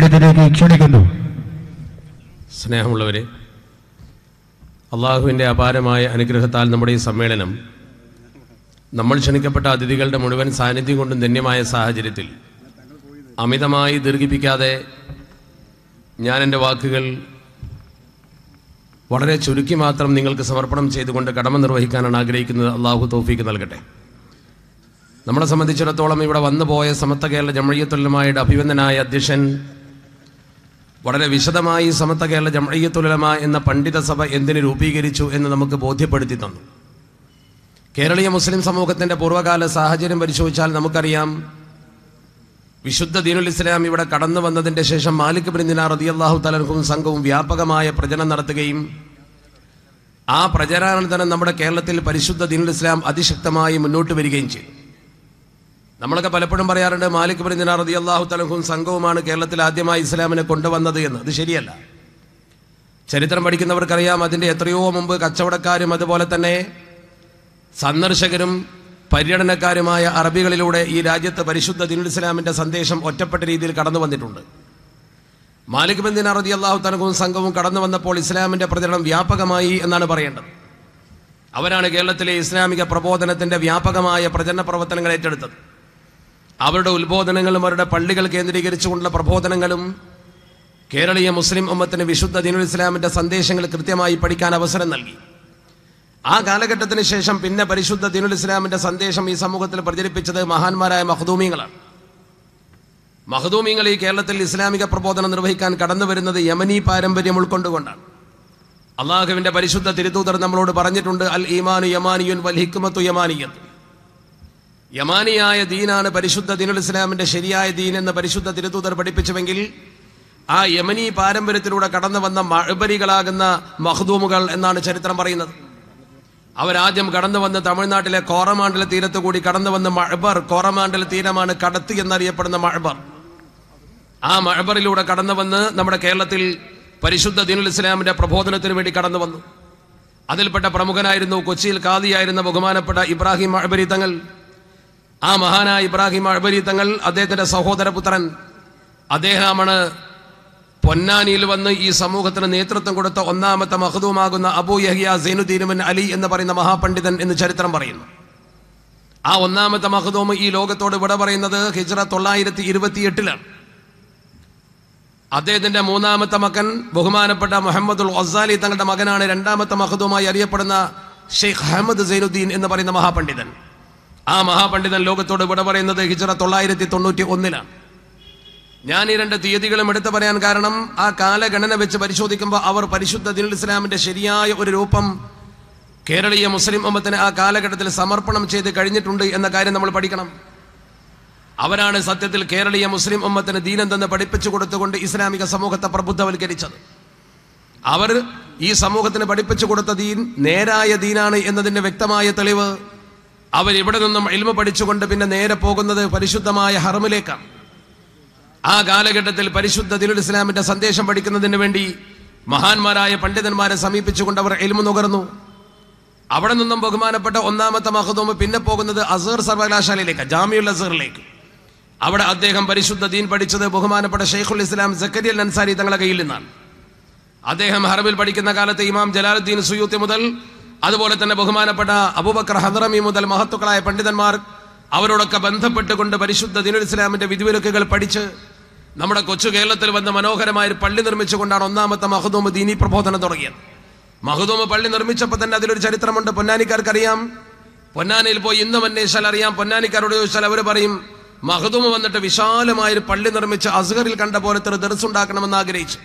പീഠത്തിലേക്ക് ക്ഷണിക്കുന്നു. സ്നേഹമുള്ളവരെ, അള്ളാഹുവിൻ്റെ അപാരമായ അനുഗ്രഹത്താൽ നമ്മുടെ ഈ സമ്മേളനം നമ്മൾ ക്ഷണിക്കപ്പെട്ട അതിഥികളുടെ മുഴുവൻ സാന്നിധ്യം കൊണ്ടും ധന്യമായ സാഹചര്യത്തിൽ അമിതമായി ദീർഘിപ്പിക്കാതെ ഞാൻ എൻ്റെ വാക്കുകൾ വളരെ ചുരുക്കി മാത്രം നിങ്ങൾക്ക് സമർപ്പണം ചെയ്തുകൊണ്ട് കടമ നിർവഹിക്കാനാണ് ആഗ്രഹിക്കുന്നത്. അള്ളാഹു തൗഫീക്ക് നൽകട്ടെ. നമ്മളെ സംബന്ധിച്ചിടത്തോളം ഇവിടെ വന്നുപോയ സമത്വ കേരള ജംഇയ്യത്തുൽ ഉലമായുടെ അഭിവന്ദനായ അധ്യക്ഷൻ വളരെ വിശദമായി സമത്വ കേരള ജംഇയ്യത്തുൽ ഉലമ എന്ന പണ്ഡിത സഭ എന്തിന് രൂപീകരിച്ചു എന്ന് നമുക്ക് ബോധ്യപ്പെടുത്തി തന്നു. കേരളീയ മുസ്ലിം സമൂഹത്തിൻ്റെ പൂർവ്വകാല സാഹചര്യം പരിശോധിച്ചാൽ നമുക്കറിയാം, വിശുദ്ധ ദീനുൽ ഇസ്ലാം ഇവിടെ കടന്നു വന്നതിൻ്റെ ശേഷം മാലിക് ഇബ്നു ദിനാർ റളിയല്ലാഹു തആല അൻഹുവും സംഘവും വ്യാപകമായ പ്രചരണം നടത്തുകയും ആ പ്രചരണാനന്തരം നമ്മുടെ കേരളത്തിൽ പരിശുദ്ധ ദീനുൽ ഇസ്ലാം അതിശക്തമായി മുന്നോട്ട് വരികയും ചെയ്തു. നമ്മളൊക്കെ പലപ്പോഴും പറയാറുണ്ട്, മാലിക് ഇബ്നു ദിനാർ റളിയല്ലാഹു തആല അൻഹുവും സംഘവുമാണ് കേരളത്തിൽ ആദ്യമായി ഇസ്ലാമിനെ കൊണ്ടുവന്നത് എന്ന്. അത് ശരിയല്ല. ചരിത്രം പഠിക്കുന്നവർക്കറിയാം, അതിൻ്റെ എത്രയോ മുമ്പ് കച്ചവടക്കാരും അതുപോലെ തന്നെ സന്ദർശകരും പര്യടനക്കാരുമായ അറബികളിലൂടെ ഈ രാജ്യത്ത് പരിശുദ്ധ ദീനുൽ ഇസ്ലാമിൻ്റെ സന്ദേശം ഒറ്റപ്പെട്ട രീതിയിൽ കടന്നു വന്നിട്ടുണ്ട്. മാലിക് ഇബ്നു ദിനാർ റളിയല്ലാഹു തആല അൻഹുവും സംഘവും കടന്നു വന്നപ്പോൾ ഇസ്ലാമിൻ്റെ പ്രചരണം വ്യാപകമായി എന്നാണ് പറയേണ്ടത്. അവരാണ് കേരളത്തിലെ ഇസ്ലാമിക പ്രബോധനത്തിൻ്റെ വ്യാപകമായ പ്രചരണ പ്രവർത്തനങ്ങൾ ഏറ്റെടുത്തത്. അവരുടെ ഉത്ബോധനങ്ങളും അവരുടെ പള്ളികൾ കേന്ദ്രീകരിച്ചുകൊണ്ടുള്ള പ്രബോധനങ്ങളും കേരളീയ മുസ്ലിം ഉമ്മത്തിന് വിശുദ്ധ ദീനുൽ ഇസ്ലാമിൻ്റെ സന്ദേശങ്ങൾ കൃത്യമായി പഠിക്കാൻ അവസരം നൽകി. ആ കാലഘട്ടത്തിന് ശേഷം പിന്നെ പരിശുദ്ധ ദീനുൽ ഇസ്ലാമിൻ്റെ സന്ദേശം ഈ സമൂഹത്തിൽ പ്രചരിപ്പിച്ചത് മഹാന്മാരായ മഖ്ദൂമികളാണ്. മഖ്ദൂമികൾ ഈ കേരളത്തിൽ ഇസ്ലാമിക പ്രബോധനം നിർവഹിക്കാൻ കടന്നു വരുന്നത് യമനി പാരമ്പര്യം ഉൾക്കൊണ്ടുകൊണ്ടാണ്. അള്ളാഹുവിൻ്റെ പരിശുദ്ധ തിരുദൂതർ നമ്മളോട് പറഞ്ഞിട്ടുണ്ട്, അൽ ഈമാനു യമാനിയുൻ വൽ ഹിക്മത്തു യമാനിയത്ത്. യമാനിയായ ദീനാണ് പരിശുദ്ധ ദീനുൽ ഇസ്ലാമിൻ്റെ ശരിയായ ദീൻ എന്ന് പരിശുദ്ധ തിരുദൂതർ പഠിപ്പിച്ചുവെങ്കിൽ, ആ യമനി പാരമ്പര്യത്തിലൂടെ കടന്നു വന്ന മഅ്ബരികളാകുന്ന മഖ്ദൂമുകൾ എന്നാണ് ചരിത്രം പറയുന്നത്. അവരാദ്യം കടന്നു വന്ന് തമിഴ്നാട്ടിലെ കോറമാണ്ടല തീരത്ത് കൂടി കടന്നു വന്ന് മഅ്ബർ, കോറമാണ്ടല തീരമാണ് കടത്ത് എന്നറിയപ്പെടുന്ന മഅ്ബർ. ആ മഅ്ബറിലൂടെ കടന്നു വന്ന് നമ്മുടെ കേരളത്തിൽ പരിശുദ്ധ ദീനുൽ ഇസ്ലാമിൻ്റെ പ്രബോധനത്തിന് വേണ്ടി കടന്നു വന്നു. അതിൽപ്പെട്ട പ്രമുഖനായിരുന്നു കൊച്ചിയിൽ ഖാദിയായിരുന്ന ബഹുമാനപ്പെട്ട ഇബ്രാഹിം മഅ്ബരി തങ്ങൾ. ആ മഹാനായ ഇബ്രാഹിം മഅ്ബരി തങ്ങൾ, അദ്ദേഹത്തിൻ്റെ സഹോദരപുത്രൻ, അദ്ദേഹമാണ് പൊന്നാനിയിൽ വന്ന് ഈ സമൂഹത്തിന് നേതൃത്വം കൊടുത്ത ഒന്നാമത്തെ മഖ്ദൂമാകുന്ന അബൂ യഹ്യ സൈനുദ്ദീൻ ഇബ്നു അലി എന്ന് പറയുന്ന മഹാപണ്ഡിതൻ എന്ന് ചരിത്രം പറയുന്നു. ആ ഒന്നാമത്തെ മഖ്ദൂം ഈ ലോകത്തോട് വിട പറയുന്നത് ഹിജ്റ 928-ലാണ്. അദ്ദേഹത്തിന്റെ മൂന്നാമത്തെ മകൻ ബഹുമാനപ്പെട്ട മുഹമ്മദുൽ ഗസാലി തങ്ങളുടെ മകനാണ് രണ്ടാമത്തെ മഖ്ദൂമായി അറിയപ്പെടുന്ന ഷെയ്ഖ് അഹമ്മദ് സൈനുദ്ദീൻ എന്ന് പറയുന്ന മഹാപണ്ഡിതൻ. ആ മഹാപണ്ഡിതൻ ലോകത്തോട് വിട പറയുന്നത് ഹിജ്റ 991-ലാണ്. ഞാൻ ഈ രണ്ട് തീയതികളും എടുത്തു പറയാൻ കാരണം, ആ കാലഗണന വെച്ച് പരിശോധിക്കുമ്പോൾ അവർ പരിശുദ്ധ ദീനുൽ ഇസ്ലാമിൻ്റെ ശരിയായ ഒരു രൂപം കേരളീയ മുസ്ലിം ഉമ്മത്തിന് ആ കാലഘട്ടത്തിൽ സമർപ്പണം ചെയ്ത് കഴിഞ്ഞിട്ടുണ്ട് എന്ന കാര്യം നമ്മൾ പഠിക്കണം. അവരാണ് സത്യത്തിൽ കേരളീയ മുസ്ലിം ഉമ്മത്തിന് ദീനെന്തെന്ന് പഠിപ്പിച്ചു കൊടുത്തുകൊണ്ട് ഇസ്ലാമിക സമൂഹത്തെ പ്രബുദ്ധവൽക്കരിച്ചത്. അവർ ഈ സമൂഹത്തിന് പഠിപ്പിച്ചു കൊടുത്ത ദീൻ നേരായ ദീനാണ് എന്നതിൻ്റെ വ്യക്തമായ തെളിവ് അവരിവിടെ നിന്നും ഇൽമ പഠിച്ചുകൊണ്ട് പിന്നെ നേരെ പോകുന്നത് പരിശുദ്ധമായ ഹറമിലേക്കാണ്. ആ കാലഘട്ടത്തിൽ പരിശുദ്ധ ദീനുൽ ഇസ്ലാമിൻ്റെ സന്ദേശം പഠിക്കുന്നതിന് വേണ്ടി മഹാന്മാരായ പണ്ഡിതന്മാരെ സമീപിച്ചുകൊണ്ട് അവർ ഇൽമു നുകർന്നു. അവിടെ നിന്നും ബഹുമാനപ്പെട്ട ഒന്നാമത്തെ മഖ്ദൂം പിന്നെ പോകുന്നത് അസ്ഹർ സർവകലാശാലയിലേക്ക്, ജാമിഉൽ അസ്ഹറിലേക്ക്. അവിടെ അദ്ദേഹം പരിശുദ്ധ ദീൻ പഠിച്ചത് ബഹുമാനപ്പെട്ട ഷെയ്ഖുൽ ഇസ്ലാം സക്കരിയ അൽ അൻസാരി തങ്ങളുടെ കയ്യിൽ നിന്നാണ്. അദ്ദേഹം ഹറമിൽ പഠിക്കുന്ന കാലത്ത് ഇമാം ജലാലുദ്ദീൻ സുയൂത്തി മുതൽ അതുപോലെ തന്നെ ബഹുമാനപ്പെട്ട അബൂബക്കർ ഹദ്റമി മുതൽ മഹത്തുക്കളായ പണ്ഡിതന്മാർ അവരോടൊക്കെ ബന്ധപ്പെട്ടുകൊണ്ട് പരിശുദ്ധ ദീനുൽ ഇസ്ലാമിൻ്റെ വിധിവിലക്കുകൾ പഠിച്ച് നമ്മുടെ കൊച്ചു കേരളത്തിൽ വന്ന് മനോഹരമായ പള്ളി നിർമ്മിച്ചുകൊണ്ടാണ് ഒന്നാമത്തെ മഖ്ദൂം ദീനി പ്രബോധനം തുടങ്ങിയത്. മഖ്ദൂം പള്ളി നിർമ്മിച്ചപ്പോൾ തന്നെ അതിലൊരു ചരിത്രമുണ്ട്. പൊന്നാനിക്കാർക്കറിയാം. പൊന്നാനിയിൽ പോയി ഇന്നും അന്വേഷിച്ചാൽ അറിയാം. പൊന്നാനിക്കാരോട് ചോദിച്ചാൽ അവർ പറയും, മഖ്ദൂം വന്നിട്ട് വിശാലമായൊരു പള്ളി നിർമ്മിച്ച് അസ്ഹറിൽ കണ്ട പോലത്തെ ഒരു ദർസ് ഉണ്ടാക്കണമെന്ന് ആഗ്രഹിച്ചു.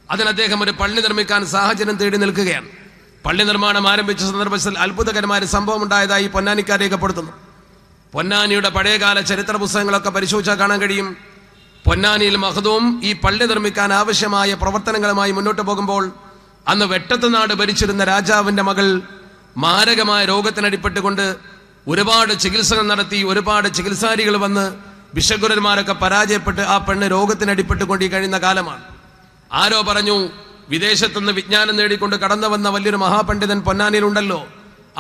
അതിന് അദ്ദേഹം ഒരു പള്ളി നിർമ്മിക്കാൻ സാഹചര്യം തേടി നിൽക്കുകയാണ്. പള്ളി നിർമ്മാണം ആരംഭിച്ച സന്ദർഭത്തിൽ അത്ഭുതകരമായ സംഭവം ഉണ്ടായതായി പൊന്നാനിക്കാർ രേഖപ്പെടുത്തുന്നു. പൊന്നാനിയുടെ പഴയകാല ചരിത്ര പുസ്തകങ്ങളൊക്കെ പരിശോധിച്ചാൽ കാണാൻ കഴിയും. പൊന്നാനിയിൽ മഖ്ദൂം ഈ പള്ളി നിർമ്മിക്കാൻ ആവശ്യമായ പ്രവർത്തനങ്ങളുമായി മുന്നോട്ട് പോകുമ്പോൾ അന്ന് വെട്ടത്തുനാട് ഭരിച്ചിരുന്ന രാജാവിൻ്റെ മകൾ മാരകമായ രോഗത്തിനടിപ്പെട്ടുകൊണ്ട് ഒരുപാട് ചികിത്സകൾ നടത്തി, ഒരുപാട് ചികിത്സാരികൾ വന്ന് ബിഷഗുരന്മാരൊക്കെ പരാജയപ്പെട്ട് ആ പെണ്ണ് രോഗത്തിനടിപ്പെട്ടുകൊണ്ട് കഴിയുന്ന കാലമാണ്. ആരോ പറഞ്ഞു, വിദേശത്തുനിന്ന് വിജ്ഞാനം നേടിക്കൊണ്ട് കടന്നു വന്ന വലിയൊരു മഹാപണ്ഡിതൻ പൊന്നാനിയിലുണ്ടല്ലോ.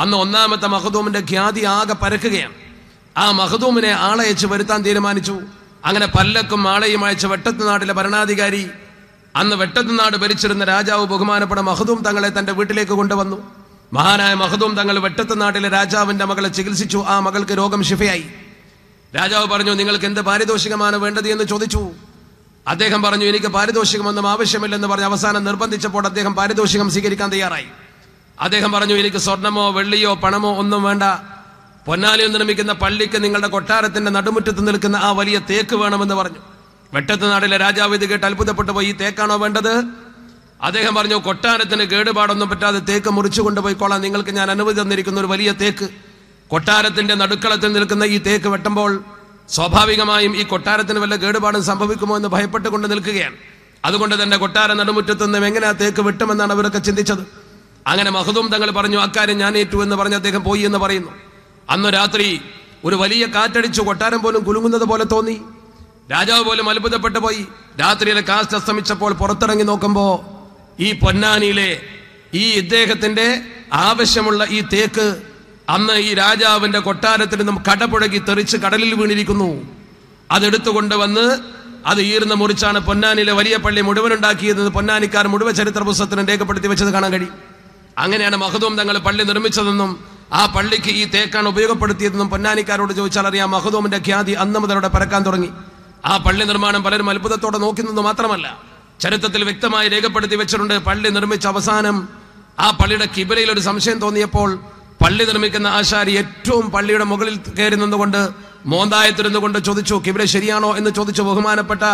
അന്ന് ഒന്നാമത്തെ മഖ്ദൂമിന്റെ ഖ്യാതി ആകെ പരക്കുകയാണ്. ആ മഖ്ദൂമിനെ ആളയച്ച് വരുത്താൻ തീരുമാനിച്ചു. അങ്ങനെ പല്ലക്കും മാളയും അയച്ച വെട്ടത്തുനാടിലെ ഭരണാധികാരി, അന്ന് വെട്ടത്തുനാട് ഭരിച്ചിരുന്ന രാജാവ് ബഹുമാനപ്പെട്ട മഖ്ദൂം തങ്ങളെ തന്റെ വീട്ടിലേക്ക് കൊണ്ടുവന്നു. മഹാനായ മഖ്ദൂം തങ്ങൾ വെട്ടത്തുനാട്ടിലെ രാജാവിന്റെ മകളെ ചികിത്സിച്ചു. ആ മകൾക്ക് രോഗം ശിഫയായി. രാജാവ് പറഞ്ഞു, നിങ്ങൾക്ക് എന്ത് പാരിതോഷികമാണ് വേണ്ടത് എന്ന് ചോദിച്ചു. അദ്ദേഹം പറഞ്ഞു, എനിക്ക് പാരിതോഷികമൊന്നും ആവശ്യമില്ലെന്ന് പറഞ്ഞ് അവസാനം നിർബന്ധിച്ചപ്പോൾ അദ്ദേഹം പാരിതോഷികം സ്വീകരിക്കാൻ തയ്യാറായി. അദ്ദേഹം പറഞ്ഞു, എനിക്ക് സ്വർണമോ വെള്ളിയോ പണമോ ഒന്നും വേണ്ട. പൊന്നാനിയിൽ നിർമ്മിക്കുന്ന പള്ളിക്ക് നിങ്ങളുടെ കൊട്ടാരത്തിന്റെ നടുമുറ്റത്ത് നിൽക്കുന്ന ആ വലിയ തേക്ക് വേണമെന്ന് പറഞ്ഞു. വെട്ടത്തുനാടിലെ രാജാവ് ഇത് കേട്ട് അത്ഭുതപ്പെട്ടു പോയി. ഈ തേക്കാണോ വേണ്ടത്? അദ്ദേഹം പറഞ്ഞു, കൊട്ടാരത്തിന് കേടുപാടൊന്നും പറ്റാതെ തേക്ക് മുറിച്ചു കൊണ്ടുപോയിക്കോളാം. നിങ്ങൾക്ക് ഞാൻ അനുമതി തന്നിരിക്കുന്ന ഒരു വലിയ തേക്ക്. കൊട്ടാരത്തിന്റെ നടുക്കളത്തിൽ നിൽക്കുന്ന ഈ തേക്ക് വെട്ടുമ്പോൾ സ്വാഭാവികമായും ഈ കൊട്ടാരത്തിന് വല്ല കേടുപാടും സംഭവിക്കുമോ എന്ന് ഭയപ്പെട്ടുകൊണ്ട് നിൽക്കുകയാണ്. അതുകൊണ്ട് തന്നെ കൊട്ടാര നടുമുറ്റത്ത് നിന്നും എങ്ങനെ ആ തേക്ക് വെട്ടുമെന്നാണ് അവരൊക്കെ ചിന്തിച്ചത്. അങ്ങനെ മഖ്ദൂം തങ്ങൾ പറഞ്ഞു, അക്കാര്യം ഞാൻ ഏറ്റു എന്ന് പറഞ്ഞ് അദ്ദേഹം പോയി എന്ന് പറയുന്നു. അന്ന് രാത്രി ഒരു വലിയ കാറ്റടിച്ചു. കൊട്ടാരം പോലും കുലുങ്ങുന്നത് പോലെ തോന്നി. രാജാവ് പോലും അത്ഭുതപ്പെട്ടു പോയി. രാത്രിയിലെ കാസ്റ്റ് അസ്തമിച്ചപ്പോൾ പുറത്തിറങ്ങി നോക്കുമ്പോ ഈ പൊന്നാനിയിലെ ഈ ഇദ്ദേഹത്തിന്റെ ആവശ്യമുള്ള ഈ തേക്ക് അന്ന് ഈ രാജാവിന്റെ കൊട്ടാരത്തിൽ നിന്നും കടപുഴകി തെറിച്ച് കടലിൽ വീണിരിക്കുന്നു. അതെടുത്തുകൊണ്ടുവന്ന് അത് ഈർന്ന് മുറിച്ചാണ് പൊന്നാനിയിലെ വലിയ പള്ളി മുഴുവൻ ഉണ്ടാക്കിയത്. പൊന്നാനിക്കാർ മുഴുവൻ ചരിത്ര പുസ്തകത്തിനും രേഖപ്പെടുത്തി വെച്ചത് കാണാൻ കഴിയും. അങ്ങനെയാണ് മഖ്ദൂം തങ്ങൾ പള്ളി നിർമ്മിച്ചതെന്നും ആ പള്ളിക്ക് ഈ തേക്കാണ് ഉപയോഗപ്പെടുത്തിയതെന്നും പൊന്നാനിക്കാരോട് ചോദിച്ചാൽ അറിയാം. മഖ്ദൂമിന്റെ ഖ്യാതി അന്ന് മുതൽ അവിടെ പരക്കാൻ തുടങ്ങി. ആ പള്ളി നിർമ്മാണം പലരും അത്ഭുതത്തോടെ നോക്കുന്നത് മാത്രമല്ല, ചരിത്രത്തിൽ വ്യക്തമായി രേഖപ്പെടുത്തി വെച്ചിട്ടുണ്ട്. പള്ളി നിർമ്മിച്ച അവസാനം ആ പള്ളിയുടെ കിബിലയിൽ ഒരു സംശയം തോന്നിയപ്പോൾ പള്ളി നിർമ്മിക്കുന്ന ആശാരി ഏറ്റവും പള്ളിയുടെ മുകളിൽ കയറി നിന്നുകൊണ്ട് മോന്തായത്തിരുന്നുകൊണ്ട് ചോദിച്ചു, കിബില ശരിയാണോ എന്ന് ചോദിച്ചു. ബഹുമാനപ്പെട്ട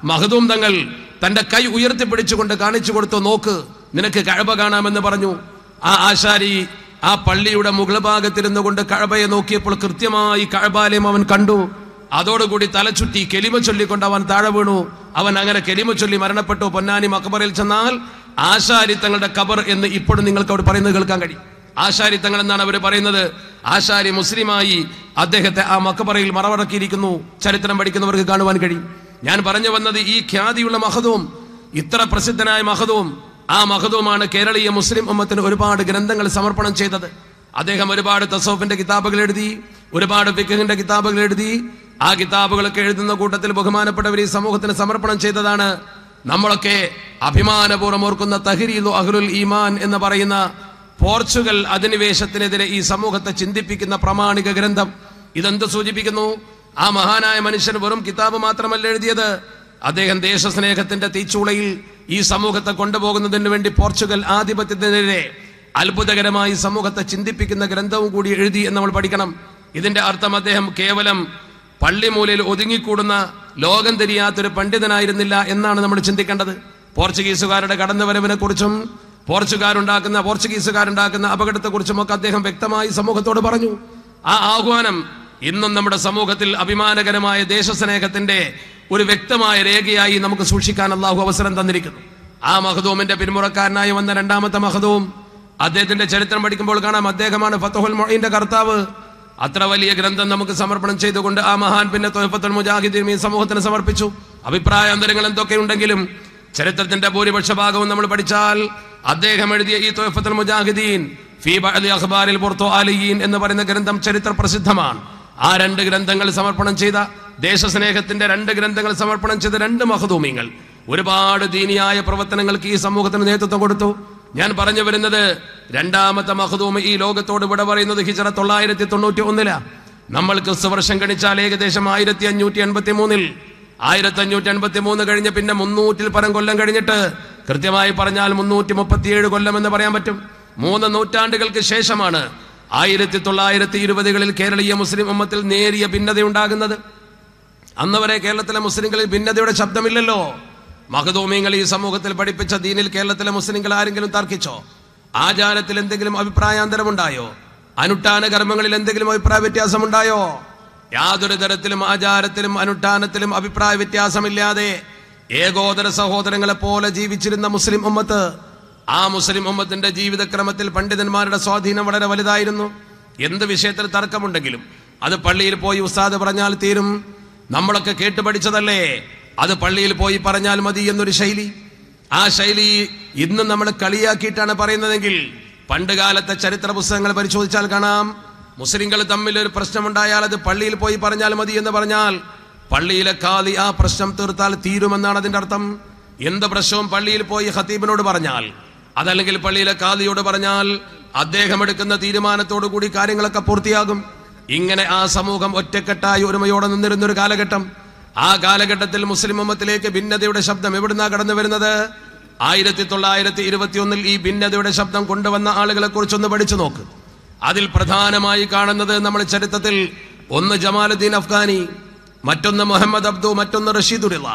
മഖ്ദൂം തങ്ങൾ തന്റെ കൈ ഉയർത്തിപ്പിടിച്ചുകൊണ്ട് കാണിച്ചു കൊടുത്തു, നോക്ക്, നിനക്ക് കഅബ കാണാമെന്ന് പറഞ്ഞു. ആ ആശാരി ആ പള്ളിയുടെ മുകൾ ഭാഗത്തിരുന്നു കൊണ്ട് കഅബയെ നോക്കിയപ്പോൾ കൃത്യമായി കഅബാലയം അവൻ കണ്ടു. അതോടുകൂടി തലചുറ്റി കെലിമ ചൊല്ലിക്കൊണ്ട് അവൻ താഴെ വീണു. അവൻ അങ്ങനെ കെലിമ ചൊല്ലി മരണപ്പെട്ടു. പൊന്നാനി മഖബറയിൽ ചെന്നാൽ ആശാരി തങ്ങളുടെ ഖബർ എന്ന് ഇപ്പോഴും നിങ്ങൾക്ക് അവിടെ പറയുന്നത് കേൾക്കാൻ കഴിയും. ആശാരി തങ്ങൾ എന്നാണ് അവർ പറയുന്നത്. ആശാരി മുസ്ലിമായി അദ്ദേഹത്തെ ആ മഖബറയിൽ മറവടക്കിയിരിക്കുന്നു. ചരിത്രം പഠിക്കുന്നവർക്ക് കാണുവാൻ കഴിയും. ഞാൻ പറഞ്ഞു വന്നത് ഈ ഖ്യാതിയുള്ള മഖ്ദൂം, ഇത്ര പ്രസിദ്ധനായ മഖ്ദൂം, ആ മഖ്ദൂമാണ് കേരളീയ മുസ്ലിം ഉമ്മത്തിന് ഒരുപാട് ഗ്രന്ഥങ്ങൾ സമർപ്പണം ചെയ്തത്. അദ്ദേഹം ഒരുപാട് തസൗഫിന്റെ കിതാബുകൾ എഴുതി, ഒരുപാട് ഫിഖ്ഹിന്റെ കിതാബുകൾ എഴുതി. ആ കിതാബുകളൊക്കെ എഴുതുന്ന കൂട്ടത്തിൽ ബഹുമാനപ്പെട്ടവർ ഈ സമൂഹത്തിന് സമർപ്പണം ചെയ്തതാണ് നമ്മളൊക്കെ അഭിമാനപൂർവ്വം ഓർക്കുന്ന തഹ്രീദു അഹ്ലുൽ ഈമാൻ എന്ന് പറയുന്ന പോർച്ചുഗൽ അധിനിവേശത്തിനെതിരെ ഈ സമൂഹത്തെ ചിന്തിപ്പിക്കുന്ന പ്രാമാണിക ഗ്രന്ഥം. ഇതെന്ത് സൂചിപ്പിക്കുന്നു? ആ മഹാനായ മനുഷ്യൻ വെറും കിതാബ് മാത്രമല്ല എഴുതിയത്. അദ്ദേഹം ദേശസ്നേഹത്തിന്റെ തീച്ചൂളയിൽ ഈ സമൂഹത്തെ കൊണ്ടുപോകുന്നതിന് വേണ്ടി പോർച്ചുഗൽ ആധിപത്യത്തിനെതിരെ അത്ഭുതകരമായി സമൂഹത്തെ ചിന്തിപ്പിക്കുന്ന ഗ്രന്ഥവും കൂടി എഴുതി എന്ന് നമ്മൾ പഠിക്കണം. ഇതിന്റെ അർത്ഥം അദ്ദേഹം കേവലം പള്ളിമൂലയിൽ ഒതുങ്ങിക്കൂടുന്ന ലോകം തിരിയാത്തൊരു പണ്ഡിതനായിരുന്നില്ല എന്നാണ് നമ്മൾ ചിന്തിക്കേണ്ടത്. പോർച്ചുഗീസുകാരുടെ കടന്നുവരവിനെ കുറിച്ചും പോർച്ചുഗീസുകാരുണ്ടാക്കുന്ന അപകടത്തെക്കുറിച്ചും ഒക്കെ അദ്ദേഹം വ്യക്തമായി സമൂഹത്തോട് പറഞ്ഞു. ആ ആഹ്വാനം ഇന്നും നമ്മുടെ സമൂഹത്തിൽ അഭിമാനകരമായ ദേശസ്നേഹത്തിന്റെ ഒരു വ്യക്തമായ രേഖയായി നമുക്ക് സൂക്ഷിക്കാൻ അള്ളാഹു അവസരം തന്നിരിക്കുന്നു. ആ മഖ്ദൂമിന്റെ പിന്മുറക്കാരനായി വന്ന രണ്ടാമത്തെ മഖ്ദൂം, അദ്ദേഹത്തിന്റെ ചരിത്രം പഠിക്കുമ്പോൾ കാണാം അദ്ദേഹമാണ് ഫത്ഹുൽ മുഈന്റെ കർത്താവ്. അത്ര വലിയ ഗ്രന്ഥം നമുക്ക് സമർപ്പണം ചെയ്തുകൊണ്ട് ആ മഹാൻ പിന്നെ തുഹ്ഫത്തുൽ മുജാഹിദീൻ ഈ സമൂഹത്തിന് സമർപ്പിച്ചു. അഭിപ്രായാന്തരങ്ങൾ എന്തൊക്കെയുണ്ടെങ്കിലും ചരിത്രത്തിന്റെ ഭൂരിപക്ഷ ഭാഗവും നമ്മൾ പഠിച്ചാൽ അദ്ദേഹം എഴുതിയ ഈ തുഹ്ഫത്തുൽ മുജാഹിദീൻ ഫീ ബഅദി അഖ്ബാരിൽ പുർത്തുആലിയീൻ എന്ന് പറയുന്ന ഗ്രന്ഥം ചരിത്ര പ്രസിദ്ധമാണ്. ആ രണ്ട് ഗ്രന്ഥങ്ങൾ സമർപ്പണം ചെയ്ത, ദേശസ്നേഹത്തിന്റെ രണ്ട് ഗ്രന്ഥങ്ങൾ സമർപ്പണം ചെയ്ത രണ്ട് മഖ്ദൂമിങ്ങൾ ഒരുപാട് ദീനിയായ പ്രവർത്തനങ്ങൾക്ക് ഈ സമൂഹത്തിന് നേതൃത്വം കൊടുത്തു. ഞാൻ പറഞ്ഞു വരുന്നത്, രണ്ടാമത്തെ മഖ്ദൂം ഈ ലോകത്തോട് വിട പറയുന്നത് ഹിജ്റ 991 നമ്മൾ ക്രിസ്തുവർഷം ഗണിച്ചാൽ ഏകദേശം 1583 1583 കഴിഞ്ഞ് പിന്നെ 300 പരം കൊല്ലം കഴിഞ്ഞിട്ട് കൃത്യമായി പറഞ്ഞാൽ 337 കൊല്ലം എന്ന് പറയാൻ പറ്റും. 3 നൂറ്റാണ്ടുകൾക്ക് ശേഷമാണ് 1920കളിൽ കേരളീയ മുസ്ലിം ഉമ്മത്തിൽ നേരിയ ഭിന്നതയുണ്ടാകുന്നത്. അന്ന് വരെ കേരളത്തിലെ മുസ്ലിങ്ങളിൽ ഭിന്നതയുടെ ശബ്ദമില്ലല്ലോ. മഖ്ദൂമിങ്ങൾ ഈ സമൂഹത്തിൽ പഠിപ്പിച്ച ദീനിൽ കേരളത്തിലെ മുസ്ലിങ്ങൾ ആരെങ്കിലും തർക്കിച്ചോ? ആചാരത്തിൽ എന്തെങ്കിലും അഭിപ്രായാന്തരമുണ്ടായോ? അനുഷ്ഠാന കർമ്മങ്ങളിൽ എന്തെങ്കിലും അഭിപ്രായ വ്യത്യാസമുണ്ടായോ? യാതൊരു തരത്തിലും ആചാരത്തിലും അനുഷ്ഠാനത്തിലും അഭിപ്രായ വ്യത്യാസമില്ലാതെ ഏകോദര സഹോദരങ്ങളെ പോലെ ജീവിച്ചിരുന്ന മുസ്ലിം ഉമ്മത്ത്, ആ മുസ്ലിം ഉമ്മത്തിന്റെ ജീവിതക്രമത്തിൽ പണ്ഡിതന്മാരുടെ സ്വാധീനം വളരെ വലുതായിരുന്നു. എന്ത് വിഷയത്തിൽ തർക്കമുണ്ടെങ്കിലും അത് പള്ളിയിൽ പോയി ഉസ്താദ് പറഞ്ഞാൽ തീരും. നമ്മളൊക്കെ കേട്ടു പഠിച്ചതല്ലേ, അത് പള്ളിയിൽ പോയി പറഞ്ഞാൽ മതി എന്നൊരു ശൈലി. ആ ശൈലി ഇന്നും നമ്മൾ കളിയാക്കിയിട്ടാണ് പറയുന്നതെങ്കിൽ പണ്ട് കാലത്തെ ചരിത്ര പുസ്തകങ്ങൾ പരിശോധിച്ചാൽ കാണാം, മുസ്ലിങ്ങൾ തമ്മിൽ ഒരു പ്രശ്നമുണ്ടായാൽ അത് പള്ളിയിൽ പോയി പറഞ്ഞാൽ മതി എന്ന് പറഞ്ഞാൽ പള്ളിയിലെ ഖാദി ആ പ്രശ്നം തീർത്താൽ തീരുമെന്നാണ് അതിന്റെ അർത്ഥം. എന്ത് പ്രശ്നവും പള്ളിയിൽ പോയി ഖതീബിനോട് പറഞ്ഞാൽ, അതല്ലെങ്കിൽ പള്ളിയിലെ ഖാദിയോട് പറഞ്ഞാൽ അദ്ദേഹം എടുക്കുന്ന തീരുമാനത്തോടു കൂടി കാര്യങ്ങളൊക്കെ പൂർത്തിയാകും. ഇങ്ങനെ ആ സമൂഹം ഒറ്റക്കെട്ടായി ഒരുമയോടെ നിന്നിരുന്നൊരു കാലഘട്ടം. ആ കാലഘട്ടത്തിൽ മുസ്ലിം ഉമ്മത്തിലേക്ക് ഭിന്നതയുടെ ശബ്ദം എവിടുന്നാ കടന്നു വരുന്നത്? 1921 ഈ ഭിന്നതയുടെ ശബ്ദം കൊണ്ടുവന്ന ആളുകളെ കുറിച്ചൊന്ന് പഠിച്ചു നോക്ക്. അതിൽ പ്രധാനമായി കാണുന്നത് നമ്മൾ ചരിത്രത്തിൽ ഒന്ന് ജമാലുദ്ദീൻ അഫ്ഗാനി, മറ്റൊന്ന് മുഹമ്മദ് അബ്ദു, മറ്റൊന്ന് റഷീദുല്ല.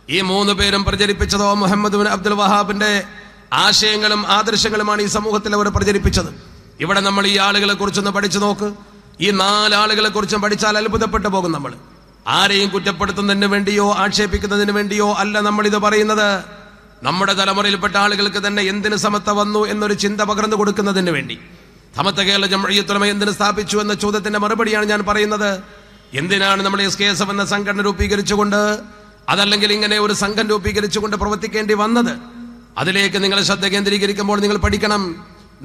ഈ 3 പേരും പ്രചരിപ്പിച്ചതോ മുഹമ്മദ് ബിൻ അബ്ദുൽ വഹാബിന്റെ ആശയങ്ങളും ആദർശങ്ങളുമാണ് ഈ സമൂഹത്തിൽ അവർ പ്രചരിപ്പിച്ചത്. ഇവിടെ നമ്മൾ ഈ ആളുകളെ കുറിച്ചൊന്ന് പഠിച്ചു നോക്ക്. ഈ 4 ആളുകളെ കുറിച്ചും പഠിച്ചാൽ അത്ഭുതപ്പെട്ടു പോകും. നമ്മൾ ആരെയും കുറ്റപ്പെടുത്തുന്നതിന് വേണ്ടിയോ ആക്ഷേപിക്കുന്നതിന് വേണ്ടിയോ അല്ല നമ്മൾ ഇത് പറയുന്നത്. നമ്മുടെ തലമുറയിൽപ്പെട്ട ആളുകൾക്ക് തന്നെ എന്തിന് സമത്വ വന്നു എന്നൊരു ചിന്ത പകർന്നു കൊടുക്കുന്നതിന് വേണ്ടി. സമത്വ കേരള ജംഇയ്യത്തുൽ ഉലമ എന്തിന് സ്ഥാപിച്ചു എന്ന ചോദ്യത്തിന്റെ മറുപടിയാണ് ഞാൻ പറയുന്നത്. എന്തിനാണ് നമ്മൾ SKSF എന്ന സംഘടന രൂപീകരിച്ചുകൊണ്ട്, അതല്ലെങ്കിൽ ഇങ്ങനെ ഒരു സംഘം രൂപീകരിച്ചുകൊണ്ട് പ്രവർത്തിക്കേണ്ടി വന്നത്? അതിലേക്ക് നിങ്ങൾ ശ്രദ്ധ കേന്ദ്രീകരിക്കുമ്പോൾ നിങ്ങൾ പഠിക്കണം.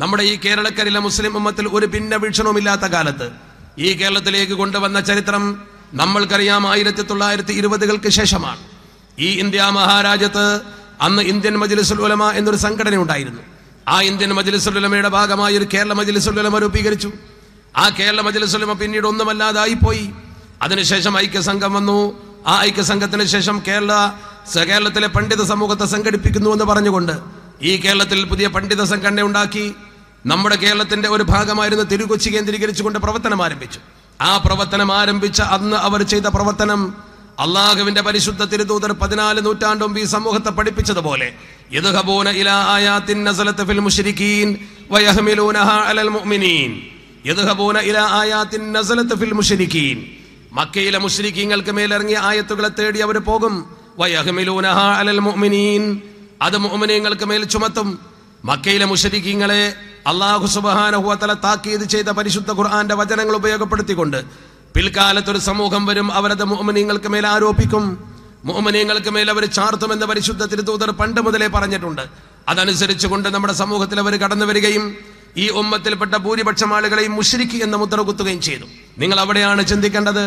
നമ്മുടെ ഈ കേരളക്കരയിലെ മുസ്ലിം ഉമ്മത്തിൽ ഒരു ഭിന്ന വീക്ഷണവുമില്ലാത്ത കാലത്ത് ഈ കേരളത്തിലേക്ക് കൊണ്ടുവന്ന ചരിത്രം നമ്മൾക്കറിയാം. 1920-കൾക്ക് ശേഷമാണ്. ഈ ഇന്ത്യ മഹാരാജ്യത്ത് അന്ന് ഇന്ത്യൻ മജ്ലിസുൽ ഉലമ എന്നൊരു സംഘടന ഉണ്ടായിരുന്നു. ആ ഇന്ത്യൻ മജ്ലിസുൽ ഉലമയുടെ ഭാഗമായി ഒരു കേരള മജ്ലിസുൽ ഉലമ രൂപീകരിച്ചു. ആ കേരള മജ്ലിസുൽ ഉലമ പിന്നീട് ഒന്നുമല്ലാതായിപ്പോയി. അതിനുശേഷം ഐക്യസംഘം വന്നു. ആ ഐക്യസംഘത്തിന് ശേഷം കേരളത്തിലെ പണ്ഡിത സമൂഹത്തെ സംഘടിപ്പിക്കുന്നു എന്ന് പറഞ്ഞുകൊണ്ട് ഈ കേരളത്തിൽ പുതിയ പണ്ഡിത സംഘടന ഉണ്ടാക്കി. നമ്മുടെ കേരളത്തിന്റെ ഒരു ഭാഗമായിരുന്ന തിരുക്കൊച്ചി കേന്ദ്രീകരിച്ചുകൊണ്ട് പ്രവർത്തനം ആരംഭിച്ചു. ആ പ്രവർത്തനം ആരംഭിച്ച അന്ന് അവർ ചെയ്ത പ്രവർത്തനം അള്ളാഹുവിന്റെ പരിശുദ്ധ തിരുദൂതർ 14 നൂറ്റാണ്ട് മുമ്പ് ഈ സമൂഹത്തെ പഠിപ്പിച്ചതുപോലെ യദ്ഹബൂന ഇലാ ആയാത്തിൻ നസലത ഫിൽ മുശ്രികീൻ വയഹ്മിലൂനഹാ അലൽ മുഅ്മിനീൻ. യദ്ഹബൂന ഇലാ ആയാത്തിൻ നസലത ഫിൽ മുശ്രികീൻ. മക്കയിലെ മുശ്രിക്കീങ്ങൾക്ക് മേലിറങ്ങിയ ആയത്തുകളെ തേടി അവർ പോകും. വയഹ്മിലൂനഹാ അലൽ മുഅ്മിനീൻ. അത് മുഅ്മിനീങ്ങൾക്ക് മേൽ ചുമത്തും. മക്കയിലെ മുശ്രിക്കീങ്ങളെ അല്ലാഹു സുബ്ഹാനഹു വ തആല താക്കീത് ചെയ്ത പരിശുദ്ധ ഖുർആന്റെ വചനങ്ങൾ ഉപയോഗപ്പെടുത്തിക്കൊണ്ട് പിൽക്കാലത്തൊരു സമൂഹം വരും, അവരത് മുഅ്മിനീങ്ങൾക്ക് മേൽ ആരോപിക്കും. മുഅ്മിനീങ്ങൾക്ക് മേൽ അവർ ചാർത്തുമെന്ന് പരിശുദ്ധ തിരുദൂതർ പണ്ട് മുതലേ പറഞ്ഞിട്ടുണ്ട്. അതനുസരിച്ചുകൊണ്ട് നമ്മുടെ സമൂഹത്തിൽ അവർ കടന്നു വരികയും ഈ ഉമ്മത്തിൽപ്പെട്ട ഭൂരിപക്ഷം ആളുകളെയും മുശ്രിക്ക് എന്ന മുദ്ര കുത്തുകയും ചെയ്തു. നിങ്ങൾ അവിടെയാണ് ചിന്തിക്കേണ്ടത്.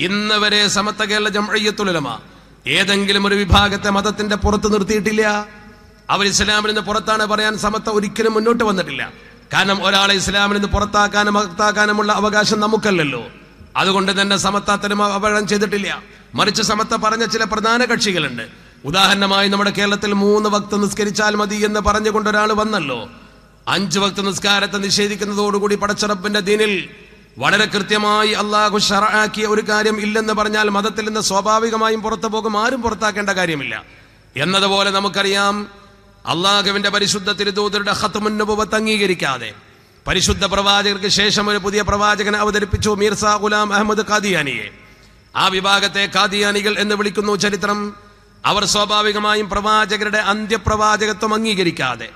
ഇന്ന് വരെ സമത്വ കേരള ജംഇയ്യത്തുൽ ഉലമ ഏതെങ്കിലും ഒരു വിഭാഗത്തെ മതത്തിന്റെ പുറത്ത് നിർത്തിയിട്ടില്ല. അവർ ഇസ്ലാമിൽ നിന്ന് പുറത്താണ് പറയാൻ സമത്വ ഒരിക്കലും മുന്നോട്ട് വന്നിട്ടില്ല. കാരണം ഒരാളെ ഇസ്ലാമിൽ നിന്ന് പുറത്താക്കാനും അകത്താക്കാനുമുള്ള അവകാശം നമുക്കല്ലല്ലോ. അതുകൊണ്ട് തന്നെ സമത്വത്തിനും അപകടം ചെയ്തിട്ടില്ല. മറിച്ച് സമത്വ പറഞ്ഞ ചില പ്രധാന കക്ഷികളുണ്ട്. ഉദാഹരണമായി നമ്മുടെ കേരളത്തിൽ 3 വക്ത് നിസ്കരിച്ചാൽ മതി എന്ന് പറഞ്ഞുകൊണ്ട് ഒരാൾ വന്നല്ലോ. 5 വക്ത് നിസ്കാരത്തെ നിഷേധിക്കുന്നതോടുകൂടി പടച്ചറപ്പിന്റെ ദീനിൽ വളരെ കൃത്യമായി അള്ളാഹു ശറഅാക്കിയ ഒരു കാര്യം ഇല്ലെന്ന് പറഞ്ഞാൽ മതത്തിൽ നിന്ന് സ്വാഭാവികമായും പുറത്തു പോകും. ആരും പുറത്താക്കേണ്ട കാര്യമില്ല എന്നതുപോലെ നമുക്കറിയാം. അള്ളാഹുവിന്റെ പരിശുദ്ധ തിരുദൂതരുടെ ഖത്മുൻ നുബുവത്ത് അംഗീകരിക്കാതെ പരിശുദ്ധ പ്രവാചകർക്ക് ശേഷം ഒരു പുതിയ പ്രവാചകനെ അവതരിപ്പിച്ചു, മീർസ ഗുലാം അഹമ്മദ് ഖാദിയാനിയെ. ആ വിഭാഗത്തെ ഖാദിയാനികൾ എന്ന് വിളിക്കുന്നു ചരിത്രം. അവർ സ്വാഭാവികമായും പ്രവാചകരുടെ അന്ത്യപ്രവാചകത്വം അംഗീകരിക്കാതെ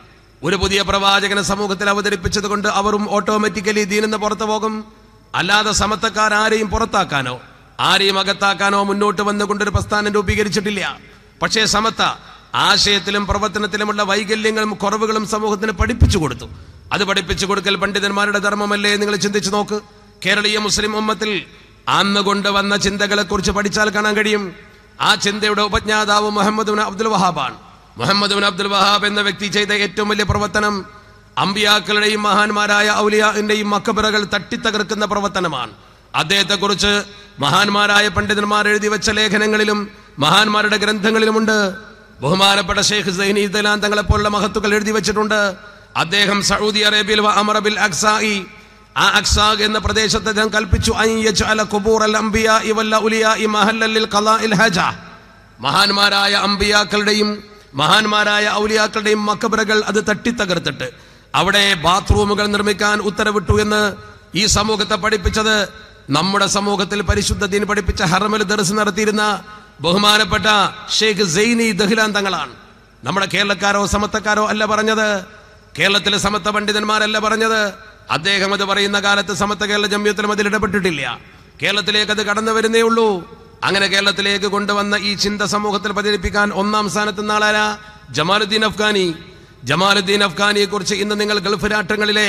ഒരു പുതിയ പ്രവാചകനെ സമൂഹത്തിൽ അവതരിപ്പിച്ചത് കൊണ്ട് അവരും ഓട്ടോമാറ്റിക്കലി ദീനിന്ന് പുറത്തു പോകും. അല്ലാതെ സമത്വക്കാർ ആരെയും പുറത്താക്കാനോ ആരെയും അകത്താക്കാനോ മുന്നോട്ട് വന്നുകൊണ്ടൊരു പ്രസ്ഥാനം രൂപീകരിച്ചിട്ടില്ല. പക്ഷേ സമത്വ ആശയത്തിലും പ്രവർത്തനത്തിലുമുള്ള വൈകല്യങ്ങളും കുറവുകളും സമൂഹത്തിന് പഠിപ്പിച്ചു കൊടുത്തു. അത് പഠിപ്പിച്ചു കൊടുക്കൽ പണ്ഡിതന്മാരുടെ ധർമ്മമല്ലേ? നിങ്ങൾ ചിന്തിച്ചു നോക്ക്. കേരളീയ മുസ്ലിം ഉമ്മത്തിൽ അന്ന് കൊണ്ടുവന്ന ചിന്തകളെ കുറിച്ച് പഠിച്ചാൽ കാണാൻ കഴിയും. ആ ചിന്തയുടെ ഉപജ്ഞാതാവ് മുഹമ്മദ് ബിൻ അബ്ദുൽ വഹാബാണ്. മുഹമ്മദ് ബിൻ അബ്ദുൽ വഹാബ് എന്ന വ്യക്തി ചെയ്ത ഏറ്റവും വലിയ പ്രവർത്തനം അമ്പിയാക്കളുടെയും മഹാന്മാരായ ഔലിയാഇന്റെയും മഖബറകൾ തട്ടിത്തകർക്കുന്ന പ്രവർത്തനമാണ്. അദ്ദേഹത്തെക്കുറിച്ച് മഹാന്മാരായ പണ്ഡിതന്മാർ എഴുതി വെച്ച ലേഖനങ്ങളിലും മഹാന്മാരുടെ ഗ്രന്ഥങ്ങളിലുമുണ്ട്. ബഹുമാനപ്പെട്ട ഷെയ്ഖ് സൈനി ദലാൻ തങ്ങളെ പോലുള്ള മഹത്തുക്കൾ എഴുതി വെച്ചിട്ടുണ്ട്. അദ്ദേഹം സൗദി അറേബ്യയിൽ അമറ ബിൽ അക്സാഇ, ആ അക്സാഖ് എന്ന പ്രദേശത്തെ അദ്ദേഹം കൽപ്പിച്ചു, അൻ യജ്അല ഖുബൂറൽ അംബിയാഇ വൽ ഔലിയാഇ മഹല്ലൽ ലിൽ ഖളാഇൽ ഹജ. മഹാന്മാരായ അമ്പിയാക്കളുടെയും മഹാന്മാരായ ഔലിയാക്കളുടെയും മഖബറകൾ അത് തട്ടിത്തകർത്തിട്ട് അവിടെ ബാത്റൂമുകൾ നിർമ്മിക്കാൻ ഉത്തരവിട്ടു എന്ന് ഈ സമൂഹത്തെ പഠിപ്പിച്ചത് നമ്മുടെ സമൂഹത്തിൽ പരിശുദ്ധ ദീൻ പഠിപ്പിച്ച ഹറമിൽ ദർസ് നടത്തിയിരുന്ന ബഹുമാനപ്പെട്ട ഷെയ്ഖ് സൈനി ദഹ്ലാൻ തങ്ങളാണ്. നമ്മുടെ കേരളക്കാരോ സമത്വക്കാരോ അല്ല പറഞ്ഞത്. കേരളത്തിലെ സമത്വ പണ്ഡിതന്മാരല്ല പറഞ്ഞത്. അദ്ദേഹം അത് പറയുന്ന കാലത്ത് സമത്വ കേരള ജംഇയ്യത്തുൽ അതിൽ ഇടപെട്ടിട്ടില്ല. കേരളത്തിലേക്ക് അത് കടന്നു വരുന്നേ ഉള്ളൂ. അങ്ങനെ കേരളത്തിലേക്ക് കൊണ്ടുവന്ന ഈ ചിന്ത സമൂഹത്തിൽ പ്രചരിപ്പിക്കാൻ 1ാം സ്ഥാനത്ത് നാളാല ജമാലുദ്ദീൻ അഫ്ഗാനി. ജമാലുദ്ദീൻ അഫ്ഗാനിയെ കുറിച്ച് ഇന്ന് നിങ്ങൾ ഗൾഫ് രാഷ്ട്രങ്ങളിലെ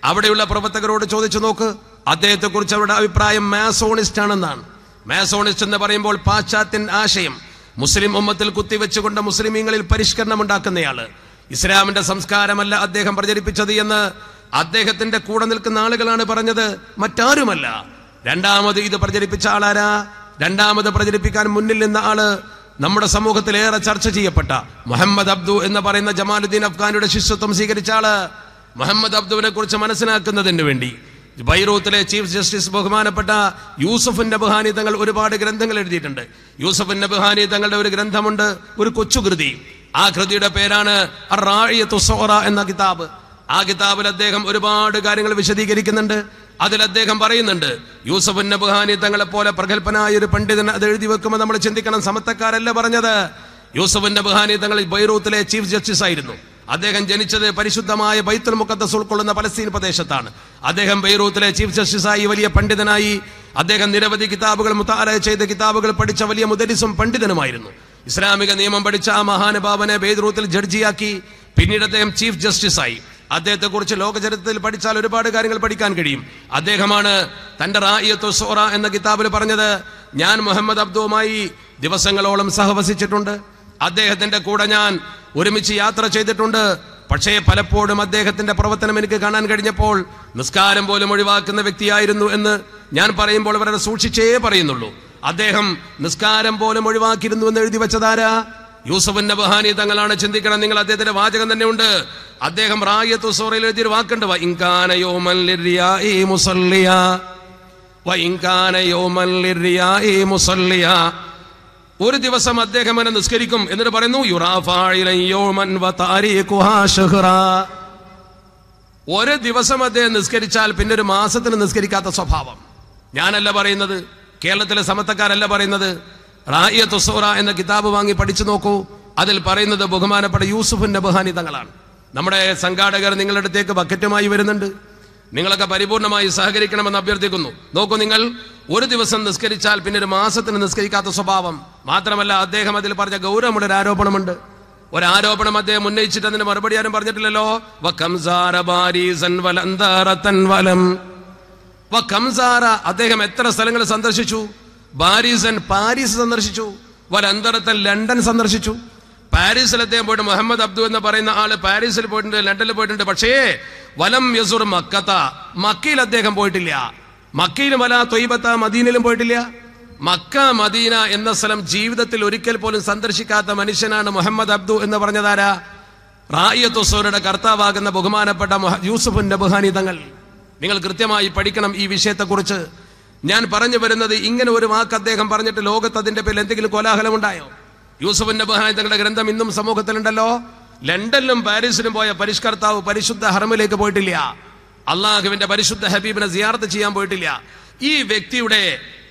അവിടെയുള്ള പ്രവർത്തകരോട് ചോദിച്ചു നോക്ക്. അദ്ദേഹത്തെ കുറിച്ച് അവരുടെ അഭിപ്രായം മാസോണിസ്റ്റ് ആണെന്നാണ്. മാസോണിസ്റ്റ് എന്ന് പറയുമ്പോൾ പാശ്ചാത്യൻ ആശയം മുസ്ലിം ഉമ്മത്തിൽ കുത്തിവെച്ചുകൊണ്ട് മുസ്ലിമീങ്ങളിൽ പരിഷ്കരണം ഉണ്ടാക്കുന്നയാള്. ഇസ്ലാമിന്റെ സംസ്കാരമല്ല അദ്ദേഹം പ്രചരിപ്പിച്ചത് എന്ന് അദ്ദേഹത്തിന്റെ കൂടെ നിൽക്കുന്ന ആളുകളാണ് പറഞ്ഞത്, മറ്റാരുമല്ല. രണ്ടാമത് ഇത് പ്രചരിപ്പിച്ച ആളാരാ? രണ്ടാമത് പ്രചരിപ്പിക്കാൻ മുന്നിൽ നിന്ന ആള് നമ്മുടെ സമൂഹത്തിൽ ഏറെ ചർച്ച ചെയ്യപ്പെട്ട മുഹമ്മദ് അബ്ദു എന്ന് പറയുന്ന ജമാലുദ്ദീൻ അഫ്ഗാനിയുടെ ശിഷ്യത്വം സ്വീകരിച്ച ആള്. മുഹമ്മദ് അബ്ദുവിനെ കുറിച്ച് മനസ്സിലാക്കുന്നതിന് വേണ്ടി ബൈറൂത്തിലെ ചീഫ് ജസ്റ്റിസ് ബഹുമാനപ്പെട്ട യൂസഫ് നബ്ഹാനി തങ്ങൾ ഒരുപാട് ഗ്രന്ഥങ്ങൾ എഴുതിയിട്ടുണ്ട്. യൂസഫ് നബ്ഹാനി തങ്ങളുടെ ഒരു ഗ്രന്ഥമുണ്ട്, ഒരു കൊച്ചുകൃതി. ആ കൃതിയുടെ പേരാണ് അർ-റാഇയത്തു സൗറ എന്ന കിതാബ്. ആ കിതാബിൽ അദ്ദേഹം ഒരുപാട് കാര്യങ്ങൾ വിശദീകരിക്കുന്നുണ്ട്. അതിൽ അദ്ദേഹം പറയുന്നുണ്ട്, യൂസഫ് നബ്ഹാനി തങ്ങളെ പോലെ പ്രഗത്ഭനായ ഒരു പണ്ഡിതൻ അത് എഴുതി വെക്കുമ്പോൾ നമ്മൾ ചിന്തിക്കണം, സമത്തക്കാരല്ല പറഞ്ഞത്. യൂസഫ് നബ്ഹാനി തങ്ങൾ ബൈറൂത്തിലെ ചീഫ് ജസ്റ്റിസ് ആയിരുന്നു. അദ്ദേഹം ജനിച്ചത് പരിശുദ്ധമായ ബൈത്തുൽ മുഖദ്ദസ് ഉൾക്കൊള്ളുന്ന പലസ്തീൻ പ്രദേശത്താണ്. അദ്ദേഹം ബൈറൂത്തിലെ ചീഫ് ജസ്റ്റിസായി, വലിയ പണ്ഡിതനായി. അദ്ദേഹം നിരവധി കിതാബുകൾ മുതാല ചെയ്ത കിതാബുകൾ പഠിച്ച വലിയ മുദരിസും പണ്ഡിതനുമായിരുന്നു. ഇസ്ലാമിക നിയമം പഠിച്ച ആ മഹാനുഭാവനെ ബൈറൂത്തിൽ ജഡ്ജിയാക്കി. പിന്നീട് അദ്ദേഹം ചീഫ് ജസ്റ്റിസായി. അദ്ദേഹത്തെ കുറിച്ച് ലോക ചരിത്രത്തിൽ പഠിച്ചാൽ ഒരുപാട് കാര്യങ്ങൾ പഠിക്കാൻ കഴിയും. അദ്ദേഹമാണ് തന്റെ റാഇയത്തു സൗറ എന്ന കിതാബിൽ പറഞ്ഞത്, ഞാൻ മുഹമ്മദ് അബ്ദുവുമായി ദിവസങ്ങളോളം സഹവസിച്ചിട്ടുണ്ട്. അദ്ദേഹത്തിന്റെ കൂടെ ഞാൻ ഒരുമിച്ച് യാത്ര ചെയ്തിട്ടുണ്ട്. പക്ഷേ പലപ്പോഴും അദ്ദേഹത്തിന്റെ പ്രവർത്തനം എനിക്ക് കാണാൻ കഴിഞ്ഞപ്പോൾ നിസ്കാരം പോലും ഒഴിവാക്കുന്ന വ്യക്തിയായിരുന്നു എന്ന് ഞാൻ പറയുമ്പോൾ വളരെ സൂക്ഷിച്ചേ പറയുന്നുള്ളൂ. അദ്ദേഹം നിസ്കാരം പോലും ഒഴിവാക്കിയിരുന്നു എന്ന് എഴുതി വെച്ചതാരാ? യൂസഫ് നബ്ഹാനി തങ്ങളാണ്. ചിന്തിക്കണം നിങ്ങൾ, അദ്ദേഹത്തിന്റെ വാചകം തന്നെ ഉണ്ട്. അദ്ദേഹം റാഇയത്തു സൗറയിൽ എഴുതിയൊരു വാക്കുണ്ട്, വഇൻകാന യൗമൻ ലിർരിയാഇ മുസല്ലിയാ, വഇൻകാന യൗമൻ ലിർരിയാഇ മുസല്ലിയാ. ഒരു ദിവസം അദ്ദേഹം എന്നെ നിസ്കരിക്കും, എന്നിട്ട് പറയുന്നു ഒരു ദിവസം അദ്ദേഹം നിസ്കരിച്ചാൽ പിന്നെ ഒരു മാസത്തിന് നിസ്കരിക്കാത്ത സ്വഭാവം. ഞാനല്ല പറയുന്നത്, കേരളത്തിലെ സമത്തക്കാരല്ല പറയുന്നത്. റാഇയത്തു സൗറ എന്ന കിതാബ് വാങ്ങി പഠിച്ചു നോക്കൂ. അതിൽ പറയുന്നത് ബഹുമാനപ്പെട്ട യൂസുഫ് നബ്ഹാനി തങ്ങളാണ്. നമ്മുടെ സംഘാടകർ നിങ്ങളുടെ അടുത്തേക്ക് ബക്കറ്റുമായി വരുന്നുണ്ട്. നിങ്ങളൊക്കെ പരിപൂർണമായി സഹകരിക്കണമെന്ന് അഭ്യർത്ഥിക്കുന്നു. നോക്കൂ, നിങ്ങൾ ഒരു ദിവസം നിസ്കരിച്ചാൽ പിന്നെ ഒരു മാസത്തിന് നിസ്കരിക്കാത്ത സ്വഭാവം. മാത്രമല്ല അദ്ദേഹം അതിൽ പറഞ്ഞ ഗൗരവമുള്ള ഒരു ആരോപണമുണ്ട്. ഒരാരോപണം അദ്ദേഹം ഉന്നയിച്ചിട്ട് അതിന് മറുപടി ആരും പറഞ്ഞിട്ടില്ലല്ലോ. അദ്ദേഹം എത്ര സ്ഥലങ്ങൾ സന്ദർശിച്ചു? ബാരിസൻ പാരീസ് സന്ദർശിച്ചു, വലന്തറത്തൻ ലണ്ടൻ സന്ദർശിച്ചു. പാരീസിൽ അദ്ദേഹം പോയിട്ട്, മുഹമ്മദ് അബ്ദു എന്ന് പറയുന്ന ആള് പാരീസിൽ പോയിട്ടുണ്ട്, ലണ്ടനിൽ പോയിട്ടുണ്ട്. പക്ഷേ വലം യസുർ മക്കത്ത, മക്കയിൽ അദ്ദേഹം പോയിട്ടില്ല. മക്കയിലും വല ത്വയ്ബത്ത, മദീനയിലും പോയിട്ടില്ല. മക്ക മദീന എന്ന സ്ഥലം ജീവിതത്തിൽ ഒരിക്കൽ പോലും സന്ദർശിക്കാത്ത മനുഷ്യനാണ് മുഹമ്മദ് അബ്ദു എന്ന് പറഞ്ഞതാരാ? റാഇയത്തു സൗറയുടെ കർത്താവാകുന്ന ബഹുമാനപ്പെട്ട യൂസുഫ് നബ്ഹാനി തങ്ങൾ. നിങ്ങൾ കൃത്യമായി പഠിക്കണം ഈ വിഷയത്തെക്കുറിച്ച്. ഞാൻ പറഞ്ഞു വരുന്നത്, ഇങ്ങനെ ഒരു വാക്ക് അദ്ദേഹം പറഞ്ഞിട്ട് ലോകത്ത് അതിന്റെ പേരിൽ എന്തെങ്കിലും കോലാഹലം ഉണ്ടായോ? യൂസുഫ് നബ്ഹാനി തങ്ങളുടെ ഗ്രന്ഥം ഇന്നും സമൂഹത്തിലുണ്ടല്ലോ. ലണ്ടനിലും പാരീസിലും പോയ പരിഷ്കർത്താവ് പരിശുദ്ധ ഹറമിലേക്ക് പോയിട്ടില്ല. അള്ളാഹുവിന്റെ പരിശുദ്ധ ഹബീബിനെ സിയാറത്ത് ചെയ്യാൻ പോയിട്ടില്ല. ഈ വ്യക്തിയുടെ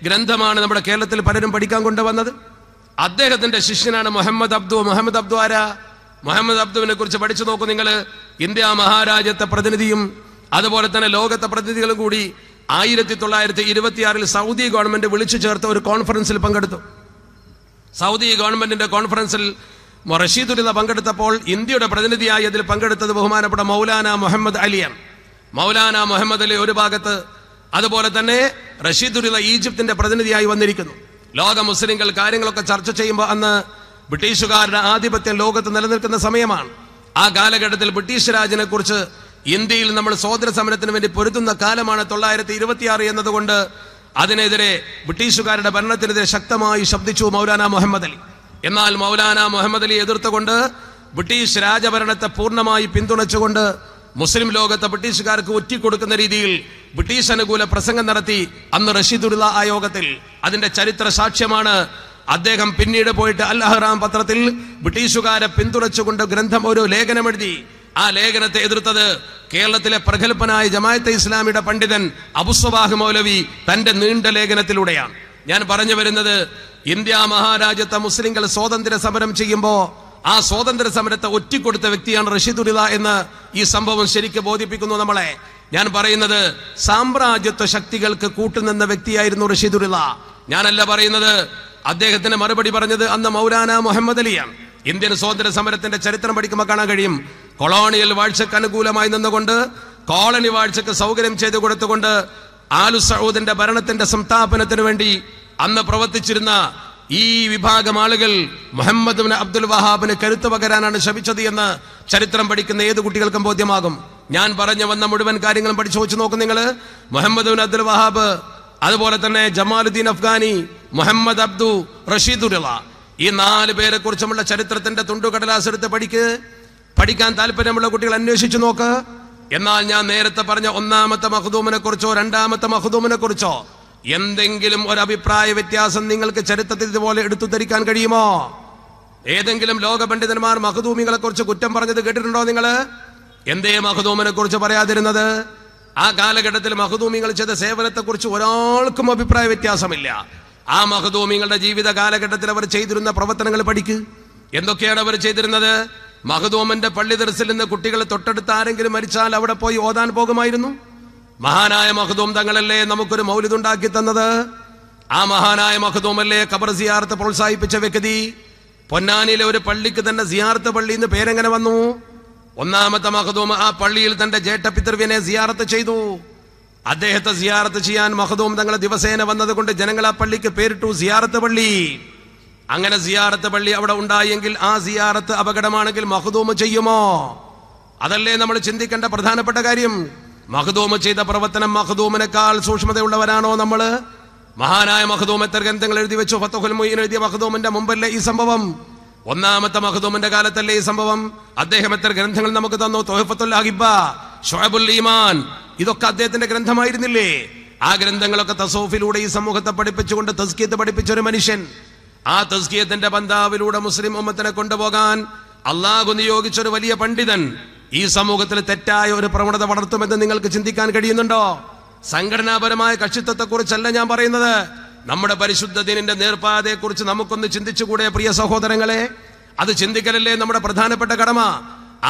ഗ്രന്ഥമാണ് നമ്മുടെ കേരളത്തിൽ പലരും പഠിക്കാൻ കൊണ്ടുവന്നത്. അദ്ദേഹത്തിന്റെ ശിഷ്യനാണ് മുഹമ്മദ് അബ്ദു. മുഹമ്മദ് അബ്ദു ആരാ? മുഹമ്മദ് അബ്ദുവിനെ കുറിച്ച് പഠിച്ചു നോക്കൂ നിങ്ങൾ. ഇന്ത്യ മഹാരാജ്യത്തെ പ്രതിനിധിയും അതുപോലെ തന്നെ ലോകത്തെ പ്രതിനിധികളും കൂടി 1926 സൗദി ഗവൺമെന്റ് വിളിച്ചു ചേർത്ത ഒരു കോൺഫറൻസിൽ പങ്കെടുത്തു. സൗദി ഗവൺമെന്റിന്റെ കോൺഫറൻസിൽ റഷീദുല്ല പങ്കെടുത്തപ്പോൾ ഇന്ത്യയുടെ പ്രതിനിധിയായി അതിൽ പങ്കെടുത്തത് ബഹുമാനപ്പെട്ട മൗലാന മുഹമ്മദ് അലിയാണ്. മൗലാന മുഹമ്മദ് അലി ഒരു ഭാഗത്ത്, അതുപോലെ തന്നെ റഷീദുല്ല ഈജിപ്തിന്റെ പ്രതിനിധിയായി വന്നിരിക്കുന്നു. ലോക മുസ്ലിങ്ങൾ കാര്യങ്ങളൊക്കെ ചർച്ച ചെയ്യുമ്പോൾ അന്ന് ബ്രിട്ടീഷുകാരുടെ ആധിപത്യം ലോകത്ത് നിലനിൽക്കുന്ന സമയമാണ്. ആ കാലഘട്ടത്തിൽ ബ്രിട്ടീഷ് രാജിനെ കുറിച്ച് ഇന്ത്യയിൽ നമ്മൾ സ്വാതന്ത്ര്യ സമരത്തിന് വേണ്ടി പൊരുതുന്ന കാലമാണ് 1926 എന്നതുകൊണ്ട് അതിനെതിരെ ബ്രിട്ടീഷുകാരുടെ ഭരണത്തിനെതിരെ ശക്തമായി ശബ്ദിച്ചു മൗലാന മുഹമ്മദ് അലി. എന്നാൽ മൗലാന മുഹമ്മദ് അലി എതിർത്തുകൊണ്ട് ബ്രിട്ടീഷ് രാജഭരണത്തെ പൂർണ്ണമായി പിന്തുണച്ചുകൊണ്ട് മുസ്ലിം ലോകത്തെ ബ്രിട്ടീഷുകാർക്ക് ഒറ്റിക്കൊടുക്കുന്ന രീതിയിൽ ബ്രിട്ടീഷ് അനുകൂല പ്രസംഗം നടത്തി അന്ന് റഷീദുല്ല ആ യോഗത്തിൽ. അതിന്റെ ചരിത്ര സാക്ഷ്യമാണ്. അദ്ദേഹം പിന്നീട് പോയിട്ട് അൽ അഹ്റാം പത്രത്തിൽ ബ്രിട്ടീഷുകാരെ പിന്തുണച്ചുകൊണ്ട് ഗ്രന്ഥം, ഒരു ലേഖനം എഴുതി. ആ ലേഖനത്തെ എതിർത്തത് കേരളത്തിലെ പ്രഗത്ഭനായ ജമാഅത്തെ ഇസ്ലാമിയുടെ പണ്ഡിതൻ അബുസ്വബാഹ് മൗലവി തന്റെ നീണ്ട ലേഖനത്തിലൂടെയാണ്. ഞാൻ പറഞ്ഞു വരുന്നത്, ഇന്ത്യ മഹാരാജ്യത്തെ മുസ്ലിങ്ങൾ സ്വാതന്ത്ര്യ സമരം ചെയ്യുമ്പോൾ ആ സ്വാതന്ത്ര്യ സമരത്തെ ഒറ്റിക്കൊടുത്ത വ്യക്തിയാണ് റഷീദുല്ല എന്ന് ഈ സംഭവം ശരിക്കും ബോധിപ്പിക്കുന്നു നമ്മളെ. ഞാൻ പറയുന്നത്, സാമ്രാജ്യത്വ ശക്തികൾക്ക് കൂട്ടുനിന്ന വ്യക്തിയായിരുന്നു റഷീദുല്ല. ഞാനല്ല പറയുന്നത്. അദ്ദേഹത്തിന് മറുപടി പറഞ്ഞത് അന്ന് മൗലാന മുഹമ്മദ് അലിയാണ്. ഇന്ത്യൻ സ്വാതന്ത്ര്യ സമരത്തിന്റെ ചരിത്രം പഠിക്കുമ്പോൾ കാണാൻ കഴിയും. കൊളോണിയൽ വാഴ്ചക്ക് അനുകൂലമായി നിന്നുകൊണ്ട്, കോളനി വാഴ്ചക്ക് സൗകര്യം ചെയ്തു കൊടുത്തുകൊണ്ട്, ആലു സഊദിന്റെ ഭരണത്തിന്റെ സംസ്ഥാപനത്തിന് വേണ്ടി അന്ന് പ്രവർത്തിച്ചിരുന്ന ഈ വിഭാഗം ആളുകൾ മുഹമ്മദ് ബിൻ അബ്ദുൽ വഹാബിന് കരുത്ത് പകരാനാണ് ശ്രമിച്ചത് എന്ന് ചരിത്രം പഠിക്കുന്ന ഏത് കുട്ടികൾക്കും ബോധ്യമാകും. ഞാൻ പറഞ്ഞു വന്ന മുഴുവൻ കാര്യങ്ങളും പഠിച്ചു വെച്ച് നോക്കും നിങ്ങൾ. മുഹമ്മദ് ബിൻ അബ്ദുൽ വഹാബ്, അതുപോലെ തന്നെ ജമാലുദ്ദീൻ അഫ്ഗാനി, മുഹമ്മദ് അബ്ദു, റഷീദുല്ല, ഈ 4 പേരെ കുറിച്ചുമുള്ള ചരിത്രത്തിന്റെ തുണ്ടുകടലാസ് എടുത്ത് പഠിക്കാൻ താല്പര്യമുള്ള കുട്ടികൾ അന്വേഷിച്ചു നോക്ക്. എന്നാൽ ഞാൻ നേരത്തെ പറഞ്ഞ ഒന്നാമത്തെ മഖ്ദൂമിനെ കുറിച്ചോ രണ്ടാമത്തെ മഖ്ദൂമിനെ കുറിച്ചോ എന്തെങ്കിലും ഒരു അഭിപ്രായ വ്യത്യാസം നിങ്ങൾക്ക് ചരിത്രത്തിൽ ഇതുപോലെ എടുത്തു ധരിക്കാൻ കഴിയുമോ? ഏതെങ്കിലും ലോക പണ്ഡിതന്മാർ മഖ്ദൂമികളെ കുറിച്ച് കുറ്റം പറഞ്ഞത് കേട്ടിട്ടുണ്ടോ നിങ്ങൾ? എന്തേ മഖ്ദൂമിനെ കുറിച്ച് പറയാതിരുന്നത്? ആ കാലഘട്ടത്തിൽ മഖ്ദൂമികൾ ചെയ്ത സേവനത്തെ കുറിച്ച് ഒരാൾക്കും അഭിപ്രായ വ്യത്യാസമില്ല. ആ മഖ്ദൂമികളുടെ ജീവിത കാലഘട്ടത്തിൽ അവർ ചെയ്തിരുന്ന പ്രവർത്തനങ്ങൾ പഠിക്ക്. എന്തൊക്കെയാണ് അവർ ചെയ്തിരുന്നത്? മഖ്ദൂമിന്റെ പള്ളി ദർസിൽ നിന്ന് കുട്ടികൾ തൊട്ടടുത്ത് ആരെങ്കിലും മരിച്ചാൽ അവിടെ പോയി ഓതാൻ പോകുമായിരുന്നു. മഹാനായ മഖ്ദൂം തങ്ങളല്ലേ നമുക്കൊരു മൗലിദ് ഉണ്ടാക്കി തന്നത്? ആ മഹാനായ മഖ്ദൂമല്ലേ ഖബർ സിയാറത്ത് പ്രോത്സാഹിപ്പിച്ച വ്യക്തി? പൊന്നാനിയിലെ ഒരു പള്ളിക്ക് തന്നെ സിയാറത്ത് പള്ളി എന്ന് പേരെങ്ങനെ വന്നു? ഒന്നാമത്തെ മഖ്ദൂം ആ പള്ളിയിൽ തന്റെ ജേഷ്ഠപിതൃവിനെ സിയാറത്ത് ചെയ്തു. അദ്ദേഹത്തെ സിയാറത്ത് ചെയ്യാൻ മഖ്ദൂം തങ്ങൾ ദിവസേന വന്നത് കൊണ്ട് ജനങ്ങൾ ആ പള്ളിക്ക് പേരിട്ടു സിയാറത്ത് പള്ളി. അങ്ങനെ സിയാറത്ത് പള്ളി അവിടെ ഉണ്ടായെങ്കിൽ ആ സിയാറത്ത് അപകടമാണെങ്കിൽ മഖ്ദൂം ചെയ്യുമോ? അതല്ലേ നമ്മൾ ചിന്തിക്കേണ്ട പ്രധാനപ്പെട്ട കാര്യം. മഖ്ദൂം ചെയ്ത പ്രവർത്തനം മഖ്ദൂമിനേക്കാൾ സൂക്ഷ്മതയുള്ളവരാണോ നമ്മൾ? മഹാനായ മഖ്ദൂം എത്ര ഗ്രന്ഥങ്ങൾ എഴുതി വെച്ചു. ഫത്ഹുൽ മുഈൻ എഴുതിയ മഖ്ദൂമിന്റെ മുമ്പല്ലേ ഈ സംഭവം? ഒന്നാമത്തെ മഖ്ദൂമിന്റെ കാലത്തല്ലേ ഈ സംഭവം? അദ്ദേഹം എത്ര ഗ്രന്ഥങ്ങൾ നമുക്ക് തന്നു. തുഹ്ഫത്തുൽ അഹിബ്ബ, ശുഅബുൽ ഈമാൻ, ഇതൊക്കെ അദ്ദേഹത്തിന്റെ ഗ്രന്ഥമായിരുന്നില്ലേ? ആ ഗ്രന്ഥങ്ങളൊക്കെ തസൗഫിലൂടെ ഈ സമൂഹത്തെ പഠിപ്പിച്ചുകൊണ്ട് തസ്കിയത്ത് പഠിപ്പിച്ച ഒരു മനുഷ്യൻ. ആ തസ്കിയത്തിന്റെ ബന്ധാവിലൂടെ മുസ്ലിം ഉമ്മത്തിനെ കൊണ്ടുപോകാൻ അള്ളാഹു നിയോഗിച്ചൊരു വലിയ പണ്ഡിതൻ ഈ സമൂഹത്തിൽ തെറ്റായ ഒരു പ്രവണത വളർത്തുമെന്ന് നിങ്ങൾക്ക് ചിന്തിക്കാൻ കഴിയുന്നുണ്ടോ? സംഘടനാപരമായ കക്ഷിത്വത്തെ കുറിച്ചല്ല ഞാൻ പറയുന്നത്. നമ്മുടെ പരിശുദ്ധ ദീനിന്റെ നേർപ്പാതയെ കുറിച്ച് നമുക്കൊന്ന് ചിന്തിച്ചുകൂടെ പ്രിയ സഹോദരങ്ങളെ? അത് ചിന്തിക്കലല്ലേ നമ്മുടെ പ്രധാനപ്പെട്ട കടമ.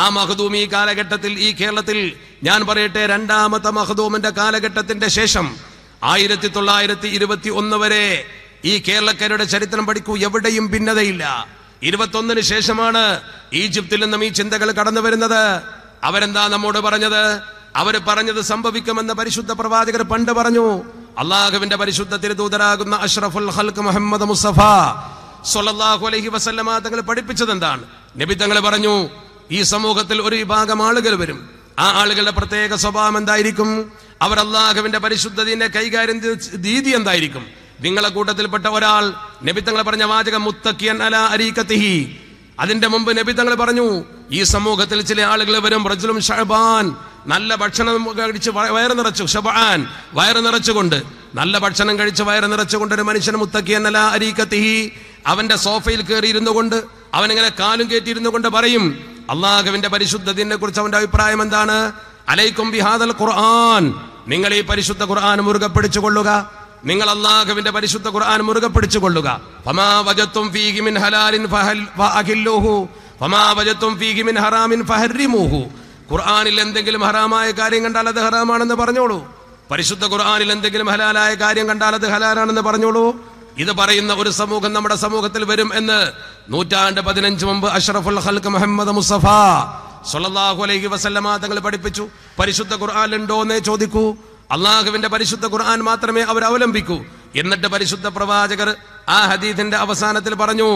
ആ മഖ്ദൂം ഈ കാലഘട്ടത്തിൽ ഈ കേരളത്തിൽ ഞാൻ പറയട്ടെ, രണ്ടാമത്തെ മഖ്ദൂമിന്റെ കാലഘട്ടത്തിന്റെ ശേഷം 1921 വരെ ഈ കേരളക്കാരുടെ ചരിത്രം പഠിക്കൂ, എവിടെയും ഭിന്നതയില്ല. 21 ശേഷമാണ് ഈജിപ്തിൽ നിന്നും ഈ ചിന്തകൾ കടന്നു വരുന്നത്. അവരെന്താ നമ്മോട് പറഞ്ഞത്? അവര് പറഞ്ഞത് സംഭവിക്കുമെന്ന് പരിശുദ്ധ പ്രവാചകർ പണ്ട് പറഞ്ഞു. അള്ളാഹുവിന്റെ പരിശുദ്ധ തിരുദൂതരാകുന്ന അഷ്റഫുൽ ഖൽഖ് മുഹമ്മദ് മുസ്തഫ സ്വല്ലല്ലാഹു അലൈഹി വസല്ലമ തങ്ങൾ പഠിപ്പിച്ചത് എന്താണ്? നബി തങ്ങൾ പറഞ്ഞു, ഈ സമൂഹത്തിൽ ഒരു വിഭാഗം ആളുകൾ വരും. ആ ആളുകളുടെ പ്രത്യേക സ്വഭാവം എന്തായിരിക്കും? അവർ അള്ളാഹുവിന്റെ പരിശുദ്ധതയെ കൈകാര്യം രീതി എന്തായിരിക്കും? നിങ്ങളെ കൂട്ടത്തിൽപ്പെട്ട ഒരാൾ, നബി തങ്ങൾ പറഞ്ഞ വാചകം മുത്തഖിയൻ അലാ അരീഖതിഹി. അതിന്റെ മുമ്പ് നബി തങ്ങൾ പറഞ്ഞു, ഈ സമൂഹത്തിൽ ചില ആളുകൾ വരും, റജുലുൻ ശഅബാൻ, നല്ല ഭക്ഷണം കഴിച്ച് വയറ് നിറച്ചു, ശബആൻ വയറ് നിറച്ചുകൊണ്ട്, നല്ല ഭക്ഷണം കഴിച്ച് വയറ് നിറച്ചുകൊണ്ട് ഒരു മനുഷ്യൻ മുത്തഖിയൻ അലാ അരീഖതിഹി, അവന്റെ സോഫയിൽ കയറി ഇരുന്നു കൊണ്ട്, അവനിങ്ങനെ കാലും കയറ്റിയിരുന്നു കൊണ്ട് പറയും, അള്ളാഹുവിന്റെ പരിശുദ്ധതിനെ കുറിച്ച് അവന്റെ അഭിപ്രായം എന്താണ്? അലൈക്കും ബിഹാദൽ ഖുർആൻ, നിങ്ങൾ ഈ പരിശുദ്ധ ഖുർആൻ മുറുകെ പിടിച്ചുകൊള്ളുക, നിങ്ങൾ അള്ളാഹുവിന്റെ പരിശുദ്ധ ഖുർആൻ മുറുകെ പിടിച്ചുകൊള്ളുക. ഫമാ വജത്തും ഫീഹി മിൻ ഹലാലിൻ ഫഅഖില്ലുഹു ഫമാ വജത്തും ഫീഹി മിൻ ഹറാമിൻ ഫഹർരിമുഹു. ഖുർആനിൽ എന്തെങ്കിലും ഹറാമായ കാര്യം കണ്ടാൽ അത് ഹറാമാണെന്ന് പറഞ്ഞോളൂ. പരിശുദ്ധ ഖുർആനിൽ എന്തെങ്കിലും ഹലാലായ കാര്യം കണ്ടാൽ അത് ഹലാലാണെന്ന് പറഞ്ഞോളൂ. ഇത് പറയുന്ന ഒരു സമൂഹം നമ്മുടെ സമൂഹത്തിൽ വരും എന്ന് 15 മുമ്പ് അഷ്റഫുൽ ഖൽഖ് മുഹമ്മദ് മുസ്തഫ സ്വല്ലല്ലാഹു അലൈഹി വസല്ലമ തങ്ങൾ പഠിപ്പിച്ചു. പരിശുദ്ധ ഖുർആൻ ഉണ്ടോ എന്നേ ചോദിക്കൂ. അള്ളാഹുവിന്റെ പരിശുദ്ധ ഖുർആൻ മാത്രമേ അവർ അവലംബിക്കൂ. എന്നിട്ട് പരിശുദ്ധ പ്രവാചകർ ആ ഹദീസിന്റെ അവസാനത്തിൽ പറഞ്ഞു,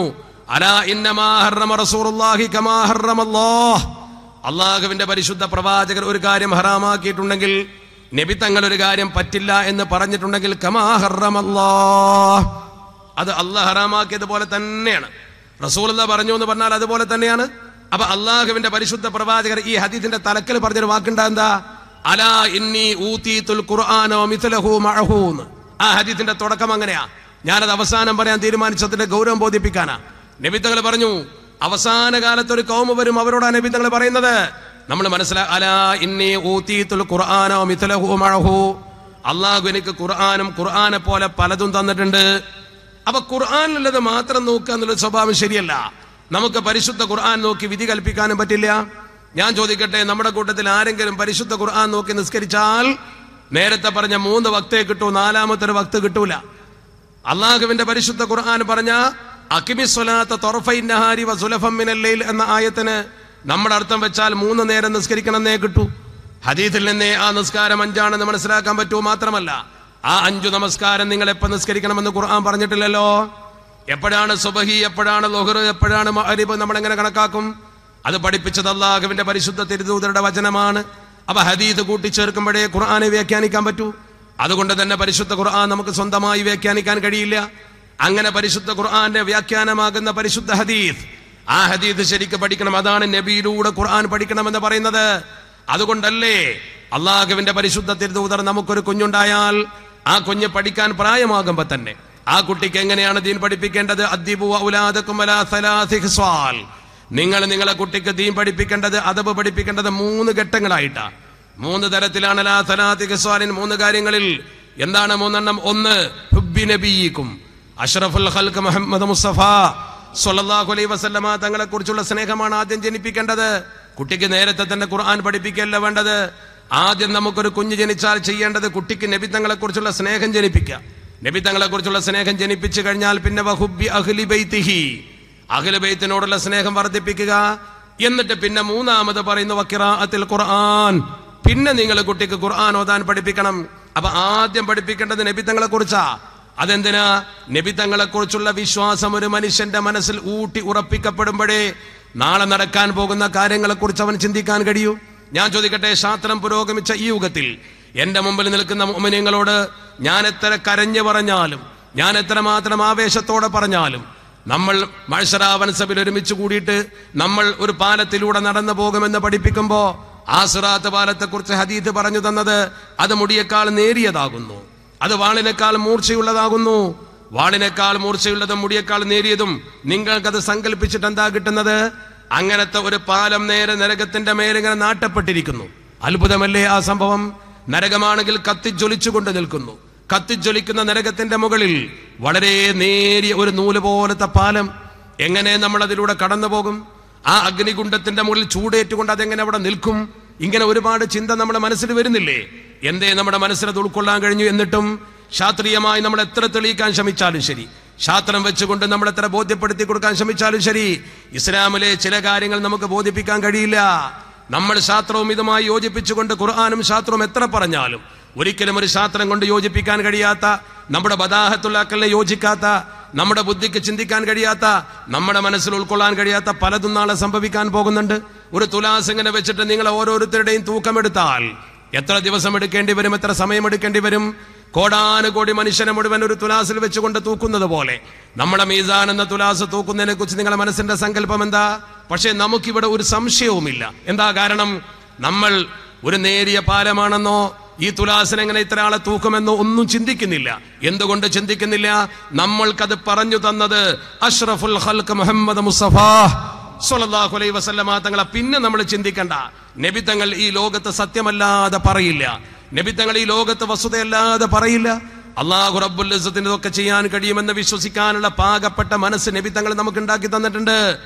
അലാ ഇന്നമാ ഹറമ റസൂലുള്ളാഹി കമാ ഹറമല്ലാഹ്. അള്ളാഹുവിന്റെ പരിശുദ്ധ പ്രവാചകർ ഒരു കാര്യം ഹറാമാക്കിയിട്ടുണ്ടെങ്കിൽ, നബി തങ്ങൾ ഒരു കാര്യം പറ്റില്ല എന്ന് പറഞ്ഞിട്ടുണ്ടെങ്കിൽ, കമാ ഹറമല്ലാഹ്, അത് അള്ളാഹ് ഹറാമാക്കിയതുപോലെ തന്നെയാണ്. റസൂലുള്ളാഹ് പറഞ്ഞു എന്ന് പറഞ്ഞാൽ അതുപോലെ തന്നെയാണ്. അപ്പൊ അള്ളാഹുവിന്റെ പരിശുദ്ധ പ്രവാചകർ ഈ ഹദീസിന്റെ തലക്കൽ പറഞ്ഞൊരു വാക്കുണ്ടാ എന്താ? അലാ ഇന്നി ഊതീതുൽ ഖുർആന വമിത്ലഹു മഅഹു. ആ ഹദീസിന്റെ തുടക്കം അങ്ങനെയാ. ഞാനത് അവസാനം പറയാൻ തീരുമാനിച്ചതിന്റെ ഗൗരവം ബോധിപ്പിക്കാനാ. നബി തങ്ങൾ പറഞ്ഞു, അവസാന കാലത്ത് ഒരു കൗമ വരും, അവരോടാണ് നബി തങ്ങൾ പറയുന്നത്. നമ്മൾ അലാ ഇന്നി ഊതീതുൽ ഖുർആന വമിത്ലഹു മഅഹു. അള്ളാഹു എനിക്ക് ഖുർആനും ഖുർആനെ പോലെ പലതും തന്നിട്ടുണ്ട്. അപ്പൊ ഖുർആനിലുള്ളത് മാത്രം നോക്കുക എന്നുള്ള സ്വഭാവം ശരിയല്ല. നമുക്ക് പരിശുദ്ധ ഖുർആൻ നോക്കി വിധി കൽപ്പിക്കാനും പറ്റില്ല. ഞാൻ ചോദിക്കട്ടെ, നമ്മുടെ കൂട്ടത്തിൽ ആരെങ്കിലും പരിശുദ്ധ ഖുർആൻ നോക്കി നിസ്കരിച്ചാൽ നേരത്തെ പറഞ്ഞ 3 വക്തേ കിട്ടൂ, 4ാമത്തെ ഒരു വക്ത് കിട്ടൂല. അള്ളാഹുവിന്റെ പരിശുദ്ധ ഖുർആൻ പറഞ്ഞ അഖിമിസ്സലാത്ത തൊറഫൈൻ നഹാരി വസുലഫം മിനൽ ലൈൽ എന്ന ആയത്തിന് നമ്മുടെ അർത്ഥം വെച്ചാൽ 3 നേരം നിസ്കരിക്കണമെന്നേ കിട്ടൂ. ഹദീസിൽ നിന്നേ ആ നിസ്കാരം 5 ആണെന്ന് മനസ്സിലാക്കാൻ പറ്റൂ. മാത്രമല്ല ആ 5 നമസ്കാരം നിങ്ങൾ എപ്പോൾ നിസ്കരിക്കണമെന്ന് ഖുർആൻ പറഞ്ഞിട്ടില്ലല്ലോ. എപ്പോഴാണ് സുബഹി, എപ്പോഴാണ് ളുഹർ, എപ്പോഴാണ് മഗ്രിബ് നമ്മൾ എങ്ങനെ കണക്കാക്കും? അത് പഠിപ്പിച്ചത് അല്ലാഹുവിന്റെ പരിശുദ്ധ തിരുദൂതരുടെ വചനമാണ്. അപ്പൊ ഹദീസ് കൂട്ടിച്ചേർക്കുമ്പോഴേ ഖുർആനെ വ്യാഖ്യാനിക്കാൻ പറ്റൂ. അതുകൊണ്ട് തന്നെ പരിശുദ്ധ ഖുർആൻ നമുക്ക് സ്വന്തമായി വ്യാഖ്യാനിക്കാൻ കഴിയില്ല. അങ്ങനെ പരിശുദ്ധ ഖുർആന്റെ വ്യാഖ്യാനമാകുന്ന പരിശുദ്ധ ഹദീസ്, ആ ഹദീസ് ശരിക്ക് പഠിക്കണം. അതാണ് നബിയിലൂടെ ഖുർആൻ പഠിക്കണമെന്ന് പറയുന്നത്. അതുകൊണ്ടല്ലേ അള്ളാഹുവിന്റെ പരിശുദ്ധ തിരുദൂതർ നമുക്കൊരു കുഞ്ഞുണ്ടായാൽ ആ കുഞ്ഞ് പഠിക്കാൻ പ്രായമാകുമ്പോ തന്നെ ആ കുട്ടിക്ക് എങ്ങനെയാണ് ദീൻ പഠിപ്പിക്കേണ്ടത്? അദ്ദിബു ഔലാദകും അലാ സലാസി ഖിസ്വാൽ. നിങ്ങൾ നിങ്ങളെ കുട്ടിക്ക് ദീൻ പഠിപ്പിക്കേണ്ടത്, അദബ് പഠിപ്പിക്കേണ്ടത് 3 ഘട്ടങ്ങളായിട്ടാ. 3 തരത്തിലാണ്. അലാ സലാസി ഖിസ്വാലിൻ 3 കാര്യങ്ങളിൽ. എന്താണ് 3 ഒന്ന് ഹുബ്ബി നബിയിക്കും, അഷ്റഫുൽ ഖൽഖ് മുഹമ്മദ് മുസ്തഫ സ്വല്ലല്ലാഹു അലൈഹി വസല്ലമ തങ്ങളെ കുറിച്ചുള്ള സ്നേഹമാണ് ആദ്യം ജനിപ്പിക്കേണ്ടത്. കുട്ടിക്ക് നേരത്തെ തന്നെ ഖുർആൻ പഠിപ്പിക്കല്ല വേണ്ടത്. ആദ്യം നമുക്കൊരു കുഞ്ഞ് ജനിച്ചാൽ ചെയ്യേണ്ടത് കുട്ടിക്ക് നബി തങ്ങളെ കുറിച്ചുള്ള സ്നേഹം ജനിപ്പിക്കുക. നബി തങ്ങളെ കുറിച്ചുള്ള സ്നേഹം ജനിപ്പിച്ചു കഴിഞ്ഞാൽ പിന്നെ വഹുബ്ബി അഹ്ലി ബൈത്തിഹി, അഹ്ലു ബൈത്തിനോടുള്ള സ്നേഹം വർദ്ധിപ്പിക്കുക. എന്നിട്ട് പിന്നെ 3ാമത് പറയുന്ന വഖിറാഅത്തിൽ ഖുർആൻ, പിന്നെ നിങ്ങൾ കുട്ടിക്ക് ഖുർആൻ ഓതാൻ പഠിപ്പിക്കണം. അപ്പൊ ആദ്യം പഠിപ്പിക്കേണ്ടത് നബി തങ്ങളെ കുറിച്ചാ. അതെന്തിനാ? നബി തങ്ങളെ കുറിച്ചുള്ള വിശ്വാസം ഒരു മനുഷ്യന്റെ മനസ്സിൽ ഊട്ടി ഉറപ്പിക്കപ്പെടുമ്പോഴേ നാളെ നടക്കാൻ പോകുന്ന കാര്യങ്ങളെ കുറിച്ച് അവൻ ചിന്തിക്കാൻ കഴിയൂ. ഞാൻ ചോദിക്കട്ടെ, ശാസ്ത്രം പുരോഗമിച്ച ഈ യുഗത്തിൽ എന്റെ മുമ്പിൽ നിൽക്കുന്ന മുഅ്മിനീങ്ങളോട് ഞാൻ എത്ര കരഞ്ഞു പറഞ്ഞാലും, ഞാൻ എത്രമാത്രം ആവേശത്തോടെ പറഞ്ഞാലും, നമ്മൾ മഅ്ശറാ സഭയിൽ ഒരുമിച്ച് കൂടിയിട്ട് നമ്മൾ ഒരു പാലത്തിലൂടെ നടന്നു പോകുമെന്ന് പഠിപ്പിക്കുമ്പോ ആ സിറാത്ത് പാലത്തെ കുറിച്ച് ഹദീസ് പറഞ്ഞു തന്നത് അത് മുടിയേക്കാൾ നേരിയതാകുന്നു, അത് വാളിനേക്കാൾ മൂർച്ചയുള്ളതാകുന്നു. വാളിനേക്കാൾ മൂർച്ചയുള്ളതും മുടിയേക്കാൾ നേരിയതും നിങ്ങൾക്കത് സങ്കല്പിച്ചിട്ട് എന്താ കിട്ടുന്നത്? അങ്ങനത്തെ ഒരു പാലം നേരെ നരകത്തിന്റെ മേലിങ്ങനെ നാട്ടപ്പെട്ടിരിക്കുന്നു. അത്ഭുതമല്ലേ ആ സംഭവം? നരകമാണെങ്കിൽ കത്തിജ്വലിച്ചുകൊണ്ട് നിൽക്കുന്നു. കത്തിജ്വലിക്കുന്ന നരകത്തിന്റെ മുകളിൽ വളരെ നേരിയ ഒരു നൂല് പോലത്തെ പാലം. എങ്ങനെ നമ്മൾ അതിലൂടെ കടന്നു പോകും? ആ അഗ്നികുണ്ഡത്തിന്റെ മുകളിൽ ചൂടേറ്റുകൊണ്ട് അതെങ്ങനെ അവിടെ നിൽക്കും? ഇങ്ങനെ ഒരുപാട് ചിന്ത നമ്മുടെ മനസ്സിൽ വരുന്നില്ലേ? എന്തേ നമ്മുടെ മനസ്സിലത് ഉൾക്കൊള്ളാൻ കഴിഞ്ഞു? എന്നിട്ടും ശാസ്ത്രീയമായി നമ്മൾ എത്ര തെളിയിക്കാൻ ശ്രമിച്ചാലും ശരി, ശാസ്ത്രം വെച്ചുകൊണ്ട് നമ്മൾ എത്ര ബോധ്യപ്പെടുത്തി കൊടുക്കാൻ ശ്രമിച്ചാലും ശരി, ഇസ്ലാമിലെ ചില കാര്യങ്ങൾ നമുക്ക് ബോധിപ്പിക്കാൻ കഴിയില്ല. നമ്മൾ ശാസ്ത്രവും ഇതുമായി യോജിപ്പിച്ചുകൊണ്ട് ഖുർആനും ശാസ്ത്രവും എത്ര പറഞ്ഞാലും ഒരിക്കലും ഒരു ശാസ്ത്രം കൊണ്ട് യോജിപ്പിക്കാൻ കഴിയാത്ത, നമ്മുടെ ബദാഹത്തുൽ അഖലിനെ യോജിക്കാത്ത, നമ്മുടെ ബുദ്ധിക്ക് ചിന്തിക്കാൻ കഴിയാത്ത, നമ്മുടെ മനസ്സിൽ ഉൾക്കൊള്ളാൻ കഴിയാത്ത പലതും നാളെ സംഭവിക്കാൻ പോകുന്നുണ്ട്. ഒരു തുലാസ് ഇങ്ങനെ വെച്ചിട്ട് നിങ്ങൾ ഓരോരുത്തരുടെയും തൂക്കമെടുത്താൽ എത്ര ദിവസം എടുക്കേണ്ടി വരും, എത്ര സമയം എടുക്കേണ്ടി വരും? കോടാനുകോടി മനുഷ്യനെ മുഴുവൻ ഒരു തുലാസിൽ വെച്ചുകൊണ്ട് തൂക്കുന്നത് പോലെ നമ്മുടെ മീസാൻ എന്ന തുലാസ് തൂക്കുന്നതിനെ കുറിച്ച് നിങ്ങളുടെ മനസ്സിന്റെ സങ്കല്പം എന്താ? പക്ഷെ നമുക്കിവിടെ ഒരു സംശയവുമില്ല. എന്താ കാരണം? നമ്മൾ ഒരു നേരിയ പാലമാണെന്നോ ഈ തുലാസിനെ എങ്ങനെ ഇത്ര ആളെ തൂക്കുമെന്നോ ഒന്നും ചിന്തിക്കുന്നില്ല. എന്തുകൊണ്ട് ചിന്തിക്കുന്നില്ല? നമ്മൾക്കത് പറഞ്ഞു തന്നത് അഷ്റഫുൽ ഖൽഖ് മുഹമ്മദ് മുസ്തഫ സ്വല്ലല്ലാഹു അലൈഹി വസല്ലമ തങ്ങളെ. പിന്നെ നമ്മൾ ചിന്തിക്കണ്ട, നബി തങ്ങൾ ഈ ലോകത്ത് സത്യമല്ലാതെ പറയില്ല, നബി തങ്ങൾ ഈ ലോകത്ത് വസ്തുതയല്ലാതെ പറയില്ല. അല്ലാഹു റബ്ബുൽ ഇസ്സത്തിന് ഇതൊക്കെ ചെയ്യാൻ കഴിയുമെന്ന് വിശ്വസിക്കാനുള്ള പാകപ്പെട്ട മനസ്സ് നബി തങ്ങൾ നമുക്ക് ഉണ്ടാക്കി തന്നിട്ടുണ്ട്.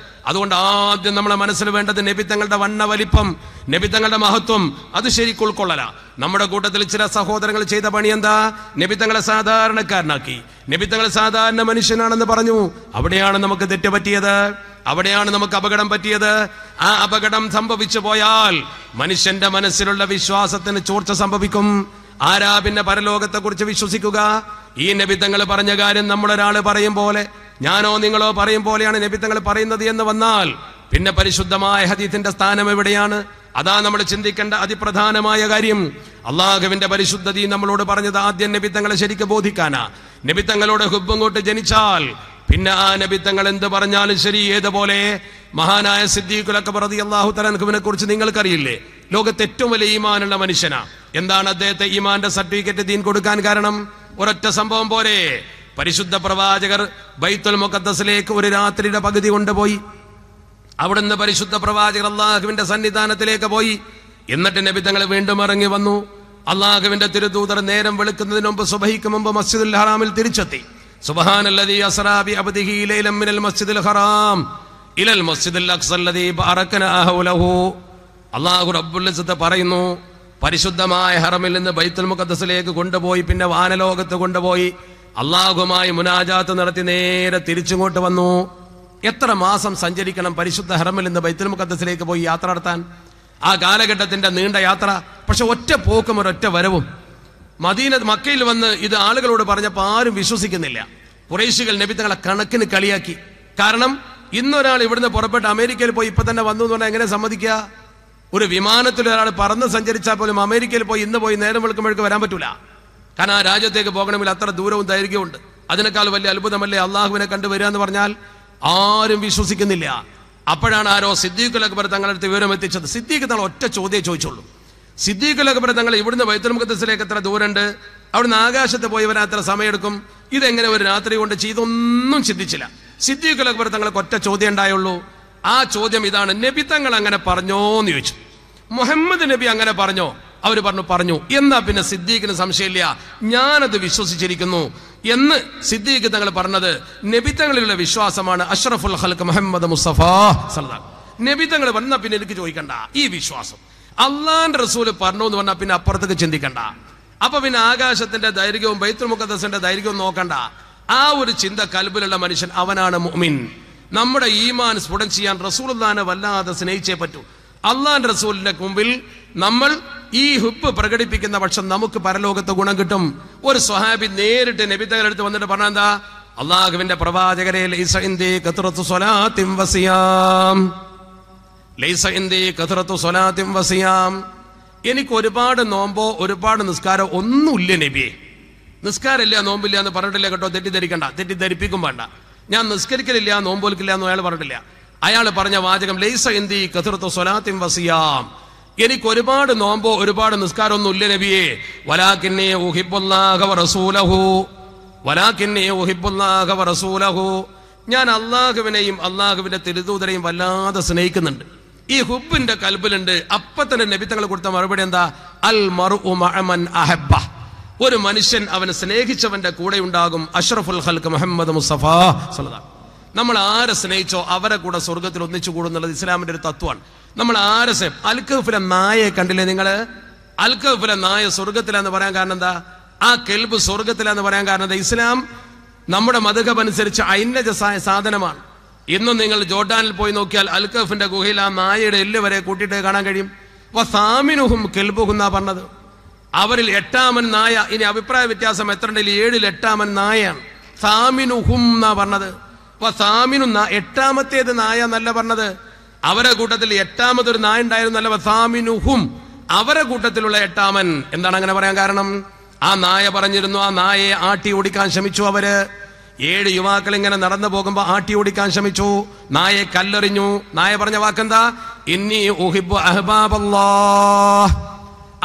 അതുകൊണ്ട് ആദ്യം നമ്മളെ മനസ്സിൽ വേണ്ടത് നബി തങ്ങളുടെ വണ്ണ വലിപ്പം, നബി തങ്ങളുടെ മഹത്വം, അത് ശരിക്കും ഉൾക്കൊള്ളല. നമ്മുടെ കൂട്ടത്തിൽ ചില സഹോദരങ്ങൾ ചെയ്ത പണി എന്താ? നബി തങ്ങളെ സാധാരണക്കാരനാക്കി, നബി തങ്ങൾ സാധാരണ മനുഷ്യനാണെന്ന് പറഞ്ഞു. അവിടെയാണ് നമുക്ക് തെറ്റ് പറ്റിയത്, അവിടെയാണ് നമുക്ക് അപകടം പറ്റിയത്. ആ അപകടം സംഭവിച്ചു പോയാൽ മനുഷ്യന്റെ മനസ്സിലുള്ള വിശ്വാസത്തിന് ചോർച്ച സംഭവിക്കും. ആരാ പിന്നെ പരലോകത്തെ കുറിച്ച് വിശ്വസിക്കുക? ഈ നബി തങ്ങൾ പറഞ്ഞ കാര്യം നമ്മളൊരാള് പറയും പോലെ, ഞാനോ നിങ്ങളോ പറയും പോലെയാണ് നബി തങ്ങൾ പറയുന്നത് എന്ന് വന്നാൽ പിന്നെ പരിശുദ്ധമായ ഹദീസിന്റെ സ്ഥാനം എവിടെയാണ്? അതാ നമ്മൾ ചിന്തിക്കേണ്ട അതിപ്രധാനമായ കാര്യം. അള്ളാഹുവിന്റെ പരിശുദ്ധ ദീൻ നമ്മളോട് പറഞ്ഞത് ആദ്യം നബി തങ്ങളെ ശരിക്കും ബോധിക്കാനാ. നബി തങ്ങളോട് ഹുബ്ബും കൊണ്ട് ജനിച്ചാൽ പിന്നെ ആ നബി തങ്ങൾ എന്ത് പറഞ്ഞാലും ശരി. ഏതുപോലെ മഹാനായ സിദ്ദീഖുൽ അക്ബർ റളിയല്ലാഹു തആല അൻഹുവിനെ കുറിച്ച് നിങ്ങൾക്കറിയില്ലേ? ലോകത്തെ ഏറ്റവും വലിയ ഈമാനുള്ള മനുഷ്യനാ. എന്താണ് അദ്ദേഹത്തെ ഈമാന്റെ സർട്ടിഫിക്കറ്റ് ദീൻ കൊടുക്കാൻ കാരണം? ഒരൊറ്റ സംഭവം പോരെ. പരിശുദ്ധ പ്രവാചകർ ബൈത്തുൽ മുഖദ്ദസിലേക്ക് ഒരു രാത്രിയുടെ പകുതി കൊണ്ടുപോയി. അവിടുന്ന് പരിശുദ്ധ പ്രവാചകർ അള്ളാഹുവിന്റെ സന്നിധാനത്തിലേക്ക് പോയി. എന്നിട്ട് നബി തങ്ങൾ വീണ്ടും ഇറങ്ങി വന്നു. അള്ളാഹുവിന്റെ തിരുദൂതർ നേരം വെളുക്കുന്നതിന് മുമ്പ് സുബഹിക്ക് മുമ്പ് മസ്ജിദുൽ ഹറാമിൽ തിരിച്ചെത്തി. സുബ്ഹാനല്ലദീ അസ്റാ ബി അബ്ദിഹി ലൈലൻ മിനൽ മസ്ജിദിൽ ഹറാം ഇലൽ മസ്ജിദിൽ അഖ്സ അല്ലദീ ബഅറകനാ ഹൗലഹു. അല്ലാഹു റബ്ബുൽ ഇസ്സത്ത് പറയുന്നു, പരിശുദ്ധമായ ഹറമിൽ നിന്ന് ബൈത്തുൽ മുഖദ്ദസിലേക്ക് കൊണ്ടുപോയി, പിന്നെ വാനലോകത്ത് കൊണ്ടുപോയി അള്ളാഹുമായി മുനാജാത്ത് നടത്തി നേരെ തിരിച്ചിങ്ങോട്ട് വന്നു. എത്ര മാസം സഞ്ചരിക്കണം പരിശുദ്ധ ഹറമിൽ നിന്ന് ബൈത്തുൽ മുഖദ്ദസിലേക്ക് പോയി യാത്ര നടത്താൻ? ആ കാലഘട്ടത്തിന്റെ നീണ്ട യാത്ര. പക്ഷെ ഒറ്റ പോക്കും ഒരൊറ്റ വരവും. മക്കയിൽ വന്ന് ഇത് ആളുകളോട് പറഞ്ഞപ്പോൾ ആരും വിശ്വസിക്കുന്നില്ല. ഖുറൈശികൾ നബി തങ്ങളെ കണക്കിന് കളിയാക്കി. കാരണം ഇന്നൊരാൾ ഇവിടുന്ന് പുറപ്പെട്ട് അമേരിക്കയിൽ പോയി ഇപ്പൊ തന്നെ വന്നു എന്ന് പറഞ്ഞാൽ എങ്ങനെ സമ്മതിക്കുക? ഒരു വിമാനത്തിൽ ഒരാൾ പറന്ന് സഞ്ചരിച്ചാൽ പോലും അമേരിക്കയിൽ പോയി ഇന്ന് പോയി നേരം വെളുക്കുമ്പോഴേക്ക് വരാൻ പറ്റൂല. കാരണം ആ രാജ്യത്തേക്ക് പോകണമെങ്കിൽ അത്ര ദൂരവും ദൈർഘ്യമുണ്ട്. അതിനേക്കാൾ വലിയ അത്ഭുതമല്ലേ അള്ളാഹുവിനെ കണ്ടുവരിക എന്ന് പറഞ്ഞാൽ? ആരും വിശ്വസിക്കുന്നില്ല. അപ്പോഴാണ് ആരോ സിദ്ദീഖുൽ അക്ബർ തങ്ങളുടെ അടുത്ത് വിവരം എത്തിച്ചത്. സിദ്ദീഖ് തങ്ങൾ ഒറ്റ ചോദ്യം ചോദിച്ചുള്ളൂ. സിദ്ദീഖുൽ അക്ബർ തങ്ങൾ ഇവിടുന്ന് ബൈത്തുൽ മുഖദ്ദസിലേക്ക് എത്ര ദൂരമുണ്ട്, അവിടുന്ന് ആകാശത്ത് പോയി വരാൻ എത്ര സമയമെടുക്കും, ഇതെങ്ങനെ ഒരു രാത്രി കൊണ്ട് ചെയ്തൊന്നും ചിന്തിച്ചില്ല. സിദ്ദീഖുൽ അക്ബർ തങ്ങൾക്ക് ഒറ്റ ചോദ്യം ഉണ്ടായുള്ളൂ. ആ ചോദ്യം ഇതാണ്: നബി തങ്ങൾ അങ്ങനെ പറഞ്ഞോന്ന് ചോദിച്ചു. മുഹമ്മദ് നബി അങ്ങനെ പറഞ്ഞോ? അവര് പറഞ്ഞു. എന്നാ പിന്നെ സിദ്ദീഖിന് സംശയമില്ല, ഞാനത് വിശ്വസിച്ചിരിക്കുന്നു എന്ന് സിദ്ദീഖ് തങ്ങൾ പറഞ്ഞത് നബി തങ്ങളിലുള്ള വിശ്വാസമാണ്. അഷ്റഫുൽ ഖൽഖ് മുഹമ്മദ് മുസ്തഫ സല്ലല്ലാഹു. നബി തങ്ങൾ പറഞ്ഞാൽ പിന്നെ എനിക്ക് ചോദിക്കണ്ട ഈ വിശ്വാസം. അള്ളാന്റെ റസൂല് പറഞ്ഞു എന്ന് പറഞ്ഞാൽ പിന്നെ അപ്പുറത്തേക്ക് ചിന്തിക്കണ്ട. അപ്പൊ പിന്നെ ആകാശത്തിന്റെ ദൈർഘ്യവും ബൈത്തുൽ മുഖദ്ദസിന്റെ ദൈർഘ്യവും നോക്കണ്ട. ആ ഒരു ചിന്ത കൽബിലുള്ള മനുഷ്യൻ അവനാണ് മുഅ്മിൻ. നമ്മുടെ ഈമാൻ സ്ഫുടം ചെയ്യാൻ റസൂലുള്ളാഹിനെ വല്ലാതെ സ്നേഹിച്ചേ പറ്റൂ. അള്ളാന്റെ റസൂലിന്റെ മുമ്പിൽ നമ്മൾ ഈ ഹുബ്ബ് പ്രകടിപ്പിക്കുന്ന പക്ഷം നമുക്ക് പരലോകത്ത് ഗുണം കിട്ടും. ഒരു സ്വഹാബി നേരിട്ട് നബി തങ്ങളുടെ അടുത്ത് വന്നിട്ട് പറഞ്ഞാ, അള്ളാഹുവിന്റെ പ്രവാചകരെ, ലൈസ ഇൻദി കത്റത്തു സ്വലാത്തിൻ വസിയാം, ലൈസ ഇൻദി കത്റത്തു സ്വലാത്തിൻ വസിയാം, എനിക്ക് ഒരുപാട് നോമ്പോ ഒരുപാട് നിസ്കാരം ഒന്നുമില്ല നബിയെ. നിസ്കാരമില്ല നോമ്പില്ല എന്ന് പറഞ്ഞിട്ടില്ല കേട്ടോ, തെറ്റിദ്ധരിക്കണ്ട, തെറ്റിദ്ധരിപ്പിക്കും വേണ്ട. ഞാൻ നിസ്കരിക്കലില്ല നോമ്പോൽക്കില്ല എന്ന് അയാൾ പറഞ്ഞിട്ടില്ല. അയാൾ പറഞ്ഞ വാചകം ലൈസ ഇൻദി കത്റത്തു സ്വലാത്തിൻ വസിയാം, എനിക്ക് ഒരുപാട് നോമ്പോ ഒരുപാട് നിസ്കാരം ഒന്നും ഇല്ല നബിയെ. വലാകിന്നി ഉഹിബ്ബുല്ലാഹ വറസൂലഹു, വലാകിന്നി ഉഹിബ്ബുല്ലാഹ വറസൂലഹു, ഞാൻ അള്ളാഹുവിനെയും അള്ളാഹുവിന്റെ തിരുദൂതരെയും വല്ലാതെ സ്നേഹിക്കുന്നുണ്ട്. ഈ ഹുബ്ബിന്റെ കൽബിലുണ്ട്. അപ്പൊ തന്നെ നബി തങ്ങൾ കൊടുത്ത മറുപടി എന്താ? അൽ മർഉ മഅ മൻ അഹബ്ബ, ഒരു മനുഷ്യൻ അവനെ സ്നേഹിച്ചവന്റെ കൂടെ ഉണ്ടാകും. അഷ്റഫുൽ ഖൽഖ് മുഹമ്മദ് മുസ്തഫ സല്ലല്ലാഹു. നമ്മൾ ആരെ സ്നേഹിച്ചോ അവരെ കൂടെ സ്വർഗത്തിൽ ഒന്നിച്ചു കൂടുന്നുള്ളത് ഇസ്ലാമിന്റെ ഒരു തത്വമാണ്. നമ്മൾ ആരെ അൽക്കഹഫിലെ നായയെ കണ്ടില്ലേ നിങ്ങള്? അൽക്കഹഫിലെ നായ സ്വർഗത്തിലാന്ന് പറയാൻ കാരണം എന്താ? ആ കെൽബ് സ്വർഗത്തിലാന്ന് പറയാൻ കാരണം എന്താ? ഇസ്ലാം നമ്മുടെ മദ്ഹബ് അനുസരിച്ച് ഐന്നജസായ സാധനമാണ്. ഇന്നും നിങ്ങൾ ജോർഡാനിൽ പോയി നോക്കിയാൽ അൽക്കഹഫിന്റെ ഗുഹയിൽ ആ നായയുടെ എല്ല് വരെ കൂട്ടിയിട്ട് കാണാൻ കഴിയും. വസാമിനുഹും കെൽബുഹും എന്നാ പറഞ്ഞത്. അവരിൽ 8ാമൻ നായ, ഇനി അഭിപ്രായ വ്യത്യാസം എത്ര ഉണ്ടെങ്കിൽ 7ൽ 8ാമൻ നായയാണ്. സാമിനുഹും എന്നാ പറഞ്ഞത്. വസാമിനു 8ാമത്തേത് നായ എന്നല്ല പറഞ്ഞത്. അവരെ കൂട്ടത്തിൽ 8ാമതൊരു നായ ഉണ്ടായിരുന്നല്ല. വസാമിനുഹും, അവരെ കൂട്ടത്തിലുള്ള 8ാമൻ. എന്താണ് അങ്ങനെ പറയാൻ കാരണം? ആ നായ പറഞ്ഞിരുന്നു, ആ നായയെ ആട്ടി ഓടിക്കാൻ ശ്രമിച്ചു അവര്. 7 യുവാക്കൾ ഇങ്ങനെ നടന്നു പോകുമ്പോ ആട്ടി ഓടിക്കാൻ ശ്രമിച്ചു. നായയെ കല്ലെറിഞ്ഞു. നായ പറഞ്ഞ വാക്കെന്താ? ഇന്നി ഉഹിബ്ബു അഹ്ബാബല്ലാഹ്,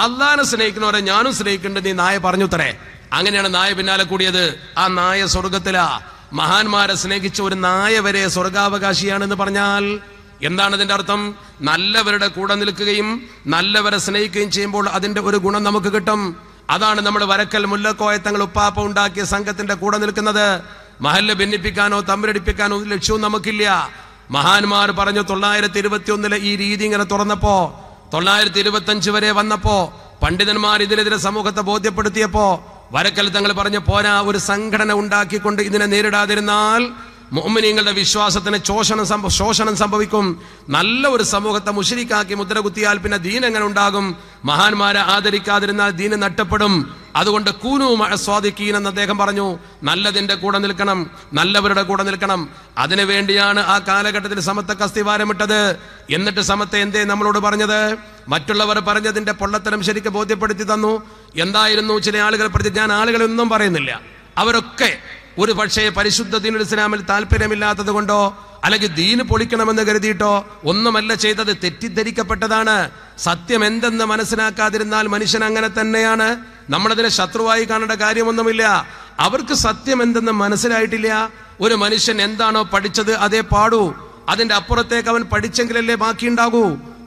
അള്ളാനെ സ്നേഹിക്കുന്നവരെ ഞാനും സ്നേഹിക്കുന്നുണ്ട് നീ നായ പറഞ്ഞു തരേ. അങ്ങനെയാണ് നായ പിന്നാലെ കൂടിയത്. ആ നായ സ്വർഗത്തിലാ. മഹാന്മാരെ സ്നേഹിച്ച ഒരു നായ വരെ സ്വർഗാവകാശിയാണെന്ന് പറഞ്ഞാൽ എന്താണ് അതിന്റെ അർത്ഥം? നല്ലവരുടെ കൂടെ നിൽക്കുകയും നല്ലവരെ സ്നേഹിക്കുകയും ചെയ്യുമ്പോൾ അതിന്റെ ഒരു ഗുണം നമുക്ക് കിട്ടും. അതാണ് നമ്മൾ വരക്കൽ മുല്ലക്കോയത്തങ്ങൾ ഉപ്പാപ്പ ഉണ്ടാക്കിയ സംഘത്തിന്റെ കൂടെ നിൽക്കുന്നത്. മഹല്ല് ഭിന്നിപ്പിക്കാനോ തമ്മിലടിപ്പിക്കാനോ ഒരു ലക്ഷ്യവും നമുക്കില്ല. മഹാന്മാർ പറഞ്ഞു 921 ഈ രീതി ഇങ്ങനെ തുറന്നപ്പോ, 925 വരെ വന്നപ്പോ, പണ്ഡിതന്മാർ ഇതിനെതിരെ സമൂഹത്തെ ബോധ്യപ്പെടുത്തിയപ്പോ വരക്കൽ തങ്ങൾ പറഞ്ഞു പോരാ, ഒരു സംഘടന ഉണ്ടാക്കിക്കൊണ്ട് ഇതിനെ നേരിടാതിരുന്നാൽ മുഅ്മിനീങ്ങളുടെ വിശ്വാസത്തിന് ശോഷണം സംഭവിക്കും. നല്ല ഒരു സമൂഹത്തെ മുശ്രിക്കാക്കി മുദ്ര കുത്തിയാൽ പിന്നെ ദീൻ എങ്ങനെ ഉണ്ടാകും? മഹാന്മാരെ ആദരിക്കാതിരുന്നാൽ ദീന് നഷ്ടപ്പെടും. അതുകൊണ്ട് കൂനു മഅ സ്വാദിഖീൻ എന്ന് അദ്ദേഹം പറഞ്ഞു. നല്ലതിന്റെ കൂടെ നിൽക്കണം, നല്ലവരുടെ കൂടെ നിൽക്കണം. അതിനുവേണ്ടിയാണ് ആ കാലഘട്ടത്തിൽ സമത്തെ അസ്ഥിവാരമിട്ടത്. എന്നിട്ട് സമത്തെ എന്തേ നമ്മളോട് പറഞ്ഞത്? മറ്റുള്ളവർ പറഞ്ഞതിന്റെ പൊള്ളത്തരം ശരിക്കും ബോധ്യപ്പെടുത്തി തന്നു. എന്തായിരുന്നു? ചില ആളുകൾ ഞാൻ ആളുകളൊന്നും പറയുന്നില്ല, അവരൊക്കെ ഒരു പക്ഷേ പരിശുദ്ധ ദീനുൽ ഇസ്ലാമിൽ താല്പര്യമില്ലാത്തത് കൊണ്ടോ അല്ലെങ്കിൽ ദീന് പൊളിക്കണമെന്ന് കരുതിയിട്ടോ ഒന്നുമല്ല ചെയ്തത്. തെറ്റിദ്ധരിക്കപ്പെട്ടതാണ്. സത്യം എന്തെന്ന് മനസ്സിലാക്കാതിരുന്നാൽ മനുഷ്യൻ അങ്ങനെ തന്നെയാണ്. നമ്മളതിനെ ശത്രുവായി കാണേണ്ട കാര്യമൊന്നുമില്ല. അവർക്ക് സത്യം എന്തെന്ന് മനസ്സിലായിട്ടില്ല. ഒരു മനുഷ്യൻ എന്താണോ പഠിച്ചത് അതേ പാടൂ. അതിന്റെ അപ്പുറത്തേക്ക് അവൻ പഠിച്ചെങ്കിലല്ലേ ബാക്കിയുണ്ടാകൂ.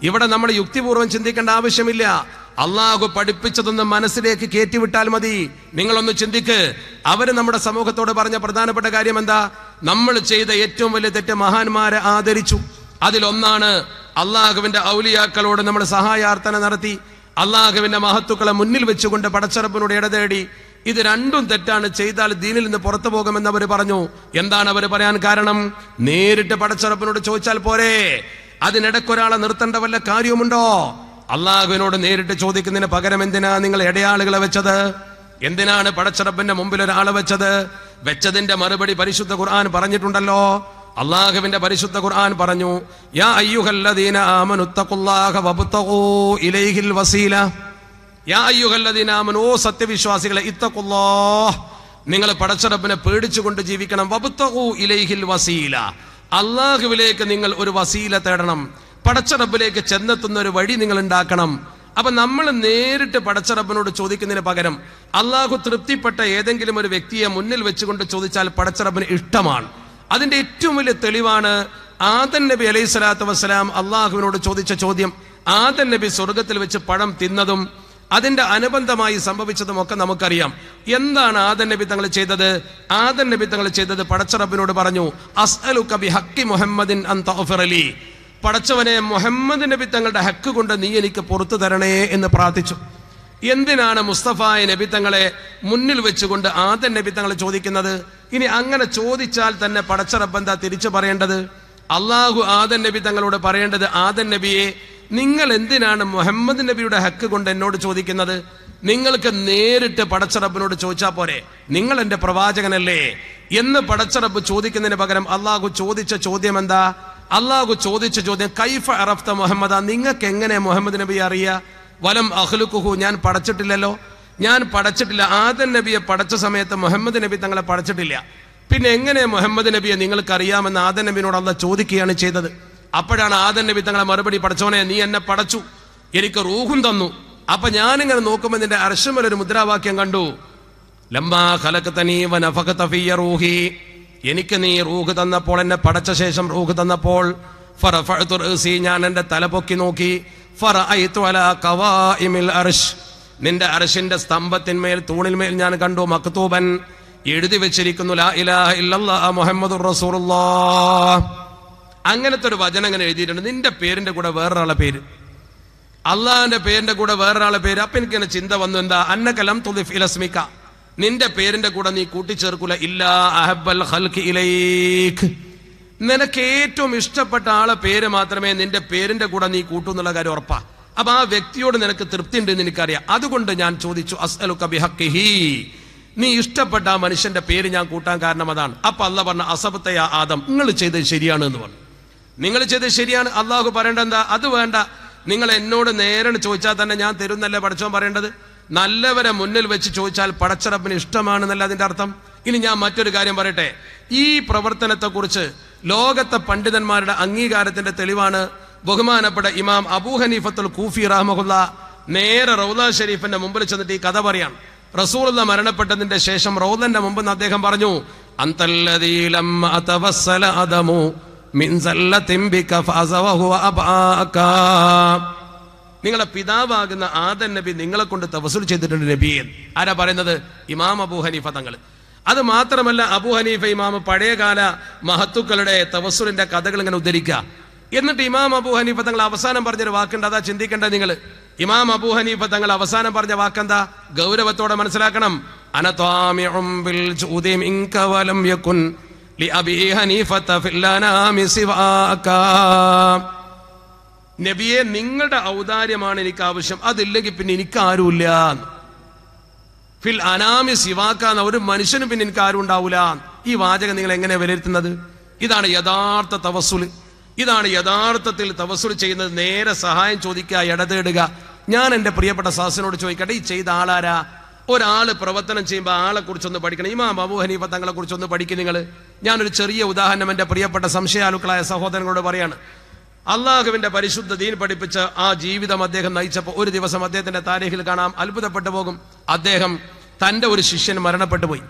ഇവിടെ നമ്മൾ യുക്തിപൂർവ്വം ചിന്തിക്കേണ്ട ആവശ്യമില്ല. അള്ളാഹു പഠിപ്പിച്ചതൊന്ന് മനസ്സിലേക്ക് കയറ്റിവിട്ടാൽ മതി. നിങ്ങളൊന്ന് ചിന്തിക്ക്. അവര് നമ്മുടെ സമൂഹത്തോട് പറഞ്ഞ പ്രധാനപ്പെട്ട കാര്യം എന്താ? നമ്മൾ ചെയ്ത ഏറ്റവും വലിയ തെറ്റ് മഹാന്മാരെ ആദരിച്ചു. അതിലൊന്നാണ് അള്ളാഹുവിന്റെ ഔലിയാക്കളോട് നമ്മൾ സഹായാർത്ഥന നടത്തി. അള്ളാഹുവിന്റെ മഹത്തുക്കളെ മുന്നിൽ വെച്ചുകൊണ്ട് പടച്ചറപ്പിനോട് ഇടതേടി. ഇത് രണ്ടും തെറ്റാണ്. ചെയ്താൽ ദീനിൽ നിന്ന് പുറത്തു പോകുമെന്ന് അവർ പറഞ്ഞു. എന്താണ് അവർ പറയാൻ കാരണം? നേരിട്ട് പടച്ചറപ്പിനോട് ചോദിച്ചാൽ പോരെ, അതിനിടയ്ക്കൊരാളെ നിർത്തേണ്ട വല്ല കാര്യവുമുണ്ടോ? അള്ളാഹുവിനോട് നേരിട്ട് ചോദിക്കുന്നതിന് പകരം എന്തിനാ നിങ്ങൾ ഇടയാളുകളെ വെച്ചത്? എന്തിനാണ് പടച്ചറബിന്റെ മുമ്പിൽ ഒരാളെ വെച്ചതിന്റെ മറുപടി പരിശുദ്ധ ഖുർആൻ പറഞ്ഞിട്ടുണ്ടല്ലോ. അള്ളാഹുവിന്റെ പരിശുദ്ധ ഖുർആൻ പറഞ്ഞു, യാ അയ്യുഹല്ലദീന ആമനു തഖുല്ലാഹ വബ്തഗൂ ഇലൈഹിൽ വസീല. യാ അയ്യുഹല്ലദീന ആമനു, ഓ സത്യവിശ്വാസികളെ, ഇത്തഖുല്ലാഹ്, നിങ്ങൾ പടച്ചറബിനെ പേടിച്ചുകൊണ്ട് ജീവിക്കണം. വബ്തഗൂ ഇലൈഹിൽ വസീല, അള്ളാഹുവിലേക്ക് നിങ്ങൾ ഒരു വസീല തേടണം. പടച്ചറബിലേക്ക് ചെന്നെത്തുന്ന ഒരു വഴി നിങ്ങൾ ഉണ്ടാക്കണം. അപ്പൊ നമ്മൾ നേരിട്ട് പടച്ചറബിനോട് ചോദിക്കുന്നതിന് പകരം അള്ളാഹു തൃപ്തിപ്പെട്ട ഏതെങ്കിലും ഒരു വ്യക്തിയെ മുന്നിൽ വെച്ചുകൊണ്ട് ചോദിച്ചാൽ പടച്ചറബിന് ഇഷ്ടമാണ്. അതിന്റെ ഏറ്റവും വലിയ തെളിവാണ് ആദം നബി അലൈഹി സ്വലാത്തു വസ്സലാം അള്ളാഹുവിനോട് ചോദിച്ച ചോദ്യം. ആദം നബി സ്വർഗത്തിൽ വെച്ച് പഴം തിന്നതും അതിന്റെ അനുബന്ധമായി സംഭവിച്ചതും ഒക്കെ നമുക്കറിയാം. എന്താണ് ആദം നബി തങ്ങൾ ചെയ്തത്? ആദം നബി തങ്ങൾ ചെയ്തത് പടച്ചറബിനോട് പറഞ്ഞു, അസ്അലുക ബിഹഖി മുഹമ്മദിൻ അൻ തഗ്ഫിറ ലി, പടച്ചവനെ, മുഹമ്മദ് നബി തങ്ങളുടെ ഹക്ക് കൊണ്ട് നീ എനിക്ക് പുറത്തു തരണേ എന്ന് പ്രാർത്ഥിച്ചു. എന്തിനാണ് മുസ്തഫായ നബി തങ്ങളെ മുന്നിൽ വെച്ചുകൊണ്ട് ആദം നബി തങ്ങൾ ചോദിക്കുന്നത്? ഇനി അങ്ങനെ ചോദിച്ചാൽ തന്നെ പടച്ചറബ് തിരിച്ചു പറയേണ്ടത്? അള്ളാഹു ആദം നബി തങ്ങളോട് പറയേണ്ടത്, ആദം നബിയെ, നിങ്ങൾ എന്തിനാണ് മുഹമ്മദ് നബിയുടെ ഹക്ക് കൊണ്ട് എന്നോട് ചോദിക്കുന്നത്? നിങ്ങൾക്ക് നേരിട്ട് പടച്ചറബിനോട് ചോദിച്ചാൽ പോരെ, നിങ്ങൾ എന്റെ പ്രവാചകനല്ലേ എന്ന് പടച്ചറബ് ചോദിക്കുന്നതിന് പകരം അള്ളാഹു ചോദിച്ച ചോദ്യം എന്താ? അള്ളാഹു ചോദിച്ച ചോദ്യം, കൈഫ അറഫ്ത മുഹമ്മദ, നിങ്ങൾക്ക് എങ്ങനെ മുഹമ്മദ് നബിയെ അറിയാ? വലം അഖ്ലുഖുഹു, ഞാൻ പടച്ചിട്ടില്ലല്ലോ, ഞാൻ പടച്ചിട്ടില്ല. ആദം നബിയെ പടച്ച സമയത്ത് മുഹമ്മദ് നബി തങ്ങളെ പടച്ചിട്ടില്ല, പിന്നെ എങ്ങനെ മുഹമ്മദ് നബിയെ നിങ്ങൾക്ക് അറിയാമെന്ന് ആദം നബിനോട് അള്ളാഹ് ചോദിക്കുകയാണ് ചെയ്തത്. അപ്പോഴാണ് ആദം നബി തങ്ങളെ മറുപടി, പടച്ചോനെ, നീ എന്നെ പടച്ചു, എനിക്ക് റൂഹും തന്നു. അപ്പൊ ഞാനിങ്ങനെ നോക്കുമ്പോൾ നിന്റെ അർശമേലൊരു മുദ്രാവാക്യം കണ്ടു, ലമ്മാ ഖലഖതനീ വനഫഖത ഫിയ റൂഹി, എനിക്ക് നീ റൂഹ് തന്നപ്പോൾ, എന്നെ പടച്ച ശേഷം റൂഹ് തന്നപ്പോൾ, ഫറഫഅതു റഅസി, ഞാൻ എന്റെ തല പൊക്കി നോക്കി, ഫറഅയ്തു അലാ ഖവാഇമിൽ അർശ്, നിന്റെ അർശിന്റെ സ്തംഭത്തിന്മേൽ, തൂണിന്മേൽ ഞാൻ കണ്ടു, മക്തൂബൻ, എഴുതി വെച്ചിരിക്കുന്നു, ലാ ഇലാഹ ഇല്ലല്ലാഹ് മുഹമ്മദുർ റസൂലുള്ളാഹ്. അങ്ങനത്തെ ഒരു വചനം അങ്ങനെ എഴുതിയിട്ടുണ്ട്. നിന്റെ പേരിന്റെ കൂടെ വേറൊരാളെ പേര്, അള്ളാഹിന്റെ പേരിന്റെ കൂടെ വേറൊരാളെ പേര്. അപ്പൊ എനിക്ക് ചിന്ത വന്നു, എന്താ? അന്നക ലം തുളിഫ് ഇലസ്മിക, നിന്റെ പേരിന്റെ കൂടെ നീ കൂട്ടിച്ചേർക്കൂല, ഇല്ലാ അഹബ്ബൽ ഖൽഖി ഇലൈക്, നിനക്ക് ഏറ്റവും ഇഷ്ടപ്പെട്ട ആളെ പേര് മാത്രമേ നിന്റെ പേരിന്റെ കൂടെ നീ കൂട്ടൂ എന്നുള്ള കാര്യം ഉറപ്പാ. അപ്പൊ ആ വ്യക്തിയോട് നിനക്ക് തൃപ്തി ഉണ്ടെന്ന് എനിക്കറിയാം. അതുകൊണ്ട് ഞാൻ ചോദിച്ചു, അസ്അലുക ബിഹഖിഹി, നീ ഇഷ്ടപ്പെട്ട ആ മനുഷ്യന്റെ പേര് ഞാൻ കൂട്ടാൻ കാരണം അതാണ്. അപ്പൊ അള്ളാഹ് പറഞ്ഞ, അസബത്തയ ആദം, നിങ്ങൾ ചെയ്തത് ശരിയാണ് എന്ന് പറഞ്ഞു. നിങ്ങൾ ചെയ്തത് ശരിയാണ്. അള്ളാഹു പറയേണ്ട എന്താ? അത് വേണ്ട, നിങ്ങൾ എന്നോട് നേരെ ചോദിച്ചാൽ തന്നെ ഞാൻ തരുന്നല്ലേ പഠിച്ചോൻ പറയേണ്ടത്. നല്ലവരെ മുന്നിൽ വെച്ച് ചോദിച്ചാൽ പടച്ചറബിന് ഇഷ്ടമാണെന്നല്ല അതിന്റെ അർത്ഥം. ഇനി ഞാൻ മറ്റൊരു കാര്യം പറയട്ടെ. ഈ പ്രവർത്തനത്തെക്കുറിച്ച് ലോകത്തെ പണ്ഡിതന്മാരുടെ അംഗീകാരത്തിന്റെ തെളിവാണ് ബഹുമാനപ്പെട്ട ഇമാം അബൂ ഹനീഫത്തുൽ കൂഫി റഹ്മഹുല്ലാ നേരെ റൗള ഷരീഫിന്റെ മുമ്പിൽ ചെന്നിട്ട് ഈ കഥ പറയാം. റസൂലുള്ള മരണപ്പെട്ടതിന്റെ ശേഷം റൗളന്റെ മുമ്പ് അദ്ദേഹം പറഞ്ഞു, അന്തല്ലദീ ലമ്മ അതവസ്സല അദമു മിൻ സല്ലത്തിൻ ബിക ഫഅസവഹു അബാക, നിങ്ങളെ പിതാവാകുന്ന ആദം നബി നിങ്ങളെ കൊണ്ട് തവസ്സുൽ ചെയ്തിട്ടുണ്ട് നബിയെ. ആരാ പറയുന്നത്? ഇമാം അബൂ ഹനീഫ തങ്ങൾ. അത് മാത്രമല്ല, അബൂ ഹനീഫ ഇമാം പഴയകാല മഹത്തുക്കളുടെ തവസ്സുലിന്റെ കഥകൾ ഇങ്ങനെ ഉദ്ധരിക്കുക. എന്നിട്ട് ഇമാം അബൂ ഹനീഫ തങ്ങൾ അവസാനം പറഞ്ഞൊരു വാക്കുണ്ട്, അതാ ചിന്തിക്കേണ്ടത് നിങ്ങൾ. ഇമാം അബൂ ഹനീഫ തങ്ങൾ അവസാനം പറഞ്ഞ വാക്കെന്താ? ഗൗരവത്തോടെ മനസ്സിലാക്കണം. അന ത്വാമിഉം ബിൽ ജൂദി മിൻക വലം യകുൻ ലിഅബീ ഹനീഫത ഫിൽ അനാമി സിവാക, നബിയെ, നിങ്ങളുടെ ഔദാര്യമാണ് എനിക്ക് ആവശ്യം, അതില്ലെങ്കിൽ പിന്നെ എനിക്ക് ആരുമില്ല. ഫിൽ അനാമി സിവാക്ക, ഒരു മനുഷ്യനും പിന്നെ എനിക്ക് ആരും ഉണ്ടാവൂല. ഈ വാചകം നിങ്ങൾ എങ്ങനെ വിലയിരുത്തുന്നത്? ഇതാണ് യഥാർത്ഥ തവസ്സുൽ. ഇതാണ് യഥാർത്ഥത്തിൽ തവസ്സുൽ ചെയ്യുന്നത്. നേരെ സഹായം ചോദിക്കുക, ഇടതേടുക. ഞാൻ എൻ്റെ പ്രിയപ്പെട്ട സദസ്സിനോട് ചോദിക്കട്ടെ, ഈ ചെയ്ത ആളാരാ? ഒരാള് പ്രവർത്തനം ചെയ്യുമ്പോൾ ആളെ കുറിച്ചൊന്ന് പഠിക്കണം. ഇമാം അബൂ ഹനീഫ തങ്ങളെ കുറിച്ചൊന്ന് പഠിക്കും നിങ്ങൾ. ഞാനൊരു ചെറിയ ഉദാഹരണം എൻ്റെ പ്രിയപ്പെട്ട സംശയാലുക്കളായ സഹോദരങ്ങളോട് പറയാണ്. അള്ളാഹുവിന്റെ പരിശുദ്ധ ദീൻ പഠിപ്പിച്ച ആ ജീവിതം അദ്ദേഹം നയിച്ചപ്പോൾ ഒരു ദിവസം അദ്ദേഹത്തിന്റെ താരീഖിൽ കാണാം, അത്ഭുതപ്പെട്ടു പോകും. അദ്ദേഹം തന്റെ ഒരു ശിഷ്യൻ മരണപ്പെട്ടു പോയി.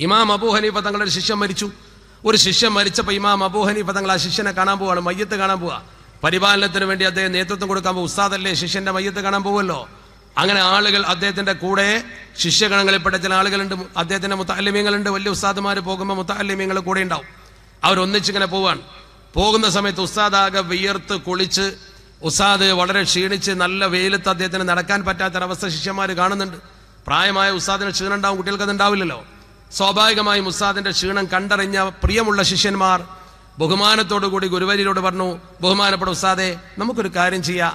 ഇമാം അബൂ ഹനീഫ തങ്ങളുടെ ഒരു ശിഷ്യൻ മരിച്ചു. ഒരു ശിഷ്യൻ മരിച്ചപ്പോൾ ഇമാം അബൂ ഹനീഫ തങ്ങൾ ആ ശിഷ്യനെ കാണാൻ പോവാണ്, മയ്യത്ത് കാണാൻ പോവാ. പരിപാലനത്തിന് വേണ്ടി അദ്ദേഹം നേതൃത്വം കൊടുക്കാൻ പോകും. ഉസ്താദല്ലേ, ശിഷ്യന്റെ മയ്യത്ത് കാണാൻ പോവുമല്ലോ. അങ്ങനെ ആളുകൾ അദ്ദേഹത്തിന്റെ കൂടെ, ശിഷ്യഗണങ്ങളിൽപ്പെട്ട ചില ആളുകളുണ്ട്, അദ്ദേഹത്തിന്റെ മുത്തഅല്ലിമീങ്ങളുണ്ട്. വലിയ ഉസ്താദുമാർ പോകുമ്പോൾ മുത്തഅല്ലിമീങ്ങൾ കൂടെ ഉണ്ടാവും. അവരൊന്നിച്ചിങ്ങനെ പോവാണ്. പോകുന്ന സമയത്ത് ഉസ്താദ് ആകെ വിയർത്ത് കുളിച്ച്, ഉസ്താദ് വളരെ ക്ഷീണിച്ച്, നല്ല വെയിലത്ത് അദ്ദേഹത്തിന് നടക്കാൻ പറ്റാത്തൊരവസ്ഥ ശിഷ്യന്മാർ കാണുന്നുണ്ട്. പ്രായമായ ഉസ്താദിന് ക്ഷീണം ഉണ്ടാവും, കുട്ടികൾക്ക് അത് ഉണ്ടാവില്ലല്ലോ. സ്വാഭാവികമായും ഉസ്താദിന്റെ ക്ഷീണം കണ്ടറിഞ്ഞ പ്രിയമുള്ള ശിഷ്യന്മാർ ബഹുമാനത്തോടു കൂടി ഗുരുവരിയോട് പറഞ്ഞു, ബഹുമാനപ്പെട്ട ഉസ്താദെ, നമുക്കൊരു കാര്യം ചെയ്യാം,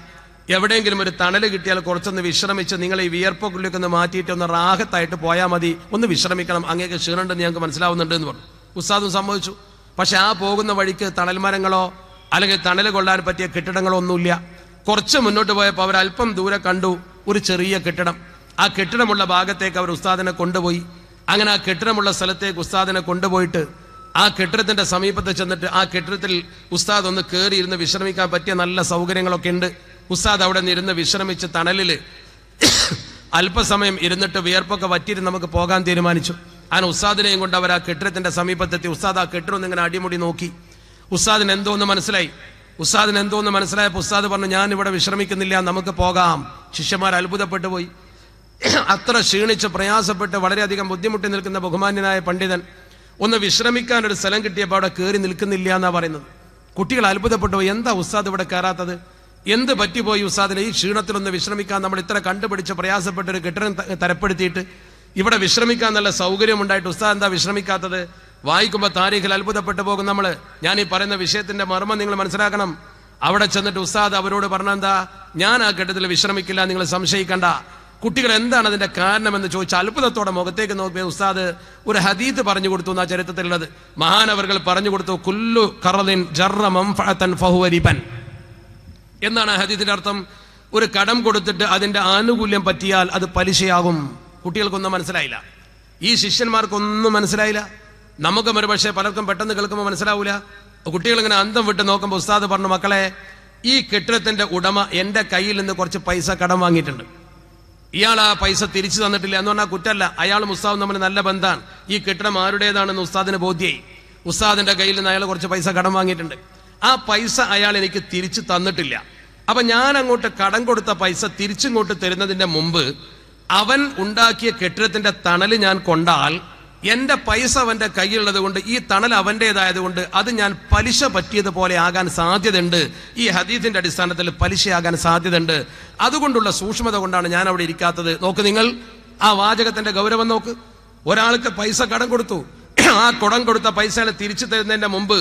എവിടെയെങ്കിലും ഒരു തണല് കിട്ടിയാൽ കുറച്ചൊന്ന് വിശ്രമിച്ച് നിങ്ങൾ ഈ വിയർപ്പൊക്കെ ഒന്ന് മാറ്റിയിട്ട് ഒന്ന് റാഹത്തായിട്ട് പോയാൽ മതി, ഒന്ന് വിശ്രമിക്കണം, അങ്ങേക്ക് ക്ഷീണുണ്ടെന്ന് ഞങ്ങൾക്ക് മനസ്സിലാവുന്നുണ്ട് എന്ന് പറഞ്ഞു. ഉസ്താദും സമ്മതിച്ചു. പക്ഷെ ആ പോകുന്ന വഴിക്ക് തണൽ മരങ്ങളോ അല്ലെങ്കിൽ തണൽ കൊള്ളാൻ പറ്റിയ കെട്ടിടങ്ങളോ ഒന്നുമില്ല. കുറച്ച് മുന്നോട്ട് പോയപ്പോൾ അവർ അല്പം ദൂരെ കണ്ടു ഒരു ചെറിയ കെട്ടിടം. ആ കെട്ടിടമുള്ള ഭാഗത്തേക്ക് അവർ ഉസ്താദിനെ കൊണ്ടുപോയി. അങ്ങനെ ആ കെട്ടിടമുള്ള സ്ഥലത്തേക്ക് ഉസ്താദിനെ കൊണ്ടുപോയിട്ട് ആ കെട്ടിടത്തിന്റെ സമീപത്ത് ചെന്നിട്ട് ആ കെട്ടിടത്തിൽ ഉസ്താദ് ഒന്ന് കയറി ഇരുന്ന് വിശ്രമിക്കാൻ പറ്റിയ നല്ല സൗകര്യങ്ങളൊക്കെ ഉണ്ട്. ഉസ്താദ് അവിടെ നിന്ന് വിശ്രമിച്ച് തണലിൽ അല്പസമയം ഇരുന്നിട്ട് വിയർപ്പൊക്കെ വറ്റിയിട്ട് നമുക്ക് പോകാൻ തീരുമാനിച്ചു. അങ്ങനെ ഉസ്താദിനെയും കൊണ്ട് അവർ ആ കെട്ടിടത്തിന്റെ സമീപത്തെത്തി. ഉസ്താദ് ആ കെട്ടിടം ഇങ്ങനെ അടിമുടി നോക്കി. ഉസ്താദിന് എന്തോന്ന് മനസ്സിലായപ്പോൾ ഉസ്താദ് പറഞ്ഞു, ഞാൻ ഇവിടെ വിശ്രമിക്കുന്നില്ല, നമുക്ക് പോകാം. ശിഷ്യന്മാർ അത്ഭുതപ്പെട്ടു പോയി. അത്ര ക്ഷീണിച്ച് പ്രയാസപ്പെട്ട് വളരെയധികം ബുദ്ധിമുട്ടി നിൽക്കുന്ന ബഹുമാന്യനായ പണ്ഡിതൻ ഒന്ന് വിശ്രമിക്കാൻ ഒരു സ്ഥലം കിട്ടിയപ്പോൾ അവിടെ കയറി നിൽക്കുന്നില്ല എന്നാ പറയുന്നത്. കുട്ടികൾ അത്ഭുതപ്പെട്ടു പോയി, എന്താ ഉസ്താദ് ഇവിടെ കയറാത്തത്, എന്ത് പറ്റിപ്പോയി ഉസ്താദിന്? ഈ ക്ഷീണത്തിലൊന്ന് വിശ്രമിക്കാൻ നമ്മൾ ഇത്ര കണ്ടുപിടിച്ച് പ്രയാസപ്പെട്ട ഒരു കെട്ടിടം തരപ്പെടുത്തിയിട്ട് ഇവിടെ വിശ്രമിക്കാൻ നല്ല സൗകര്യമുണ്ടായിട്ട് ഉസ്താദ് എന്താ വിശ്രമിക്കാത്തത്? വായിക്കുമ്പോൾ താരീഖിൽ അത്ഭുതപ്പെട്ടു പോകും നമ്മൾ. ഞാൻ ഈ പറയുന്ന വിഷയത്തിന്റെ മർമ്മം നിങ്ങൾ മനസ്സിലാക്കണം. അവിടെ ചെന്നിട്ട് ഉസ്താദ് അവരോട് പറഞ്ഞെന്താ, ഞാൻ ആ ഘട്ടത്തിൽ വിശ്രമിക്കില്ല, നിങ്ങൾ സംശയിക്കണ്ട. കുട്ടികൾ എന്താണ് അതിന്റെ കാരണമെന്ന് ചോദിച്ചാൽ അത്ഭുതത്തോടെ മുഖത്തേക്ക് നോക്കിയ ഉസ്താദ് ഒരു ഹദീത്ത് പറഞ്ഞു കൊടുത്തു. ആ ചരിത്രത്തിലുള്ളത് മഹാനവർകൾ പറഞ്ഞു കൊടുത്തു, കുല്ലു ഖറദിൻ ജറ മൻഫഅതൻ ഫഹുവ റിബൻ എന്നാണ് ഹദീത്തിന്റെ അർത്ഥം. ഒരു കടം കൊടുത്തിട്ട് അതിന്റെ ആനുകൂല്യം പറ്റിയാൽ അത് പലിശയാകും. കുട്ടികൾക്കൊന്നും മനസ്സിലായില്ല, ഈ ശിഷ്യന്മാർക്കൊന്നും മനസ്സിലായില്ല. നമുക്കും ഒരു പക്ഷേ പലർക്കും പെട്ടെന്ന് കേൾക്കുമ്പോൾ മനസ്സിലാവൂല. കുട്ടികൾ ഇങ്ങനെ അന്തം വിട്ട് നോക്കുമ്പോൾ ഉസ്താദ് പറഞ്ഞു, മക്കളെ, ഈ കെട്ടിടത്തിന്റെ ഉടമ എന്റെ കയ്യിൽ നിന്ന് കുറച്ച് പൈസ കടം വാങ്ങിയിട്ടുണ്ട്. ഇയാൾ ആ പൈസ തിരിച്ചു തന്നിട്ടില്ല എന്ന് പറഞ്ഞാൽ കുറ്റല്ല, അയാളും ഉസ്താദും തമ്മിൽ നല്ല ബന്ധമാണ്. ഈ കെട്ടിടം ആരുടേതാണെന്ന് ഉസ്താദിന് ബോധ്യായി. ഉസ്താദിന്റെ കയ്യിൽ നിന്ന് അയാൾ കുറച്ച് പൈസ കടം വാങ്ങിയിട്ടുണ്ട്. ആ പൈസ അയാൾ എനിക്ക് തിരിച്ചു തന്നിട്ടില്ല. അപ്പൊ ഞാൻ അങ്ങോട്ട് കടം കൊടുത്ത പൈസ തിരിച്ചിങ്ങോട്ട് തരുന്നതിന്റെ മുമ്പ് അവൻ ഉണ്ടാക്കിയ കെട്ടിടത്തിന്റെ തണല് ഞാൻ കൊണ്ടാൽ എന്റെ പൈസ അവന്റെ കയ്യിലുള്ളത് കൊണ്ട് ഈ തണൽ അവന്റേതായതുകൊണ്ട് അത് ഞാൻ പലിശ പറ്റിയതുപോലെ ആകാൻ സാധ്യതയുണ്ട്. ഈ ഹദീസിന്റെ അടിസ്ഥാനത്തിൽ പലിശയാകാൻ സാധ്യതയുണ്ട്. അതുകൊണ്ടുള്ള സൂക്ഷ്മത കൊണ്ടാണ് ഞാൻ അവിടെ ഇരിക്കാത്തത്. നോക്ക് നിങ്ങൾ ആ വാചകത്തിന്റെ ഗൗരവം നോക്ക്. ഒരാൾക്ക് പൈസ കടം കൊടുത്തു, ആ കടം കൊടുത്ത പൈസ തിരിച്ചു തരുന്നതിന്റെ മുമ്പ്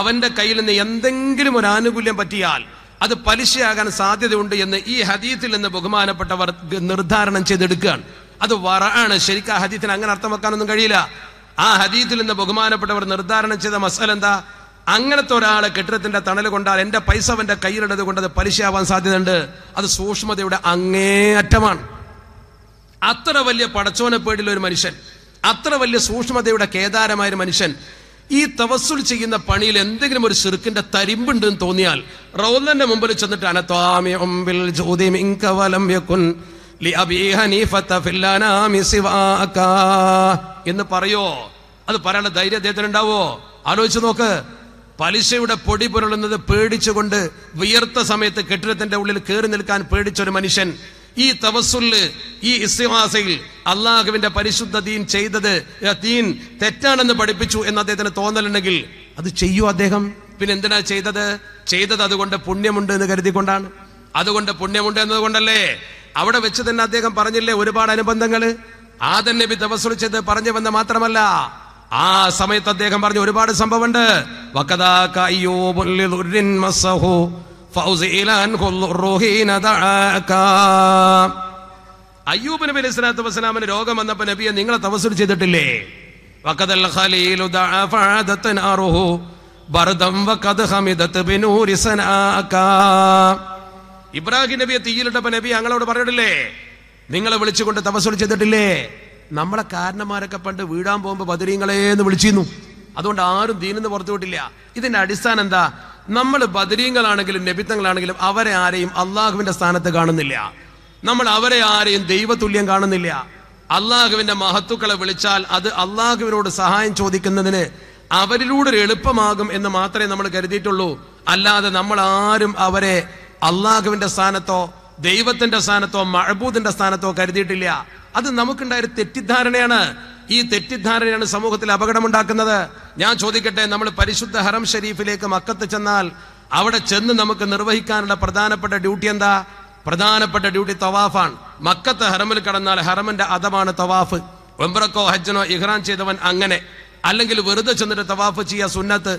അവന്റെ കയ്യിൽ നിന്ന് എന്തെങ്കിലും ഒരു ആനുകൂല്യം പറ്റിയാൽ അത് പലിശയാകാൻ സാധ്യതയുണ്ട് എന്ന് ഈ ഹദീസിൽ നിന്ന് ബഹുമാനപ്പെട്ടവർ നിർദ്ധാരണം ചെയ്തെടുക്കുകയാണ്. അത് വറആണ്. ശരിക്കും ആ ഹദീസിന് അങ്ങനെ അർത്ഥം വെക്കാനൊന്നും കഴിയില്ല. ആ ഹദീസിൽ നിന്ന് ബഹുമാനപ്പെട്ടവർ നിർദ്ധാരണം ചെയ്ത മസല എന്താ? അങ്ങനത്തെ ഒരാളെ കെട്ടിടത്തിന്റെ തണൽ കൊണ്ടാൽ എന്റെ പൈസ അവന്റെ കയ്യിലുള്ളത് കൊണ്ട് അത് പലിശയാവാൻ സാധ്യതയുണ്ട്. അത് സൂക്ഷ്മതയുടെ അങ്ങേയറ്റമാണ്. അത്ര വലിയ പടച്ചോനെ പേടിയുള്ള ഒരു മനുഷ്യൻ, അത്ര വലിയ സൂക്ഷ്മതയുടെ കേദാരമായ ഒരു മനുഷ്യൻ ഈ തവസ്സുൽ ചെയ്യുന്ന പണിയിൽ എന്തെങ്കിലും ഒരു ശിർക്കിന്റെ തരിമ്പുണ്ട് എന്ന് തോന്നിയാൽ റൗലന്റെ മുമ്പിൽ ചെന്നിട്ട് അനത്വാമിഉം ബിൽ ജൂദി മിൻക വലം യകുൻ ലിഅബീ ഹനീഫത ഫില്ലനാമി സിവാക എന്ന് പറയോ? അത് പറയാനുള്ള ധൈര്യം അദ്ദേഹത്തിന് ഉണ്ടാവോ? ആലോചിച്ച് നോക്ക്. പലിശയുടെ പൊടി പുരളുന്നത് പേടിച്ചുകൊണ്ട് വിയർത്ത സമയത്ത് കെട്ടിടത്തിന്റെ ഉള്ളിൽ കയറി നിൽക്കാൻ പേടിച്ചൊരു മനുഷ്യൻ ഈ തവസ്സുല്, ഈ ഇസ്തിഗാസയിൽ അള്ളാഹുവിന്റെ പരിശുദ്ധ ദീൻ ചെയ്തത് ദീൻ തെറ്റാണെന്ന് പഠിപ്പിച്ചു എന്ന് അദ്ദേഹത്തിന് തോന്നലുണ്ടെങ്കിൽ അത് ചെയ്യൂ അദ്ദേഹം. പിന്നെ എന്തിനാ ചെയ്തത് അതുകൊണ്ട് പുണ്യമുണ്ട് എന്ന് കരുതിക്കൊണ്ടാണ്. അതുകൊണ്ട് പുണ്യമുണ്ട് എന്നതുകൊണ്ടല്ലേ അവിടെ വെച്ച് തന്നെ അദ്ദേഹം പറഞ്ഞില്ലേ ഒരുപാട് അനുബന്ധങ്ങള്. ആദം നബി തവസ്സുൽ ചെയ്ത് പറഞ്ഞു വന്ന മാത്രമല്ല, ആ സമയത്ത് അദ്ദേഹം പറഞ്ഞ ഒരുപാട് സംഭവമുണ്ട്. വകദാക അയ്യൂബുൽ ലിദുർരിൻ മസ്സഹു അയ്യൂബ് നബി അലൈഹി സ്വലാത്തു വസ്സലാമിന് രോഗം വന്നപ്പോ നബിയെ നിങ്ങളെ തവസ്സുൽ ചെയ്തിട്ടില്ലേ? വഖദൽ ഖലീലു ദഅഫഅദത നാറുഹു ബർദം വഖദ ഹമിദത ബിനൂരി സനാക. ഇബ്രാഹിം നബിയെ തീയിലിട്ടപ്പോ നബി ഞങ്ങളോട് പറഞ്ഞിട്ടില്ലേ? നിങ്ങളെ വിളിച്ചുകൊണ്ട് തവസ്സുൽ ചെയ്തിട്ടില്ലേ? നമ്മളെ കാരണന്മാരൊക്കെ പണ്ട് വീടാൻ പോകുമ്പോ ബദരീങ്ങളെന്ന് വിളിച്ചിരുന്നു. അതുകൊണ്ട് ആരും ദീനിന്ന് പുറത്തു വിട്ടില്ല. ഇതിന്റെ അടിസ്ഥാനം എന്താ? നമ്മൾ ബദരീങ്ങളാണെങ്കിലും നബിത്തങ്ങളാണെങ്കിലും അവരെ ആരെയും അള്ളാഹുവിന്റെ സ്ഥാനത്ത് കാണുന്നില്ല. നമ്മൾ അവരെ ആരെയും ദൈവതുല്യം കാണുന്നില്ല. അള്ളാഹുവിന്റെ മഹത്തുക്കളെ വിളിച്ചാൽ അത് അള്ളാഹുവിനോട് സഹായം ചോദിക്കുന്നതിന് അവരിലൂടെ ഒരു എളുപ്പമാകും എന്ന് മാത്രമേ നമ്മൾ കരുതിയിട്ടുള്ളൂ. അല്ലാതെ നമ്മൾ ആരും അവരെ അള്ളാഹുവിന്റെ സ്ഥാനത്തോ ദൈവത്തിന്റെ സ്ഥാനത്തോ മഅബൂദിന്റെ സ്ഥാനത്തോ കരുതിയിട്ടില്ല. അത് നമുക്കുണ്ടായൊരു തെറ്റിദ്ധാരണയാണ്. ഈ തെറ്റിദ്ധാരണയാണ് സമൂഹത്തിൽ അപകടമുണ്ടാക്കുന്നത്. ഞാൻ ചോദിക്കട്ടെ, നമ്മൾ പരിശുദ്ധ ഹറം ഷരീഫിലേക്ക് മക്കത്ത് ചെന്നാൽ അവിടെ ചെന്ന് നമുക്ക് നിർവഹിക്കാനുള്ള പ്രധാനപ്പെട്ട ഡ്യൂട്ടി എന്താ? പ്രധാനപ്പെട്ട ഡ്യൂട്ടി തവാഫാണ്. മക്കത്ത് ഹറമിൽ കടന്നാൽ ഹറമിന്റെ അദബാണ് തവാഫ്. ഉംറക്കോ ഹജ്ജിനോ ഇഹ്റാം ചെയ്തവൻ അങ്ങനെ, അല്ലെങ്കിൽ വെറുതെ ചെന്നിട്ട് തവാഫ് ചെയ്യുക സുന്നത്ത്.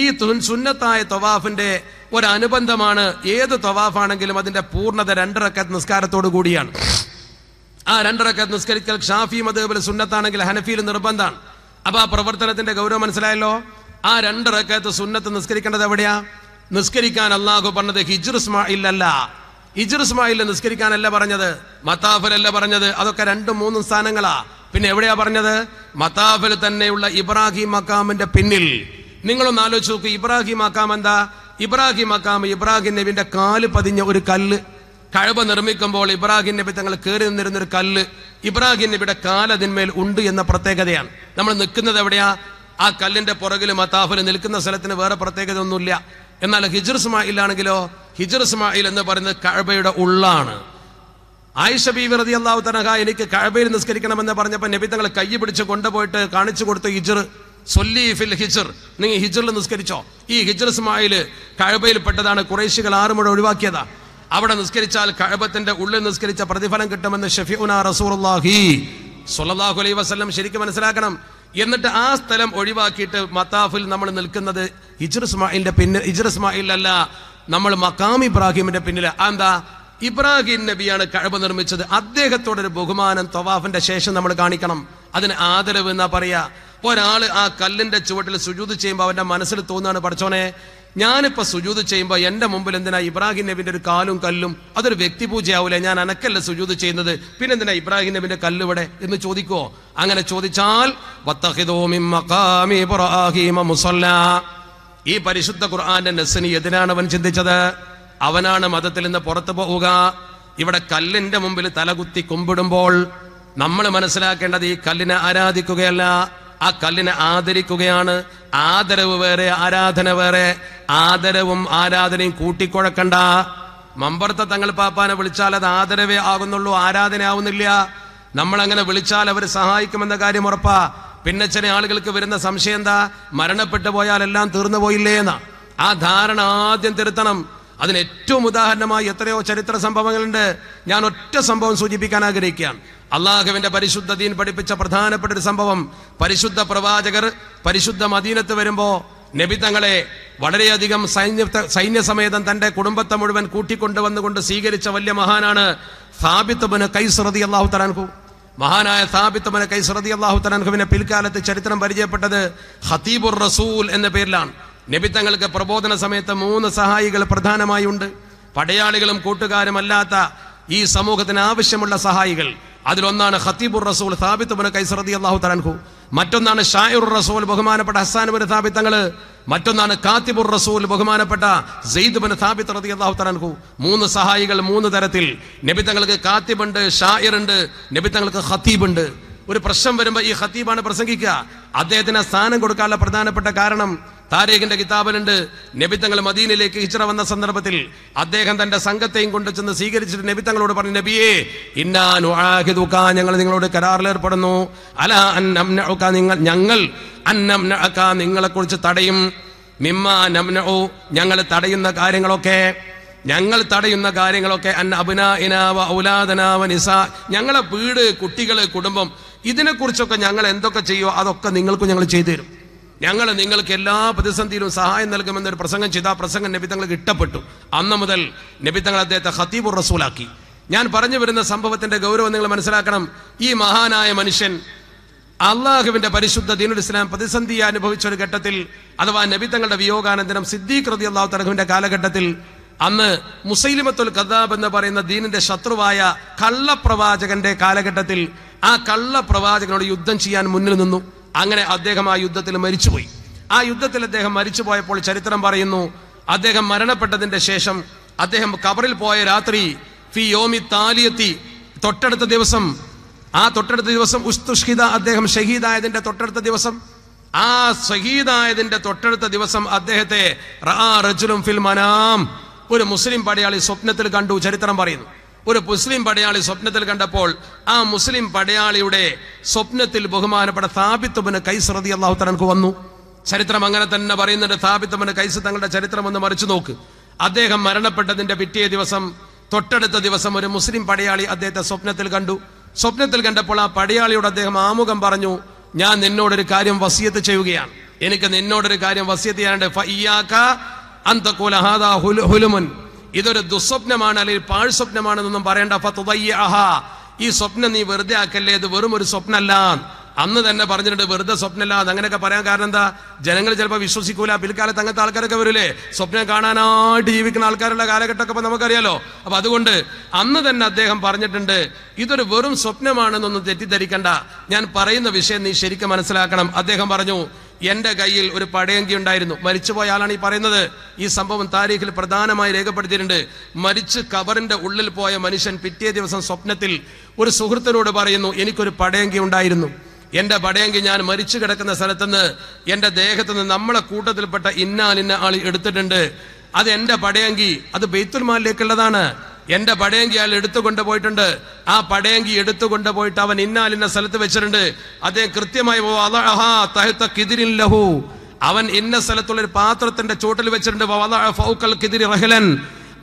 ഈ സുന്നത്തായ തവാഫിന്റെ ഒരനുബന്ധമാണ് ഏത് തവാഫാണെങ്കിലും അതിന്റെ പൂർണ്ണത 2 റക്അത്ത് നിസ്കാരത്തോടു കൂടിയാണ്. ആ 2 റക്അത്ത് നിസ്കരിക്കൽ ഷാഫി മദ്ഹബിൽ സുന്നത്താണെങ്കിൽ ഹനഫിയിൽ നിർബന്ധമാണ്. അപ്പൊ ആ പ്രവർത്തനത്തിന്റെ ഗൗരവം മനസ്സിലായല്ലോ. ആ 2 റക്അത്ത് സുന്നത്ത് നിസ്കരിക്കേണ്ടത് എവിടെയാ? നിസ്കരിക്കാൻ അല്ലാഹു പറഞ്ഞത് ഹിജ്ർ ഇസ്മായിൽ അല്ല. ഹിജ്ർ ഇസ്മായിൽ നിസ്കരിക്കാനല്ല പറഞ്ഞത്, മതാഫിലല്ല പറഞ്ഞത്. അതൊക്കെ 2ഉം 3ഉം സ്ഥാനങ്ങളാ. പിന്നെ എവിടെയാ പറഞ്ഞത്? മതാഫിൽ തന്നെയുള്ള ഇബ്രാഹിം മഖാമിന്റെ പിന്നിൽ. നിങ്ങളൊന്ന് ആലോചിച്ച് നോക്കൂ, ഇബ്രാഹിം മഖാം എന്താ? ഇബ്രാഹിം മഖാം ഇബ്രാഹിം നബിന്റെ കാല് പതിഞ്ഞ ഒരു കല്ല്. കഅബ നിർമ്മിക്കുമ്പോൾ ഇബ്രാഹിം നബി തങ്ങൾ കയറി നിന്നിരുന്നൊരു കല്ല്. ഇബ്രാഹിം നബിയുടെ കാലതിന്മേൽ ഉണ്ട് എന്ന പ്രത്യേകതയാണ്. നമ്മൾ നിൽക്കുന്നത് എവിടെയാ? ആ കല്ലിന്റെ പുറകിൽ മതാഫിൽ നിൽക്കുന്ന സ്ഥലത്തിന് വേറെ പ്രത്യേകത ഒന്നുമില്ല. എന്നാൽ ഹിജ്ർ ഇസ്മായിൽ ആണെങ്കിലോ, ഹിജ്ർ ഇസ്മായിൽ എന്ന് പറയുന്നത് കഅബയുടെ ഉള്ളാണ്. ആയിഷ ബീവി റളിയല്ലാഹു തആല എനിക്ക് കഅബയിൽ നിസ്കരിക്കണമെന്ന് പറഞ്ഞപ്പോൾ നബി തങ്ങൾ കൈ പിടിച്ച് കൊണ്ടുപോയിട്ട് കാണിച്ചു കൊടുത്തു ഹിജ്ർ. സൊല്ലി ഫിൽ ഹിജ്ർ, നിങ്ങൾ ഹിജ്റിൽ നിസ്കരിച്ചോ. ഈ ഹിജ്ർ ഇസ്മായിൽ കഅബയിൽ പെട്ടതാണ്. ഖുറൈശികൾ 6 മുഴ ഒഴിവാക്കിയതാ. അവിടെ നിസ്കരിച്ചാൽ കഅബത്തിന്റെ ഉള്ളിൽ നിസ്കരിച്ച പ്രതിഫലം കിട്ടുമെന്ന് ഷഫീഉനാ റസൂലുള്ളാഹി സ്വല്ലല്ലാഹു അലൈഹി വസല്ലം ശരിക്കും മനസ്സിലാക്കണം. എന്നിട്ട് ആ സ്ഥലം ഒഴിവാക്കിയിട്ട് മതാഫിൽ നമ്മൾ നിൽക്കുന്നത് ഹിജ്ർ ഇസ്മായിലിന്റെ പിന്നിൽ. ഹിജ്ർ ഇസ്മായിലല്ല, നമ്മൾ മഖാം ഇബ്രാഹിമിന്റെ പിന്നിൽ. എന്താ? ഇബ്രാഹിം നബിയാണ് കഅബ നിർമ്മിച്ചത്. അദ്ദേഹത്തോടൊരു ബഹുമാനം തവാഫിന്റെ ശേഷം നമ്മൾ കാണിക്കണം. അതിന് ആദരവ് എന്നാ പറയാ. ഒരാള് ആ കല്ലിന്റെ ചുവട്ടിൽ സുജൂദ് ചെയ്യുമ്പോൾ അവന്റെ മനസ്സിൽ തോന്നുകയാണ്, പഠിച്ചോനെ ഞാനിപ്പോ സുജൂദ് ചെയ്യുമ്പോൾ എന്റെ മുമ്പിൽ എന്തിനാ ഇബ്രാഹിം നബിന്റെ ഒരു കാലും കല്ലും? അതൊരു വ്യക്തിപൂജയാവൂലേ? ഞാൻ അനക്കല്ല സുജൂദ് ചെയ്യുന്നത്, പിന്നെ എന്തിനാ ഇബ്രാഹിം നബിന്റെ കല്ല് ഇവിടെ എന്ന് ചോദിക്കോ? അങ്ങനെ ചോദിച്ചാൽ വത്തഖിദൂ മിൻ മഖാമി ഇബ്രാഹിമ മുസല്ലാ. ഈ പരിശുദ്ധ ഖുർആന്റെ നസ്നി എതിനാണ് അവൻ ചിന്തിച്ചത്. അവനാണ് മതത്തിൽ നിന്ന് പുറത്തു പോവുക. ഇവിടെ കല്ലിന്റെ മുമ്പിൽ തലകുത്തി കുമ്പിടുമ്പോൾ നമ്മൾ മനസ്സിലാക്കേണ്ടത് ഈ കല്ലിനെ ആരാധിക്കുകയല്ല, ആ കല്ലിനെ ആദരിക്കുകയാണ്. ആദരവ് വേറെ, ആരാധന വേറെ. ആദരവും ആരാധനയും കൂട്ടിക്കുഴക്കണ്ട. മമ്പർത്ത തങ്ങൾ പാപ്പാനെ വിളിച്ചാൽ അത് ആദരവേ ആകുന്നുള്ളൂ, ആരാധന ആവുന്നില്ല. നമ്മളങ്ങനെ വിളിച്ചാൽ അവർ സഹായിക്കുമെന്ന കാര്യം ഉറപ്പാ. പിന്നെ ചില ആളുകൾക്ക് വരുന്ന സംശയം എന്താ? മരണപ്പെട്ടു പോയാൽ എല്ലാം തീർന്നു പോയില്ലേ എന്നാ. ആ ധാരണ ആദ്യം തിരുത്തണം. അതിന് ഏറ്റവും ഉദാഹരണമായി എത്രയോ ചരിത്ര സംഭവങ്ങളുണ്ട്. ഞാൻ ഒറ്റ സംഭവം സൂചിപ്പിക്കാൻ ആഗ്രഹിക്കുകയാണ്. അള്ളാഹുവിന്റെ പരിശുദ്ധ ദീൻ പഠിപ്പിച്ച പ്രധാനപ്പെട്ട ഒരു സംഭവം. പരിശുദ്ധ പ്രവാചകർ പരിശുദ്ധ മദീനത്ത് വരുമ്പോ നബി തങ്ങളെ വളരെയധികം സൈന്യസമേതം തന്റെ കുടുംബത്തെ മുഴുവൻ കൂട്ടിക്കൊണ്ടുവന്നുകൊണ്ട് സ്വീകരിച്ച വലിയ മഹാനാണ് സാബിത്ത് ഇബ്നു ഖൈസ് റളിയല്ലാഹു തആല അൻഹു. മഹാനായ സാബിത്ത് ഇബ്നു ഖൈസ് റളിയല്ലാഹു തആല അൻഹുവിനെ പിൽക്കാലത്ത് ചരിത്രം പരിചയപ്പെട്ടത് ഖതീബുർ റസൂൽ എന്ന പേരിലാണ്. നബി തങ്ങൾക്ക് പ്രബോധന സമയത്ത് 3 സഹായികൾ പ്രധാനമായി ഉണ്ട്. പടയാളികളും കൂട്ടുകാരും അല്ലാത്ത ഈ സമൂഹത്തിന് ആവശ്യമുള്ള സഹായികൾ. അതിലൊന്നാണ് ഖതീബുർ റസൂൽ സാബിത്ത് ഇബ്നു ഖൈസ് റളിയല്ലാഹു തആല അൻഹു. മറ്റൊന്നാണ് ഷാഇറുർ റസൂൽ ബഹുമാനപ്പെട്ട ഹസ്സാൻ ഇബ്നു സാബിത്ത് തങ്ങൾ. മറ്റൊന്നാണ് കാത്തിബുർ റസൂൽ ബഹുമാനപ്പെട്ട സെയ്ദ് ഇബ്നു സാബിത്ത് റളിയല്ലാഹു തആല അൻഹു. 3 സഹായികൾ 3 തരത്തിൽ. നബി തങ്ങൾക്ക് കാത്തിബുണ്ട്, ഷാഇറുണ്ട്, നബി തങ്ങൾക്ക് ഖതീബുണ്ട്. ഒരു പ്രശ്നം വരുമ്പോൾ ഈ ഖതീബാണ് പ്രസംഗിക്കുക. അദ്ദേഹത്തിന് സ്ഥാനം കൊടുക്കാനുള്ള പ്രധാനപ്പെട്ട കാരണം താരീഖിന്റെ കിതാബിലുണ്ട്. നബി തങ്ങൾ മദീനയിലേക്ക് ഹിജ്റ വന്ന സന്ദർഭത്തിൽ അദ്ദേഹം തന്റെ സംഘത്തെയും കൊണ്ട് ചെന്ന് സ്വീകരിച്ചിട്ട് നബി തങ്ങളോട് പറഞ്ഞു, നബിയേ ഇന്നാ നുആഖിദുക, ഞങ്ങൾ നിങ്ങളോട് കരാറിൽ ഏർപ്പെടുന്നു. അലാ അൻ നംനഉക, ഞങ്ങൾ അൻ നംനഅക, നിങ്ങളെ കുറിച്ച് തടയും. മിമ്മാ നംനഉ, ഞങ്ങൾ തടയുന്ന കാര്യങ്ങളൊക്കെ അൻ അബ്നാഇനാ വ ഔലാദനാ വ നിസാ, ഞങ്ങളെ വീട്, കുട്ടികള്, കുടുംബം, ഇതിനെക്കുറിച്ചൊക്കെ ഞങ്ങൾ എന്തൊക്കെ ചെയ്യോ അതൊക്കെ നിങ്ങൾക്കും ഞങ്ങൾ ചെയ്തു തരും. ഞങ്ങൾ നിങ്ങൾക്ക് എല്ലാ പ്രതിസന്ധിയിലും സഹായം നൽകുമെന്നൊരു പ്രസംഗം ചെയ്ത ആ പ്രസംഗം നബി തങ്ങൾക്ക് ഇഷ്ടപ്പെട്ടു. അന്ന് മുതൽ നബി തങ്ങൾ അദ്ദേഹത്തെ ഖതീബുർ റസൂലാക്കി. ഞാൻ പറഞ്ഞു വരുന്ന സംഭവത്തിന്റെ ഗൗരവം നിങ്ങൾ മനസ്സിലാക്കണം. ഈ മഹാനായ മനുഷ്യൻ അള്ളാഹുവിന്റെ പരിശുദ്ധ ദീനുൽ ഇസ്ലാം പ്രതിസന്ധി അനുഭവിച്ച ഒരു ഘട്ടത്തിൽ, അഥവാ നബി തങ്ങളുടെ വിയോഗാനന്തരം സിദ്ദീഖ് റളിയല്ലാഹു തആലയുടെ കാലഘട്ടത്തിൽ, അന്ന് മുസൈലിമത്തുൽ കദ്ദാബ് എന്ന് പറയുന്ന ദീനിന്റെ ശത്രുവായ കള്ളപ്രവാചകന്റെ കാലഘട്ടത്തിൽ ആ കള്ളപ്രവാചകനോട് യുദ്ധം ചെയ്യാൻ മുന്നിൽ നിന്നു. അങ്ങനെ അദ്ദേഹം ആ യുദ്ധത്തിൽ മരിച്ചുപോയി. ആ യുദ്ധത്തിൽ അദ്ദേഹം മരിച്ചുപോയപ്പോൾ ചരിത്രം പറയുന്നു, അദ്ദേഹം മരണപ്പെട്ടതിന്റെ ശേഷം അദ്ദേഹം ഖബറിൽ പോയ രാത്രി ഫി യോമി താലിയത്തി, തൊട്ടടുത്ത ദിവസം ഉസ്തുഷ്ഹിദ, അദ്ദേഹം ഷഹീദായതിന്റെ തൊട്ടടുത്ത ദിവസം, ആ ഷഹീദായതിന്റെ തൊട്ടടുത്ത ദിവസം അദ്ദേഹത്തെ റആ റജുലുൻ ഫിൽ മനാം, ഒരു മുസ്ലിം പടയാളി സ്വപ്നത്തിൽ കണ്ടു. ചരിത്രം പറയുന്നു, ഒരു മുസ്ലിം പടയാളി സ്വപ്നത്തിൽ കണ്ടപ്പോൾ ആ മുസ്ലിം പടയാളിയുടെ സ്വപ്നത്തിൽ ബഹുമാനപ്പെട്ട സാബിത്ത് ഇബ്നു ഖൈസ് റളിയല്ലാഹു തആല അൻഹു വന്നു. ചരിത്രം അങ്ങനെ തന്നെ പറയുന്നുണ്ട്. സാബിത്ത് ഇബ്നു ഖൈസ് തങ്ങളുടെ ചരിത്രം ഒന്ന് മറിച്ചു നോക്ക്. അദ്ദേഹം മരണപ്പെട്ടതിന്റെ പിറ്റേ ദിവസം, തൊട്ടടുത്ത ദിവസം ഒരു മുസ്ലിം പടയാളി അദ്ദേഹത്തെ സ്വപ്നത്തിൽ കണ്ടു. സ്വപ്നത്തിൽ കണ്ടപ്പോൾ ആ പടയാളിയോട് അദ്ദേഹം ആമുഖം പറഞ്ഞു, ഞാൻ നിന്നോടൊരു കാര്യം വസിയത്ത് ചെയ്യുകയാണ്. എനിക്ക് നിന്നോടൊരു കാര്യം വസിയത്ത് ചെയ്യാനുണ്ട്. ഫഇയ്യാക അൻ തഖൂല ഹാദാ ഹുലുമുൻ, ഇതൊരു ദുസ്വപ്നമാണ് അല്ലെങ്കിൽ പാഴ് സ്വപ്നമാണെന്നൊന്നും പറയണ്ട. ഫതുദയ്യഅഹ, ഈ സ്വപ്നം നീ വെറുതെ ആക്കല്ലേ, ഇത് വെറും ഒരു സ്വപ്നമല്ല. അന്ന് തന്നെ പറഞ്ഞിട്ടുണ്ട് വെറുതെ സ്വപ്നമല്ല. അങ്ങനെയൊക്കെ പറയാൻ കാരണം എന്താ? ജനങ്ങൾ ചിലപ്പോൾ വിശ്വസിക്കൂല. പിൽക്കാലത്ത് അങ്ങനത്തെ ആൾക്കാരൊക്കെ വരില്ലേ, സ്വപ്നം കാണാനായിട്ട് ജീവിക്കുന്ന ആൾക്കാരുടെ കാലഘട്ടമൊക്കെ ഇപ്പൊ നമുക്കറിയാലോ. അപ്പൊ അതുകൊണ്ട് അന്ന് തന്നെ അദ്ദേഹം പറഞ്ഞിട്ടുണ്ട് ഇതൊരു വെറും സ്വപ്നമാണെന്നൊന്നും തെറ്റിദ്ധരിക്കണ്ട, ഞാൻ പറയുന്ന വിഷയം നീ ശരിക്കും മനസ്സിലാക്കണം. അദ്ദേഹം പറഞ്ഞു, എന്റെ കയ്യിൽ ഒരു പടയങ്കി ഉണ്ടായിരുന്നു. മരിച്ചുപോയ ആളാണ് ഈ പറയുന്നത്. ഈ സംഭവം താരീഖിൽ പ്രധാനമായി രേഖപ്പെടുത്തിയിട്ടുണ്ട്. മരിച്ച് കബറിന്റെ ഉള്ളിൽ പോയ മനുഷ്യൻ പിറ്റേ ദിവസം സ്വപ്നത്തിൽ ഒരു സുഹൃത്തിനോട് പറയുന്നു, എനിക്കൊരു പടയങ്കി ഉണ്ടായിരുന്നു. എന്റെ പടയങ്കി ഞാൻ മരിച്ചു കിടക്കുന്ന സ്ഥലത്തുനിന്ന് എന്റെ ദേഹത്തുനിന്ന് നമ്മളെ കൂട്ടത്തിൽപ്പെട്ട ഇന്നാലിന്ന ആൾ എടുത്തിട്ടുണ്ട്. അത് എന്റെ പടയങ്കി, അത് ബൈത്തുൽ മാലിലേക്കുള്ളതാണ്. എന്റെ പടയങ്കി അയാൾ എടുത്തുകൊണ്ടുപോയിട്ടുണ്ട്. ആ പടയങ്കി എടുത്തുകൊണ്ടുപോയിട്ട് അവൻ ഇന്നാലിന്ന സ്ഥലത്ത് വെച്ചിട്ടുണ്ട്. അദ്ദേഹം കൃത്യമായി അവൻ ഇന്ന സ്ഥലത്തുള്ള ഒരു പാത്രത്തിന്റെ ചോട്ടിൽ വെച്ചിട്ടുണ്ട്.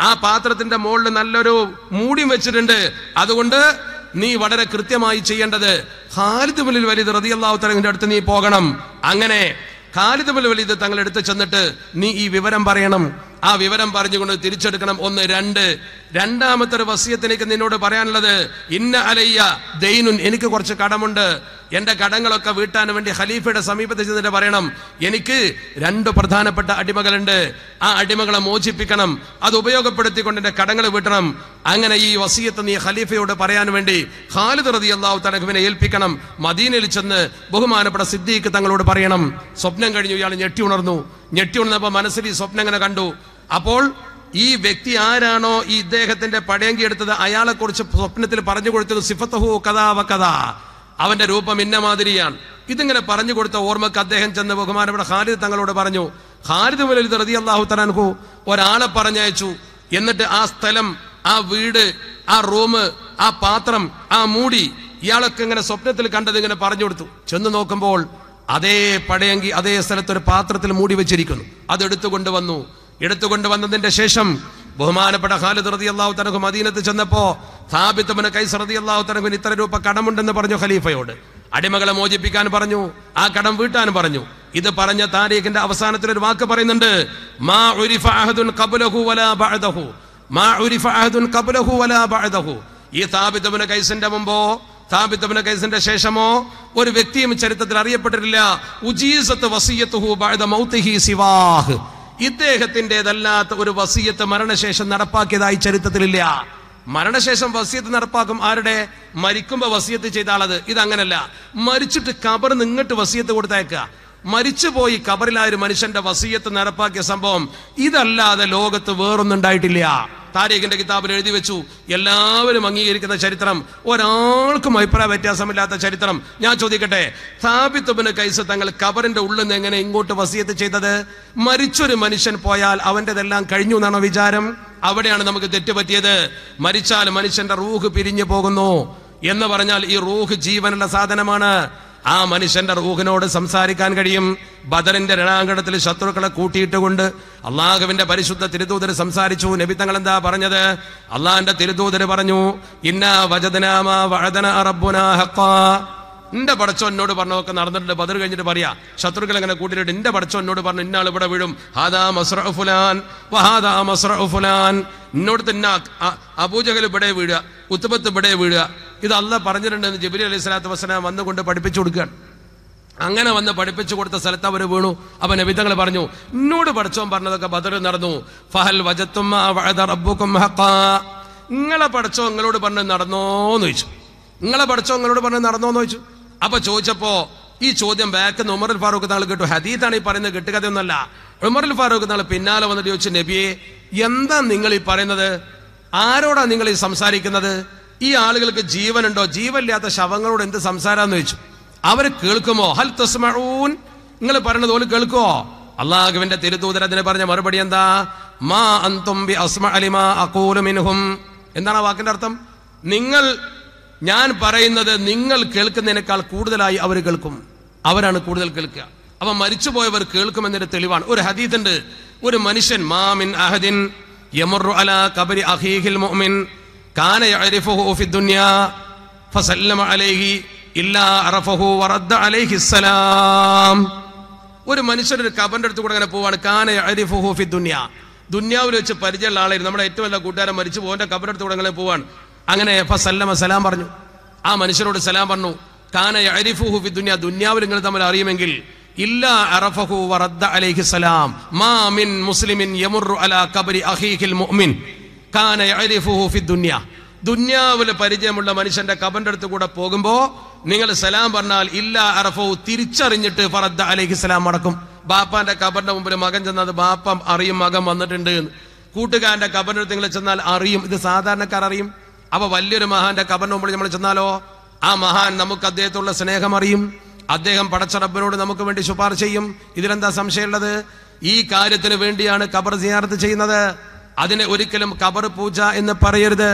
ആ പാത്രത്തിന്റെ മുകളിൽ നല്ലൊരു മൂടിയും വെച്ചിട്ടുണ്ട്. അതുകൊണ്ട് നീ വളരെ കൃത്യമായി ചെയ്യേണ്ടത് ഖാലിദ് ഇബ്നുൽ വലീദ് റളിയല്ലാഹു തആലയുടെ അടുത്ത് നീ പോകണം. അങ്ങനെ ഖാലിദ് ഇബ്നുൽ വലീദ് തങ്ങളുടെ അടുത്ത് ചെന്നിട്ട് നീ ഈ വിവരം പറയണം. ആ വിവരം പറഞ്ഞുകൊണ്ട് തിരിച്ചെടുക്കണം. ഒന്ന്. രണ്ടാമത്തെ ഒരു വസിയത്തിലേക്ക് നിന്നോട് പറയാനുള്ളത്, ഇന്ന അലയ്യ ദൈനുൻ, എനിക്ക് കുറച്ച് കടമുണ്ട്. എന്റെ കടങ്ങളൊക്കെ വീട്ടാൻ വേണ്ടി ഖലീഫയുടെ സമീപത്ത് ചെന്നിട്ട് പറയണം, എനിക്ക് 2 പ്രധാനപ്പെട്ട അടിമകളുണ്ട്, ആ അടിമകളെ മോചിപ്പിക്കണം, അത് ഉപയോഗപ്പെടുത്തിക്കൊണ്ട് എന്റെ കടങ്ങൾ വീട്ടണം. അങ്ങനെ ഈ വസിയത്ത് നീ ഖലീഫയോട് പറയാൻ വേണ്ടി ഖാലിദ് റളിയല്ലാഹു തആലയെ ഏൽപ്പിക്കണം. മദീനയിൽ ചെന്ന് ബഹുമാനപ്പെട്ട സിദ്ദീഖ് തങ്ങളോട് പറയണം. സ്വപ്നം കഴിഞ്ഞു. ഇയാൾ ഞെട്ടി ഉണർന്നപ്പോ മനസ്സിൽ ഈ സ്വപ്നം ഇങ്ങനെ കണ്ടു. അപ്പോൾ ഈ വ്യക്തി ആരാണോ ഈ ഇദ്ദേഹത്തിന്റെ പടയങ്കി എടുത്തത്, അയാളെ കുറിച്ച് സ്വപ്നത്തിൽ പറഞ്ഞു കൊടുത്തത് സിഫത്തുഹു കദാ വകദാ, അവന്റെ രൂപം ഇന്ന മാതിരിയാണ്. ഇതിങ്ങനെ പറഞ്ഞു കൊടുത്ത ഓർമ്മക്ക് അദ്ദേഹം ചെന്ന് ബഹുമാനപ്പെട്ട ഖാലിദ് തങ്ങളോട് പറഞ്ഞു. ഖാലിദ് ഇബ്നുൽ വലീദ് റളിയല്ലാഹു തആല അൻഹു ഒരാളെ പറഞ്ഞയച്ചു. എന്നിട്ട് ആ സ്ഥലം, ആ വീട്, ആ റൂം, ആ പാത്രം, ആ മൂടി ഇയാളൊക്കെ ഇങ്ങനെ സ്വപ്നത്തിൽ കണ്ടത് ഇങ്ങനെ പറഞ്ഞു കൊടുത്തു. ചെന്ന് നോക്കുമ്പോൾ അതേ പടയങ്കി അതേ സ്ഥലത്ത് ഒരു പാത്രത്തിൽ മൂടി വെച്ചിരിക്കുന്നു. അത് എടുത്തുകൊണ്ടുവന്നതിന്റെ ശേഷം ബഹുമാനപ്പെട്ട ഖാലിദ് റളിയല്ലാഹു തആല മദീനത്ത് ചെന്നപ്പോ സാബിത്ത് ഇബ്നു ഖൈസ് റളിയല്ലാഹു തആല ഇത്ര രൂപ കടമുണ്ടെന്ന് പറഞ്ഞു ഖലീഫയോട്. അടിമകളെ മോചിപ്പിക്കാൻ പറഞ്ഞു, ആ കടം വീട്ടാൻ പറഞ്ഞു. ഇത് പറഞ്ഞ താരീഖിന്റെ അവസാനത്തിൽ ഒരു വാക്ക് പറയുന്നുണ്ട്, മാ ഉരിഫ അഹദുൻ ഖബ്ലഹു വലാ ബഅദഹു, മാ ഉരിഫ അഹദുൻ ഖബ്ലഹു വലാ ബഅദഹു. ഈ സാബിത്ത് ഇബ്നു ഖൈസിന്റെ മുമ്പോ സാബിത്ത് ഇബ്നു ഖൈസിന്റെ ശേഷമോ ഒരു വ്യക്തിയും ചരിത്രത്തിൽ അറിയപ്പെട്ടിട്ടില്ല ഉജീസത്ത് വസിയത്തുഹു ബഅദ മൗതിഹി സിവാഹ്, ഇദ്ദേഹത്തിൻ്റെതല്ലാത്ത ഒരു വസിയത്ത് മരണശേഷം നടപ്പാക്കിയതായി ചരിത്രത്തിലില്ല. മരണശേഷം വസിയത്ത് നടപ്പാക്കും. ആരുടെ? മരിക്കുമ്പോ വസിയത്ത് ചെയ്ത ആളത്. ഇതങ്ങനല്ല. മരിച്ചിട്ട് കബറിന് ഇങ്ങോട്ട് വസിയത്ത് കൊടുത്തേക്കുക. മരിച്ചുപോയി കബറിലായ ഒരു മനുഷ്യന്റെ വസിയത്ത് നടപ്പാക്കിയ സംഭവം ഇതല്ലാതെ ലോകത്ത് വേറൊന്നുണ്ടായിട്ടില്ല. താരീഖിന്റെ കിതാബിൽ എഴുതി വെച്ചു. എല്ലാവരും അംഗീകരിക്കുന്ന ചരിത്രം, ഒരാൾക്കും അഭിപ്രായ വ്യത്യാസമില്ലാത്ത ചരിത്രം. ഞാൻ ചോദിക്കട്ടെ, സാബിത്ത് ഇബ്നു ഖൈസ് തങ്ങൾ കബറിന്റെ ഉള്ളിൽ നിന്ന് എങ്ങനെ ഇങ്ങോട്ട് വസിയത്ത് ചെയ്തത്? മരിച്ചൊരു മനുഷ്യൻ പോയാൽ അവൻ്റെതെല്ലാം കഴിഞ്ഞു എന്നാണോ വിചാരം? അവിടെയാണ് നമുക്ക് തെറ്റുപറ്റിയത്. മരിച്ചാൽ മനുഷ്യന്റെ റൂഹ് പിരിഞ്ഞു പോകുന്നു എന്ന് പറഞ്ഞാൽ ഈ റൂഹ് ജീവനുള്ള സാധനമാണ്. ആ മനുഷ്യന്റെ റൂഹിനോട് സംസാരിക്കാൻ കഴിയും. ബദറിന്റെ രണാങ്കണത്തിൽ ശത്രുക്കളെ കൂട്ടിയിട്ടുകൊണ്ട് അള്ളാഹുവിന്റെ പരിശുദ്ധ തിരുദൂതർ സംസാരിച്ചു. നബി തങ്ങൾ എന്താ പറഞ്ഞത്? അള്ളാഹിന്റെ തിരുദൂതർ പറഞ്ഞു, ഇന്നാ വജദ്നാ മാ വഅദനാ റബ്ബുനാ ഹഖ്ഖാ, എന്റെ പടച്ചോ എന്നോട് പറഞ്ഞൊക്കെ നടന്നിട്ടുണ്ട്. ബദർ കഴിഞ്ഞിട്ട് പറയാ, ശത്രുക്കൾ അങ്ങനെ കൂട്ടിയിട്ട് എന്റെ പടച്ചോ എന്നോട് പറഞ്ഞു ഇന്നാൾ ഇവിടെ വീഴും, ഹാദാ മസ്റഉ ഫുലാൻ വഹാദാ മസ്റഉ ഫുലാൻ, എന്നോട് തന്നെ അബൂജഹൽ ഇവിടെ വീഴുക, ഉത്ബത്ത് ഇവിടെ വീഴുക. ഇത് അല്ലാഹ് പറഞ്ഞിട്ടുണ്ടെന്ന് ജിബ്രീൽ അലൈഹി സ്വലാത്തു വസ്സലാം വന്നുകൊണ്ട് പഠിപ്പിച്ചു കൊടുക്കുകയാണ്. അങ്ങനെ വന്ന് പഠിപ്പിച്ചു കൊടുത്ത സ്ഥലത്ത് അവർ വീണു. അപ്പൊ നബി തങ്ങൾ പറഞ്ഞു, എന്നോട് പടച്ചോൻ പറഞ്ഞതൊക്കെ ബദറിൽ നടന്നു. ഫഹൽ വജത്തും മാ വഅദ റബ്ബുകും ഹഖാ, നിങ്ങളെ പടച്ചോ നിങ്ങളോട് പറഞ്ഞ് നടന്നോന്ന് ചോദിച്ചു. നിങ്ങളെ പടച്ചോ നിങ്ങളോട് പറഞ്ഞ് നടന്നോന്ന് ചോദിച്ചു. അപ്പൊ ചോദിച്ചപ്പോ ഈ ചോദ്യം ബാക്കിന്ന് ഉമറുൽ ഫാറൂഖ് തങ്ങൾ കേട്ടു. ഹദീത്താണ് ഈ പറയുന്നത്, കെട്ടുകഥയൊന്നല്ല. ഉമറുൽ ഫാറൂഖ് തങ്ങൾ പിന്നാലെ വന്നിട്ട് ചോദിച്ചു, നബിയെ എന്താ നിങ്ങൾ ഈ പറയുന്നത്? ആരോടാ നിങ്ങൾ ഈ സംസാരിക്കുന്നത്? ഈ ആളുകൾക്ക് ജീവനുണ്ടോ? ജീവനില്ലാത്ത ശവങ്ങളോട് എന്ത് സംസാരാന്ന് ചോദിച്ചു. അവര് കേൾക്കുമോ? ഹൽ തസ്മഊൻ, നിങ്ങൾ പറയുന്നത് പോലെ കേൾക്കുമോ? അള്ളാഹുവിന്റെ തിരുദൂതർ അതിന് പറഞ്ഞ മറുപടി എന്താ? മാ അൻതും ബി അസ്മഅ ലിമാ അഖൂലു മിൻഹും. എന്താണ് ആ വാക്കിന്റെ അർത്ഥം? നിങ്ങൾ, ഞാൻ പറയുന്നത് നിങ്ങൾ കേൾക്കുന്നതിനേക്കാൾ കൂടുതലായി അവർ കേൾക്കും. അവരാണ് കൂടുതൽ കേൾക്കുക. അപ്പൊ മരിച്ചുപോയവർ കേൾക്കുമെന്നൊരു തെളിവാണ്. ഒരു ഹദീത്ത് ഉണ്ട്, ഒരു മനുഷ്യൻ മാമിൻ അഹദിൻ യമറു അലാ ഖബരി അഖീഹിൽ മുഅ്മിൻ കാന യഅരിഫുഹു ഫി ദുനിയാ ഫസല്ലമ അലൈഹി ഇല്ലാ അറഫഹു വറദ്ദ അലൈഹി സലാം. ഒരു മനുഷ്യരുടെ കബറിന്റെ അടുത്ത് കൂടെ അങ്ങനെ പോവാണ്. കാന യഅരിഫുഹു ഫി ദുനിയ, ദുന്യാവിൽ വെച്ച് പരിചയമുള്ള ആളായിരുന്നു. നമ്മുടെ ഏറ്റവും നല്ല കൂട്ടുകാരൻ മരിച്ചു പോകേണ്ട കബറിന്റെ അടുത്ത് കൂടെ അങ്ങനെ പോവാണ്. അങ്ങനെ ഫസല്ലമ, സലാം പറഞ്ഞു. ആ മനുഷ്യരോട് സലാം പറഞ്ഞു. കാന യഅരിഫുഹു ഫി ദുനിയ, ദുന്യാവിൽ നിങ്ങൾ തമ്മിൽ അറിയുമെങ്കിൽ ഇല്ലാ അറഫഹു വറദ്ദ അലൈഹി സലാം മാ മിൻ മുസ്ലിമിൻ യമുറു അലാ ഖബരി അഖീഹിൽ മുഅ്മിൻ കാന യഅരിഫുഹു ഫി ദുനിയ. ദുന്യാവിൽ പരിചയമുള്ള മനുഷ്യന്റെ കബറിന്റെ അടുത്ത് കൂടെ പോകുമ്പോ നിങ്ങൾ സലാം പറഞ്ഞാൽ ഇല്ലാ അറഫഹു, തിരിച്ചറിഞ്ഞിട്ട് ഫറദ്ദ അലൈഹി സലാം മടക്കും. ബാപ്പാന്റെ കബറിന്റെ മുമ്പിൽ മകൻ ചെന്നത് ബാപ്പ അറിയും മകൻ വന്നിട്ടുണ്ട്. കൂട്ടുകാരന്റെ കബറിന്റെ അടുത്ത് നിങ്ങൾ ചെന്നാൽ അറിയും, ഇത് സാധാരണക്കാർ അറിയും. അപ്പൊ വലിയൊരു മഹാന്റെ കബറിന്റെ മുമ്പിൽ നമ്മൾ ചെന്നാലോ ആ മഹാൻ നമുക്ക് അദ്ദേഹത്തോടുള്ള സ്നേഹം അറിയും. അദ്ദേഹം പടച്ച റബ്ബിനോട് നമുക്ക് വേണ്ടി ശുപാർശ ചെയ്യും. ഇതിലെന്താ സംശയമുള്ളത്? ഈ കാര്യത്തിന് വേണ്ടിയാണ് ഖബർ സിയാറത്ത് ചെയ്യുന്നത്. അതിനെ ഒരിക്കലും ഖബർ പൂജ എന്ന് പറയരുത്.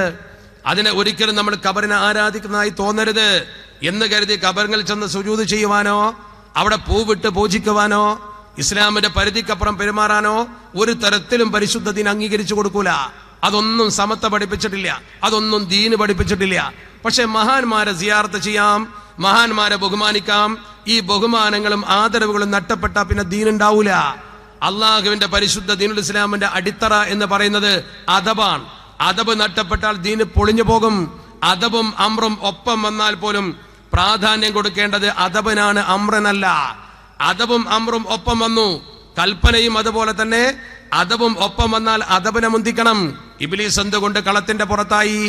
അതിനെ ഒരിക്കലും നമ്മൾ ഖബറിനെ ആരാധിക്കുന്നതായി തോന്നരുത് എന്ന് കരുതി ഖബറിൽ ചെന്ന് സുജൂദ് ചെയ്യുവാനോ അവിടെ പൂവിട്ട് പൂജിക്കുവാനോ ഇസ്ലാമിന്റെ പരിധിക്കപ്പുറം പെരുമാറാനോ ഒരു തരത്തിലും പരിശുദ്ധ ദീൻ അംഗീകരിച്ചു കൊടുക്കൂല. അതൊന്നും സമത്ത പഠിപ്പിച്ചിട്ടില്ല, അതൊന്നും ദീന് പഠിപ്പിച്ചിട്ടില്ല. പക്ഷെ മഹാന്മാരെ സിയാറത്ത് ചെയ്യാം, മഹാന്മാരെ ബഹുമാനിക്കാം. ഈ ബഹുമാനങ്ങളും ആദരവുകളും നഷ്ടപ്പെട്ട പിന്നെ ദീനുണ്ടാവൂല. അള്ളാഹുവിന്റെ പരിശുദ്ധ ദീനുൽ ഇസ്ലാമിന്റെ അടിത്തറ എന്ന് പറയുന്നത് അദബാണ്. അദബ് നഷ്ടപ്പെട്ടാൽ ദീന് പൊളിഞ്ഞു പോകും. അദബും അമ്രും ഒപ്പം വന്നാൽ പോലും പ്രാധാന്യം കൊടുക്കേണ്ടത് അദബിനാണ്, അമ്രനല്ല. അദബും അമ്രും ഒപ്പം വന്നു, കൽപ്പനയും അതുപോലെ തന്നെ. അദബും ഒപ്പം വന്നാൽ അദബിനെ മുന്തിക്കണം. ഇബ്ലീസ് എന്തുകൊണ്ട് കളത്തിന്റെ പുറത്തായി?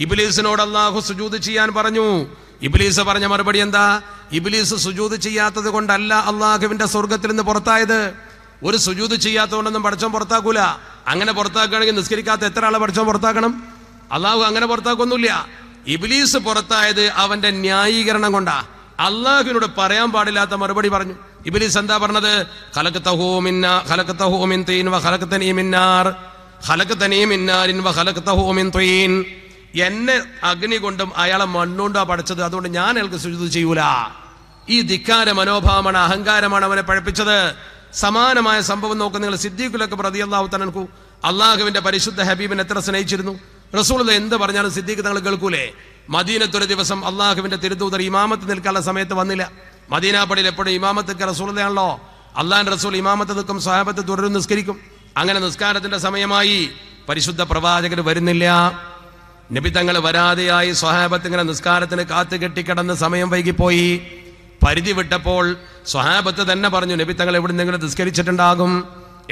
ഇബ്ലീസിനോട് അല്ലാഹു സുജൂദ് ചെയ്യാൻ പറഞ്ഞു. ഇബ്ലീസ് പറഞ്ഞ മറുപടി എന്താ? ഇബ്ലീസ് സുജൂദ് ചെയ്യാത്തത് കൊണ്ടല്ല അള്ളാഹുവിന്റെ സ്വർഗത്തിൽ നിന്ന് പുറത്തായത്. ഒരു സുജൂദ് ചെയ്യാത്തതുകൊണ്ടൊന്നും പടച്ചോൻ പുറത്താക്കൂല. അങ്ങനെ പുറത്താക്കുകയാണെങ്കിൽ നിസ്കരിക്കാത്ത എത്ര ആളെ പടച്ചോൻ പുറത്താക്കണം? അള്ളാഹു അങ്ങനെ പുറത്താക്കൊന്നുമില്ല. ഇബ്ലീസ് പുറത്തായത് അവന്റെ ന്യായീകരണം കൊണ്ടാ. അള്ളാഹുവിനോട് പറയാൻ പാടില്ലാത്ത മറുപടി പറഞ്ഞു. ഇബ്ലീസ് എന്താ പറഞ്ഞത്? ഖലഖതഹു മിൻ തീൻ വ ഖലഖതനീ മിൻ നാർ ഖലഖതനീ മിൻ നാരിൻ വ ഖലഖതഹു മിൻ തീൻ. എന്നെ അഗ്നി കൊണ്ടും അയാളെ മണ്ണുകൊണ്ടാ പഠിച്ചത്, അതുകൊണ്ട് ഞാൻ അയാൾക്ക് സുജൂദ് ചെയ്യൂല. ഈ ധിക്കാര മനോഭാവമാണ്, അഹങ്കാരമാണ് അവനെ പഴപ്പിച്ചത്. സമാനമായ സംഭവം നോക്ക് നിങ്ങൾ. സിദ്ദീഖുലൊക്കെ റളിയല്ലാഹു തആല അൻഹു അള്ളാഹുവിന്റെ പരിശുദ്ധ ഹബീബിനെ എത്ര സ്നേഹിച്ചിരുന്നു. റസൂലുള്ളാഹി എന്ത് പറഞ്ഞാലും സിദ്ദീഖ് തങ്ങൾ കേൾക്കൂലേ? മദീനത്തൊരു ദിവസം അള്ളാഹുവിന്റെ തിരുദൂതർ ഇമാമത്ത് നിൽക്കാനുള്ള സമയത്ത് വന്നില്ല. മദീന പള്ളിയിൽ എപ്പോഴും ഇമാമത്തൊക്കെ റസൂലുള്ളാഹിയാണല്ലോ. അള്ളാഹിന്റെ റസൂൽ ഇമാമത്ത് നിൽക്കും, സ്വഹാബത്ത് തുടരും നിസ്കരിക്കും. അങ്ങനെ നിസ്കാരത്തിന്റെ സമയമായി, പരിശുദ്ധ പ്രവാചകർ വരുന്നില്ല. നബി തങ്ങൾ വരാതെയായി. സ്വഹാബത്ത് ഇങ്ങനെ നിസ്കാരത്തിന് കാത്തു കെട്ടിക്കിടന്ന് സമയം വൈകിപ്പോയി. പരിധി വിട്ടപ്പോൾ സ്വഹാബത്ത് തന്നെ പറഞ്ഞു, നബി തങ്ങൾ എവിടുന്നെങ്കിലും നിസ്കരിച്ചിട്ടുണ്ടാകും,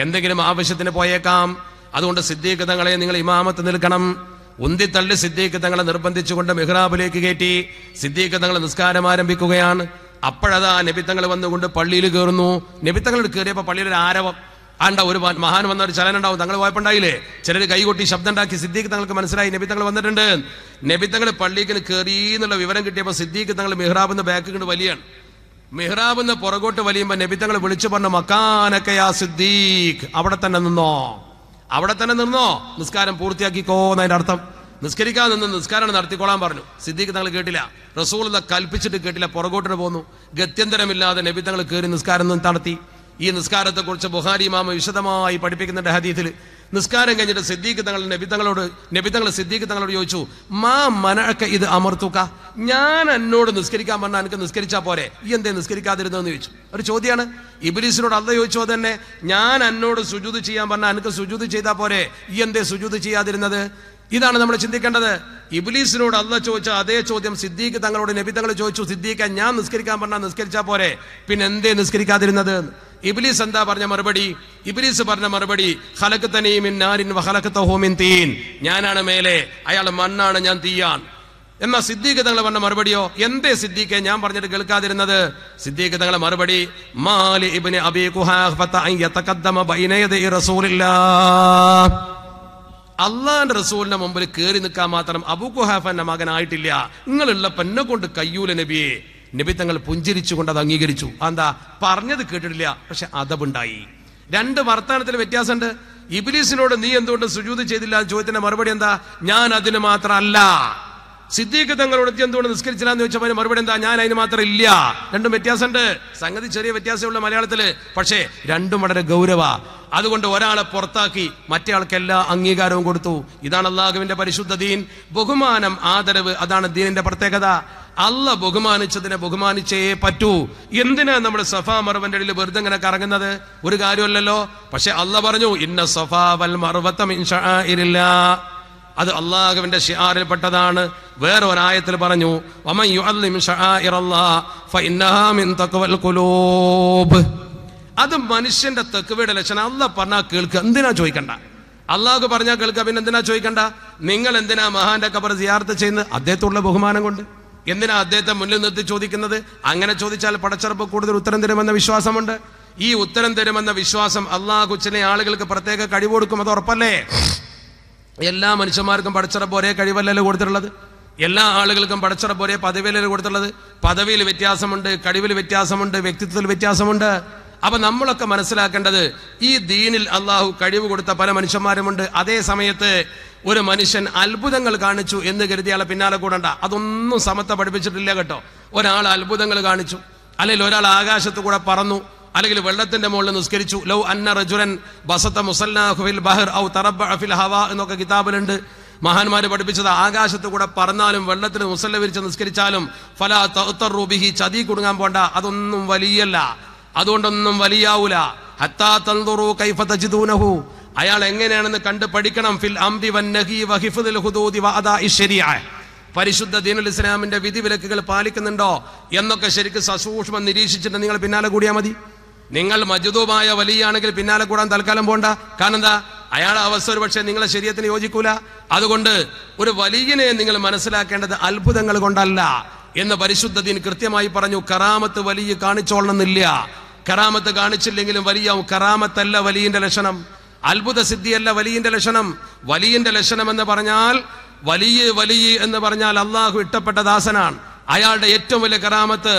എന്തെങ്കിലും ആവശ്യത്തിന് പോയേക്കാം, അതുകൊണ്ട് സിദ്ദീഖ് തങ്ങളെ നിങ്ങൾ ഇമാമത്ത് നിൽക്കണം. ഉന്തിത്തള്ളി സിദ്ദീഖ് തങ്ങളെ നിർബന്ധിച്ചുകൊണ്ട് മിഹ്റാബിലേക്ക് കയറ്റി. സിദ്ദീഖ് തങ്ങൾ നിസ്കാരം ആരംഭിക്കുകയാണ്. അപ്പോഴതാ നബി തങ്ങൾ വന്നുകൊണ്ട് പള്ളിയിൽ കയറുന്നു. നബി തങ്ങൾ കയറിയപ്പോൾ പള്ളിയിൽ ഒരു ആരവം ആണ്ട, ഒരു മഹാൻ വന്ന ഒരു ചലനം ഉണ്ടാവും. തങ്ങൾ പോയപ്പോണ്ടായില്ലേ, ചിലർ കൈകൊട്ടി ശബ്ദം ഉണ്ടാക്കി. സിദ്ദീഖ് തങ്ങൾക്ക് മനസ്സിലായി നബി തങ്ങൾ വന്നിട്ടുണ്ട്. നബി തങ്ങൾ പള്ളിക്ക് കയറി എന്നുള്ള വിവരം കിട്ടിയപ്പോൾ സിദ്ദീഖ് തങ്ങൾ മിഹ്റാബിന്ന് ബാക്ക് കൊണ്ട് വലിയാണ്. മിഹ്റാബിന്ന് പുറകോട്ട് വലിയുമ്പോൾ നബി തങ്ങൾ വിളിച്ചു പറഞ്ഞു, മക്കാനക യാ സിദ്ദീഖ്, അവിടെ തന്നെ നിന്നോ, അവിടെ തന്നെ നിന്നോ, നിസ്കാരം പൂർത്തിയാക്കിക്കോ എന്നതിന്റെ അർത്ഥം. നിസ്കരിക്കാതെ നിന്ന് നിസ്കാരം നടത്തിക്കോളാൻ പറഞ്ഞു. സിദ്ദീഖ് തങ്ങൾ കേട്ടില്ല, റസൂലുള്ളാഹി കൽപ്പിച്ചിട്ട് കേട്ടില്ല, പുറകോട്ടിന് പോന്നു. ഗത്യന്തരമില്ലാതെ നബി തങ്ങൾ കയറി നിസ്കാരം നടത്തി. ഈ നിസ്കാരത്തെ കുറിച്ച് ബുഖാരി ഇമാം വിശദമായി പഠിപ്പിക്കുന്നുണ്ട് ഹദീസിൽ. നിസ്കാരം കഴിഞ്ഞിട്ട് സിദ്ദീഖ് തങ്ങൾ നബി തങ്ങൾ സിദ്ദീഖ് തങ്ങളോട് ചോദിച്ചു, മാ മനഅക ഇത് അമർത്തുക, ഞാൻ എന്നോട് നിസ്കരിക്കാൻ പറഞ്ഞാൽ എനിക്ക് നിസ്കരിച്ചാ പോരെ, ഈ എന്തേ നിസ്കരിക്കാതിരുന്നെന്ന് ചോദിച്ചു. ഒരു ചോദ്യമാണ്. ഇബ്ലീസിനോട് അല്ലാഹ് ചോദിച്ചോ തന്നെ, ഞാൻ എന്നോട് സുജൂദ് ചെയ്യാൻ പറഞ്ഞാൽ എനിക്ക് സുജൂദ് ചെയ്താൽ പോരെ, ഈ എന്തേ സുജൂദ് ചെയ്യാതിരുന്നത്? ഇതാണ് നമ്മൾ ചിന്തിക്കേണ്ടത്. ഇബ്ലീസിനോട് അല്ലാഹ് ചോദിച്ച അതേ ചോദ്യം സിദ്ദീഖ് തങ്ങളോട് നബി തങ്ങൾ ചോദിച്ചു, സിദ്ദീഖ് ഞാൻ നിസ്കരിക്കാൻ പറഞ്ഞാൽ നിസ്കരിച്ചാ പോരെ, പിന്നെ എന്തേ നിസ്കരിക്കാതിരുന്നത്? ഇബ്ലീസ് എന്താ പറഞ്ഞ മറുപടി? ഇബ്ലീസ് പറഞ്ഞ മറുപടി, ഖലഖതനീ മിൻ നാരിൻ വ ഖലഖതഹു മിൻ തീൻ, ഞാനാണ് മേലെ, അയാൾ മണ്ണാണ്, ഞാൻ തീയാൻ. എന്നാ സിദ്ദീഖ് തങ്ങൾ പറഞ്ഞ മറുപടിയോ, എന്തേ സിദ്ദീഖെ ഞാൻ പറഞ്ഞിട്ട് കേൾക്കാതിരുന്നത്? സിദ്ദീഖ് തങ്ങളെ മറുപടി, മാലി ഇബ്നു അബീ ഖുഹാഫത അൻ യതഖദ്ദമ ബൈന യദൈ റസൂലില്ലാഹ്, അള്ളാന്റെ റസൂലിന്റെ മുമ്പിൽ കയറി നിൽക്കാൻ മാത്രം അബൂ ഖുഹാഫന്റെ മകനായിട്ടില്ല, നിങ്ങളുള്ള പെന്നെ കൊണ്ട് കയ്യൂല നബിയെ. നബി തങ്ങൾ പുഞ്ചിരിച്ചുകൊണ്ട് അത് അംഗീകരിച്ചു. എന്താ പറഞ്ഞത് കേട്ടിട്ടില്ല, പക്ഷെ അദബുണ്ടായി. രണ്ട് വർത്തമാനത്തിൽ വ്യത്യാസമുണ്ട്. ഇബ്ലീസിനോട് നീ എന്തുകൊണ്ട് സുജൂദ് ചെയ്തില്ല ചോദ്യത്തിന്റെ മറുപടി എന്താ? ഞാൻ അതിന് മാത്രമല്ല. സിദ്ദീഖ് തങ്ങളോട് എന്തുകൊണ്ട് നിസ്കരിച്ചില്ല എന്ന് ചോദിച്ചപ്പോൾ മറുപടി എന്താ? ഞാൻ അതിന് മാത്രം ഇല്ല. രണ്ടും വ്യത്യാസമുണ്ട്. സംഗതി ചെറിയ വ്യത്യാസമുള്ള മലയാളത്തില്, പക്ഷേ രണ്ടും വളരെ ഗൗരവ. അതുകൊണ്ട് ഒരാളെ പുറത്താക്കി മറ്റേ ആൾക്ക് എല്ലാ അംഗീകാരവും കൊടുത്തു. ഇതാണ് അള്ളാഹുവിന്റെ പരിശുദ്ധ ദീൻ. ബഹുമാനം, ആദരവ്, അതാണ് ദീനിന്റെ പ്രത്യേകത. അല്ല ബഹുമാനിച്ചതിനെ ബഹുമാനിച്ചേ പറ്റൂ. എന്തിനാ നമ്മുടെ സഫാ മർവന്റെ ഇടയിൽ വെറുതെ ഇങ്ങനെ കറങ്ങുന്നത്? ഒരു കാര്യമല്ലല്ലോ. പക്ഷെ അല്ല പറഞ്ഞു, ഇന്ന സഫാ വൽ മർവത മിൻ ശആഇരില്ലാഹ്, അത് അള്ളാഹുവിന്റെ ശിആറിൽപ്പെട്ടതാണ്. വേറെ ഒരായത്തിൽ പറഞ്ഞു, വമൻ യുഅല്ലിം ശആഇറല്ലാഹ് ഫഇന്നഹാ മിൻ തഖ്വൽ ഖുലൂബ്, അത് മനുഷ്യന്റെ തഖ്വയുടെ ലക്ഷണം. അല്ലാഹ് പറഞ്ഞാൽ കേൾക്കുക, എന്തിനാ ചോദിക്കണ്ട. അള്ളാഹു പറഞ്ഞാൽ കേൾക്കുക, പിന്നെ എന്തിനാ ചോദിക്കണ്ട? നിങ്ങൾ എന്തിനാ മഹാന്റെ ഖബർ സിയാറത്ത് ചെയ്യുന്നത്? അദ്ദേഹത്തോടുള്ള ബഹുമാനം കൊണ്ട്. എന്തിനാ അദ്ദേഹത്തെ മുന്നിൽ നിർത്തി ചോദിക്കുന്നത്? അങ്ങനെ ചോദിച്ചാൽ പടച്ചറപ്പ് കൂടുതൽ ഉത്തരം തരുമെന്ന വിശ്വാസമുണ്ട്. ഈ ഉത്തരം തരുമെന്ന വിശ്വാസം അള്ളാഹു ചില ആളുകൾക്ക് പ്രത്യേക കഴിവ് കൊടുക്കും, അത് ഉറപ്പല്ലേ? എല്ലാ മനുഷ്യന്മാർക്കും പടച്ചറപ്പ് ഒരേ കഴിവല്ലല്ലോ കൊടുത്തിട്ടുള്ളത്. എല്ലാ ആളുകൾക്കും പടച്ചറപ്പ് ഒരേ പദവിയിലല്ലേ കൊടുത്തിട്ടുള്ളത്. പദവിയിൽ വ്യത്യാസമുണ്ട്, കഴിവിൽ വ്യത്യാസമുണ്ട്, വ്യക്തിത്വത്തിൽ വ്യത്യാസമുണ്ട്. അപ്പൊ നമ്മളൊക്കെ മനസ്സിലാക്കേണ്ടത്, ഈ ദീനിൽ അള്ളാഹു കഴിവ് കൊടുത്ത പല മനുഷ്യന്മാരുമുണ്ട്. അതേ സമയത്ത് ഒരു മനുഷ്യൻ അത്ഭുതങ്ങൾ കാണിച്ചു എന്ന് കരുതി ആളെ പിന്നാലെ കൂടണ്ട. അതൊന്നും സമത്വം പഠിപ്പിച്ചിട്ടില്ല കേട്ടോ. ഒരാൾ അത്ഭുതങ്ങൾ കാണിച്ചു, അല്ലെങ്കിൽ ഒരാൾ ആകാശത്ത് കൂടെ പറന്നു, അല്ലെങ്കിൽ വെള്ളത്തിന്റെ മുകളിൽ നിസ്കരിച്ചു. ലൗ അന്ന റജുലൻ ബസത മുസല്ലാഹു ഫിൽ ബഹർ ഔ തറബ്ബഅ ഫിൽ ഹവാ എന്നൊക്കെ കിതാബിലുണ്ട്. മഹാന്മാര് പഠിപ്പിച്ചത് ആകാശത്ത് കൂടെ പറന്നാലും വെള്ളത്തിൽ മുസല്ല വിരിച്ച് നിസ്കരിച്ചാലും ഫലാ തഅ്തറു ബിഹി, ചതി കുടുങ്ങാൻ പോണ്ട, അതൊന്നും വലിയല്ല, അതുകൊണ്ടൊന്നും വലിയാവൂല. ഹത്താ തൻദുറു കൈഫ തജിദൂനഹു, അയാൾ എങ്ങനെയാണെന്ന് കണ്ട് പഠിക്കണം. ഫിൽ അംരി വന്നഹി വഹിഫ്ദിൽ ഹുദൂദി വഅദാഇ ശരീഅ, പരിശുദ്ധ ദീനുൽ ഇസ്ലാമിന്റെ വിധിവിലക്കുകൾ പാലിക്കുന്നുണ്ടോ എന്നൊക്കെ ശരിക്കും സസൂക്ഷ്മം നിരീക്ഷിച്ചിട്ട് നിങ്ങൾ പിന്നാലെ കൂടിയാൽ മതി. നിങ്ങൾ മജ്ദൂബായ വലിയാണെങ്കിൽ പിന്നാലെ കൂടാൻ തൽക്കാലം പോണ്ട. കാരണം എന്താ? അയാളെ അവസ്ഥ ഒരു പക്ഷേ നിങ്ങളെ ശരീരത്തിന് യോജിക്കൂല. അതുകൊണ്ട് ഒരു വലിയനെ നിങ്ങൾ മനസ്സിലാക്കേണ്ടത് അത്ഭുതങ്ങൾ കൊണ്ടല്ല എന്ന് പരിശുദ്ധ ദീൻ കൃത്യമായി പറഞ്ഞു. കറാമത്ത് വലിയ കാണിച്ചോളണമെന്നില്ല. കറാമത്ത് കാണിച്ചില്ലെങ്കിലും വലിയാവും. കറാമത്തല്ല വലിയന്റെ ലക്ഷണം, അത്ഭുത സിദ്ധിയല്ല വലിയന്റെ ലക്ഷണം. വലിയന്റെ ലക്ഷണം എന്ന് പറഞ്ഞാൽ, വലിയ എന്ന് പറഞ്ഞാൽ അള്ളാഹു ഇഷ്ടപ്പെട്ട ദാസനാണ്. അയാളുടെ ഏറ്റവും വലിയ കറാമത്ത്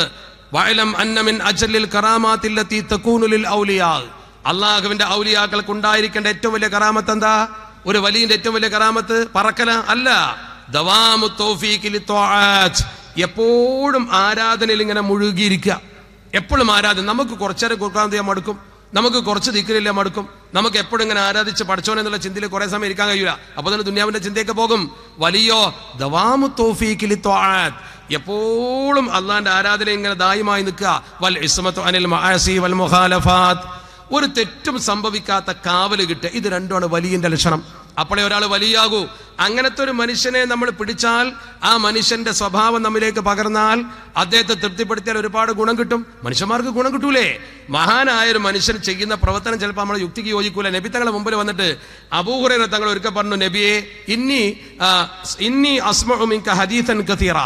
വഅലം അന്ന മിൻ അജല്ലിൽ കറാമാത്തില്ലത്തി തകൂനു ലിൽ ഔലിയാ, അള്ളാഹുവിന്റെ ഔലിയാക്കൾക്ക് ഉണ്ടായിരിക്കേണ്ട ഏറ്റവും വലിയ കറാമത്ത് എന്താ? ഒരു വലിയന്റെ ഏറ്റവും വലിയ കറാമത്ത് പറക്കല അല്ല, ദവാമു തൗഫീഖി ലിത്വാഅത്ത്, എപ്പോഴും ആരാധനയിൽ ഇങ്ങനെ മുഴുകിയിരിക്കുക. എപ്പോഴും ആരാധന. നമുക്ക് കുറച്ചേരം കൊടുക്കാൻ ചെയ്യാൻ മടുക്കും, നമുക്ക് കുറച്ച് ദിക്റില്ല മടുക്കും, നമുക്ക് എപ്പോഴും ഇങ്ങനെ ആരാധിച്ച് പഠിച്ചോനെ എന്നുള്ള ചിന്തയിൽ കുറെ സമയം ഇരിക്കാൻ കഴിയില്ല. അപ്പൊ തന്നെ ദുനിയാവിന്റെ ചിന്തയൊക്കെ പോകും. വലിയോ ദവാമു തൗഫീഖി ലിത്വാഅത്ത്, എപ്പോഴും അള്ളാന്റെ ആരാധന ഇങ്ങനെ ദായിമായി നിൽക്കുക. വൽ ഇസ്മത്തു അനിൽ മആസി വൽ മുഖാലഫാത്ത്, ഒരു തെറ്റും സംഭവിക്കാത്ത കാവല് കിട്ടുക. ഇത് രണ്ടുമാണ് വലിയന്റെ ലക്ഷണം. അപ്പോഴേ ഒരാൾ വലിയാകൂ. അങ്ങനത്തെ ഒരു മനുഷ്യനെ നമ്മൾ പിടിച്ചാൽ, ആ മനുഷ്യന്റെ സ്വഭാവം നമ്മിലേക്ക് പകർന്നാൽ, അദ്ദേഹത്തെ തൃപ്തിപ്പെടുത്തിയാൽ ഒരുപാട് ഗുണം കിട്ടും. മനുഷ്യന്മാർക്ക് ഗുണം കിട്ടൂലേ? മഹാനായ ഒരു മനുഷ്യൻ ചെയ്യുന്ന പ്രവർത്തനം ചിലപ്പോൾ നമ്മുടെ യുക്തിക്ക് യോജിക്കൂല. നബി തങ്ങളുടെ മുമ്പിൽ വന്നിട്ട് അബൂ ഹുറൈറ തങ്ങൾ ഒരിക്കൽ പറഞ്ഞു, നബിയെ ഇന്നി അസ്മഉ മിൻക ഹദീസൻ കസീറ,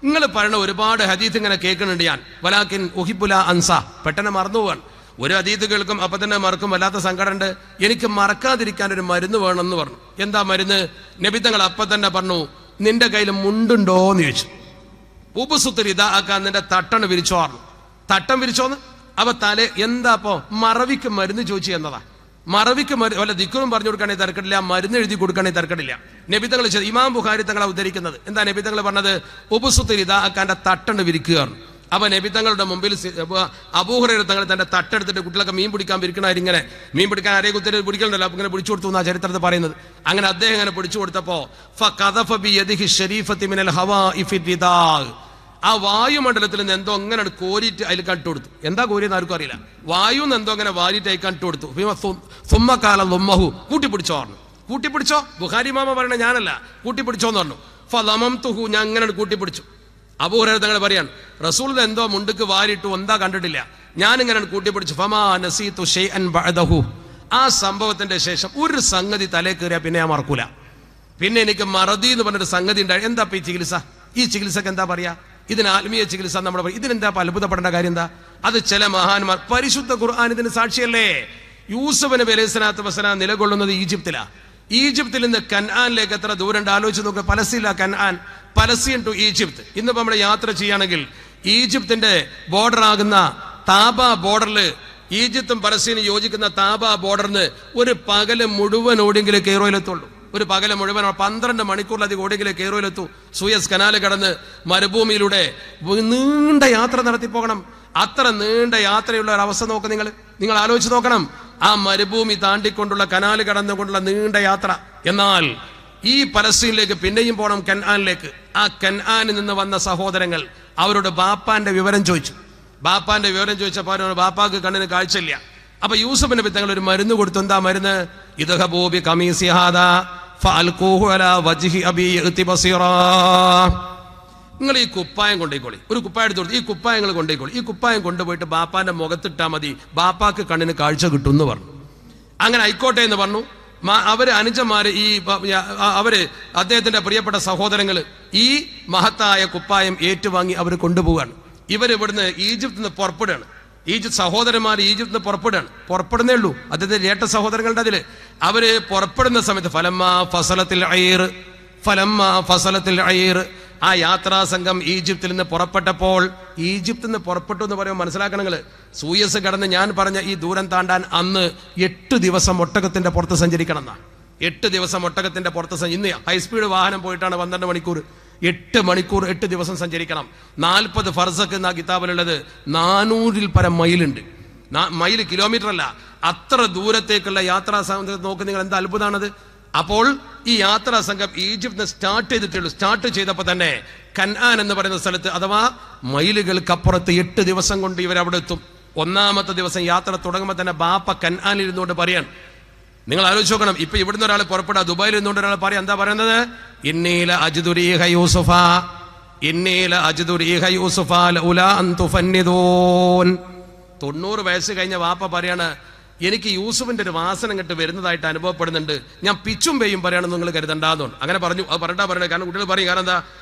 നിങ്ങൾ പറയുന്ന ഒരുപാട് ഹദീസ് ഇങ്ങനെ കേൾക്കുന്നുണ്ട് ഞാൻ. വലാകിൻ ഉഹിബ്ബുല അൻസ, പെട്ടെന്ന് മറന്നു പോവാൻ. ഒരു ഹദീസ് കേൾക്കും, അപ്പൊ തന്നെ മറക്കും, വല്ലാത്ത സങ്കടമുണ്ട്. എനിക്ക് മറക്കാതിരിക്കാൻ ഒരു മരുന്ന് വേണമെന്ന് പറഞ്ഞു. എന്താ മരുന്ന്? നബി തങ്ങൾ അപ്പൊ തന്നെ പറഞ്ഞു, നിന്റെ കയ്യിൽ മുണ്ടുണ്ടോ എന്ന് ചോദിച്ചു. ഉപസുത്തരി ഇതാക്കാൻ നിന്റെ തട്ടണ് വിരിച്ചോ പറഞ്ഞു. തട്ടം വിരിച്ചോന്ന്. അപ്പൊ തലേ എന്താ അപ്പോ മറവിക്ക് മരുന്ന് ചോദിച്ചു എന്നതാ. മറവിക്ക് വല്ല ദിക്റും പറഞ്ഞു കൊടുക്കണേ തരക്കടില്ല, മരുന്ന് എഴുതി കൊടുക്കണേ തരക്കടില്ല. നബി തങ്ങൾ ചെയ്ത് ഇമാം ബുഖാരി തങ്ങളെ ഉദ്ധരിക്കുന്നത് എന്താ? നബി തങ്ങൾ പറഞ്ഞത് ഉപസുത്തരി ഇതാക്കാന്റെ തട്ടണ് വിരിക്കുക. അപ്പൊ നബി തങ്ങളുടെ മുമ്പിൽ അബൂ ഹുറൈറ തങ്ങൾ തന്റെ തട്ടെടുത്തിട്ട് കുട്ടികളൊക്കെ മീൻ പിടിക്കാൻ പിരിക്കണായിരുന്നു. ഇങ്ങനെ മീൻ പിടിക്കാൻ ആരെയും കുത്തിരി പിടിക്കലുണ്ടല്ലോ, അപ്പൊ ഇങ്ങനെ പിടിച്ചു കൊടുത്തു എന്നാ ചരിത്രത്തിൽ പറയുന്നത്. അങ്ങനെ അദ്ദേഹം ഇങ്ങനെ പിടിച്ചു കൊടുത്തപ്പോ ആ വായുമണ്ഡലത്തിൽ നിന്ന് എന്തോ അങ്ങനെ കോരിയിട്ട് അതിൽ കണ്ടു കൊടുത്തു. എന്താ കോരിയെന്ന് ആർക്കും അറിയില്ല. വായുന്ന് എന്തോ അങ്ങനെ വാരിയിട്ട് അതിൽ കണ്ടു കൊടുത്തു. സുമ്മക്കാലം ലുമ്മഹു, കൂട്ടിപ്പിടിച്ചോ പറഞ്ഞു. കൂട്ടിപ്പിടിച്ചോ? ബുഖാരി മാമ പറയണ ഞാനല്ല, കൂട്ടിപ്പിടിച്ചോന്ന് പറഞ്ഞു. ഫലമംതുഹു, ഞാൻ അങ്ങനെ കൂട്ടിപ്പിടിച്ചു. അബൂ ഹുറൈറ തങ്ങൾ പറയാണ്, റസൂൽ എന്തോ മുണ്ടുക്ക് വാരിട്ടു, എന്താ കണ്ടിട്ടില്ല, ഞാനിങ്ങനെ കൂട്ടിപ്പിടിച്ചു. ഫമാ നസീതു ഷൈഅൻ ബഅദഹു, ആ സംഭവത്തിന്റെ ശേഷം ഒരു സംഗതി തലേ കയറിയാ പിന്നെ ഞാൻ മറക്കൂല. പിന്നെ എനിക്ക് മറതി എന്ന് പറഞ്ഞൊരു സംഗതി ഉണ്ടായി. എന്താ ഈ ചികിത്സ? ഈ ചികിത്സക്ക് എന്താ പറയാ? ഇതിന് ആത്മീയ ചികിത്സ നമ്മൾ പറയും. ഇതിനെന്താ അത്ഭുതപ്പെടേണ്ട കാര്യം എന്താ? അത് ചില മഹാന്മാർ, പരിശുദ്ധ ഖുർആൻ ഇതിന് സാക്ഷിയല്ലേ. യൂസുഫ് നബി അലൈഹി സ്വലാത്തു വസ്സലാം നിലകൊള്ളുന്നത് ഈജിപ്തിലാ. ഈജിപ്തിൽ നിന്ന് കൻആനിലേക്ക് എത്ര ദൂരം ആലോചിച്ച് നോക്കുക. Palestine Canaan, Palestine to Egypt. ഇന്നിപ്പോ നമ്മൾ യാത്ര ചെയ്യുകയാണെങ്കിൽ ഈജിപ്തിന്റെ ബോർഡർ ആകുന്ന താബ ബോർഡറിൽ, ഈജിപ്തും പലസ്തീനും യോജിക്കുന്ന താബ ബോർഡറിന് ഒരു പകല് മുഴുവൻ ഓടിയെങ്കിലും കെയ്റോയിലെത്തുള്ളൂ. ഒരു പകല് മുഴുവൻ 12 മണിക്കൂറിലധികം ഓടിയെങ്കിലും കെയ്റോയിലെത്തൂ. സൂയസ് കനാല് കടന്ന് മരുഭൂമിയിലൂടെ നീണ്ട യാത്ര നടത്തി പോകണം. അത്ര നീണ്ട യാത്രയുള്ള ഒരു അവസ്ഥ നോക്ക്. നിങ്ങൾ ആലോചിച്ച് നോക്കണം. ആ മരുഭൂമി താണ്ടിക്കൊണ്ടുള്ള കനാല് കടന്നുകൊണ്ടുള്ള നീണ്ട യാത്ര. എന്നാൽ ഈ പലസ്തീനിലേക്ക് പിന്നെയും പോകണം, കൻആനിലേക്ക്. ആ കൻആനിൽ നിന്ന് വന്ന സഹോദരങ്ങൾ അവരോട് ബാപ്പാന്റെ വിവരം ചോദിച്ചു. ബാപ്പാന്റെ വിവരം ചോദിച്ചപ്പോൾ അവരോട് ബാപ്പാക്ക് കണ്ണിന് കാഴ്ചയില്ല. അപ്പൊ യൂസുഫ് നബി തങ്ങൾ ഒരു മരുന്ന് കൊടുത്തു. എന്താ മരുന്ന്? ഇദ്ഹബൂബി ഖമീസി ഹാദാ ഫഅൽഖൂഹു അലാ വജ്ഹി അബീ യഅതി ബസീറാ. നിങ്ങൾ ഈ കുപ്പായം കൊണ്ടുപോയിക്കോളി. ഒരു കുപ്പായം എടുത്തു കൊടുത്തു. ഈ കുപ്പായങ്ങൾ കൊണ്ടുപോയിക്കോളി. ഈ കുപ്പായം കൊണ്ടുപോയിട്ട് ബാപ്പാന്റെ മുഖത്തിട്ടാൽ മതി, ബാപ്പാക്ക് കണ്ണിന് കാഴ്ച കിട്ടും എന്ന് പറഞ്ഞു. അങ്ങനെ ആയിക്കോട്ടെ എന്ന് പറഞ്ഞു. അവര് അനുജന്മാര് അവര് അദ്ദേഹത്തിന്റെ പ്രിയപ്പെട്ട സഹോദരങ്ങൾ ഈ മഹത്തായ കുപ്പായം ഏറ്റുവാങ്ങി അവർ കൊണ്ടുപോവുകയാണ്. ഇവർ ഇവിടുന്ന് ഈജിപ്തിൽ നിന്ന് പുറപ്പെടുകയാണ്. സഹോദരന്മാർ ഈജിപ്തിൽ നിന്ന് പുറപ്പെടുന്നേ ഉള്ളൂ. അദ്ദേഹത്തിന്റെ ഏട്ട സഹോദരങ്ങളുടെ അതില് അവര് പുറപ്പെടുന്ന സമയത്ത് ഫലമ്മാ ഫസലത്തിൽ ഐർ ആ യാത്രാ സംഘം ഈജിപ്തിൽ നിന്ന് പുറപ്പെട്ടപ്പോൾ, ഈജിപ്തിൽ നിന്ന് പുറപ്പെട്ടു എന്ന് പറയുമ്പോൾ മനസ്സിലാക്കണം നിങ്ങൾ, സൂയസ് കടന്ന് ഞാൻ പറഞ്ഞ ഈ ദൂരം താണ്ടാൻ അന്ന് 8 ദിവസം ഒട്ടകത്തിന്റെ പുറത്ത് സഞ്ചരിക്കണം എന്നാ. 8 ദിവസം ഒട്ടകത്തിന്റെ പുറത്ത്. ഇന്ന് ഹൈസ്പീഡ് വാഹനം പോയിട്ടാണ് 12 മണിക്കൂർ. 8 മണിക്കൂർ 8 ദിവസം സഞ്ചരിക്കണം. 40 ഫർസക്ക് എന്ന കിതാബിലുള്ളത് 400-ൽ പരം മൈലുണ്ട്. മൈൽ കിലോമീറ്റർ അല്ല, അത്ര ദൂരത്തേക്കുള്ള യാത്രാ സംഘം നോക്ക് നിങ്ങൾ. എന്താ അത്ഭുതമാണത്. അപ്പോൾ ഈ യാത്രാ സംഘം ഈജിപ്തിന് സ്റ്റാർട്ട് ചെയ്തിട്ടുള്ളൂ. സ്റ്റാർട്ട് ചെയ്തപ്പോൾ തന്നെ കൻആൻ എന്ന് പറയുന്ന സ്ഥലത്ത്, അഥവാ മൈലുകൾക്കപ്പുറത്ത് 8 ദിവസം കൊണ്ട് ഇവരവിടെ എത്തും. 1-ാമത്തെ ദിവസം യാത്ര തുടങ്ങുമ്പോൾ തന്നെ ബാപ്പ കൻആനിൽ ഇരുന്നുകൊണ്ട് പറയാൻ, നിങ്ങൾ ആലോചിച്ച് നോക്കണം. ഇപ്പൊ ഇവിടുന്ന് ഒരാൾ പുറപ്പെടാ, ദുബായിൽ ഇരുന്നുകൊണ്ട് ഒരാൾ പറയാം. എന്താ പറയുന്നത്? ഇന്നീല അജ്ദുരീഹ യൂസുഫ ലൗലാ അൻ തുഫന്നിദൂൻ. 90 വയസ്സ് കഴിഞ്ഞ വാപ്പ പറയാണ്, എനിക്ക് യൂസുഫിന്റെ ഒരു വാസന ഇങ്ങോട്ട് വരുന്നതായിട്ട് അനുഭവപ്പെടുന്നുണ്ട്, ഞാൻ പിച്ചും പേയും പറയാണെന്ന് നിങ്ങൾ കരുതണ്ടാന്നുണ്ട്. അങ്ങനെ പറഞ്ഞു. അത് പറയണ്ടേ, കാരണം കുട്ടികൾ പറയും. കാരണം എന്താ,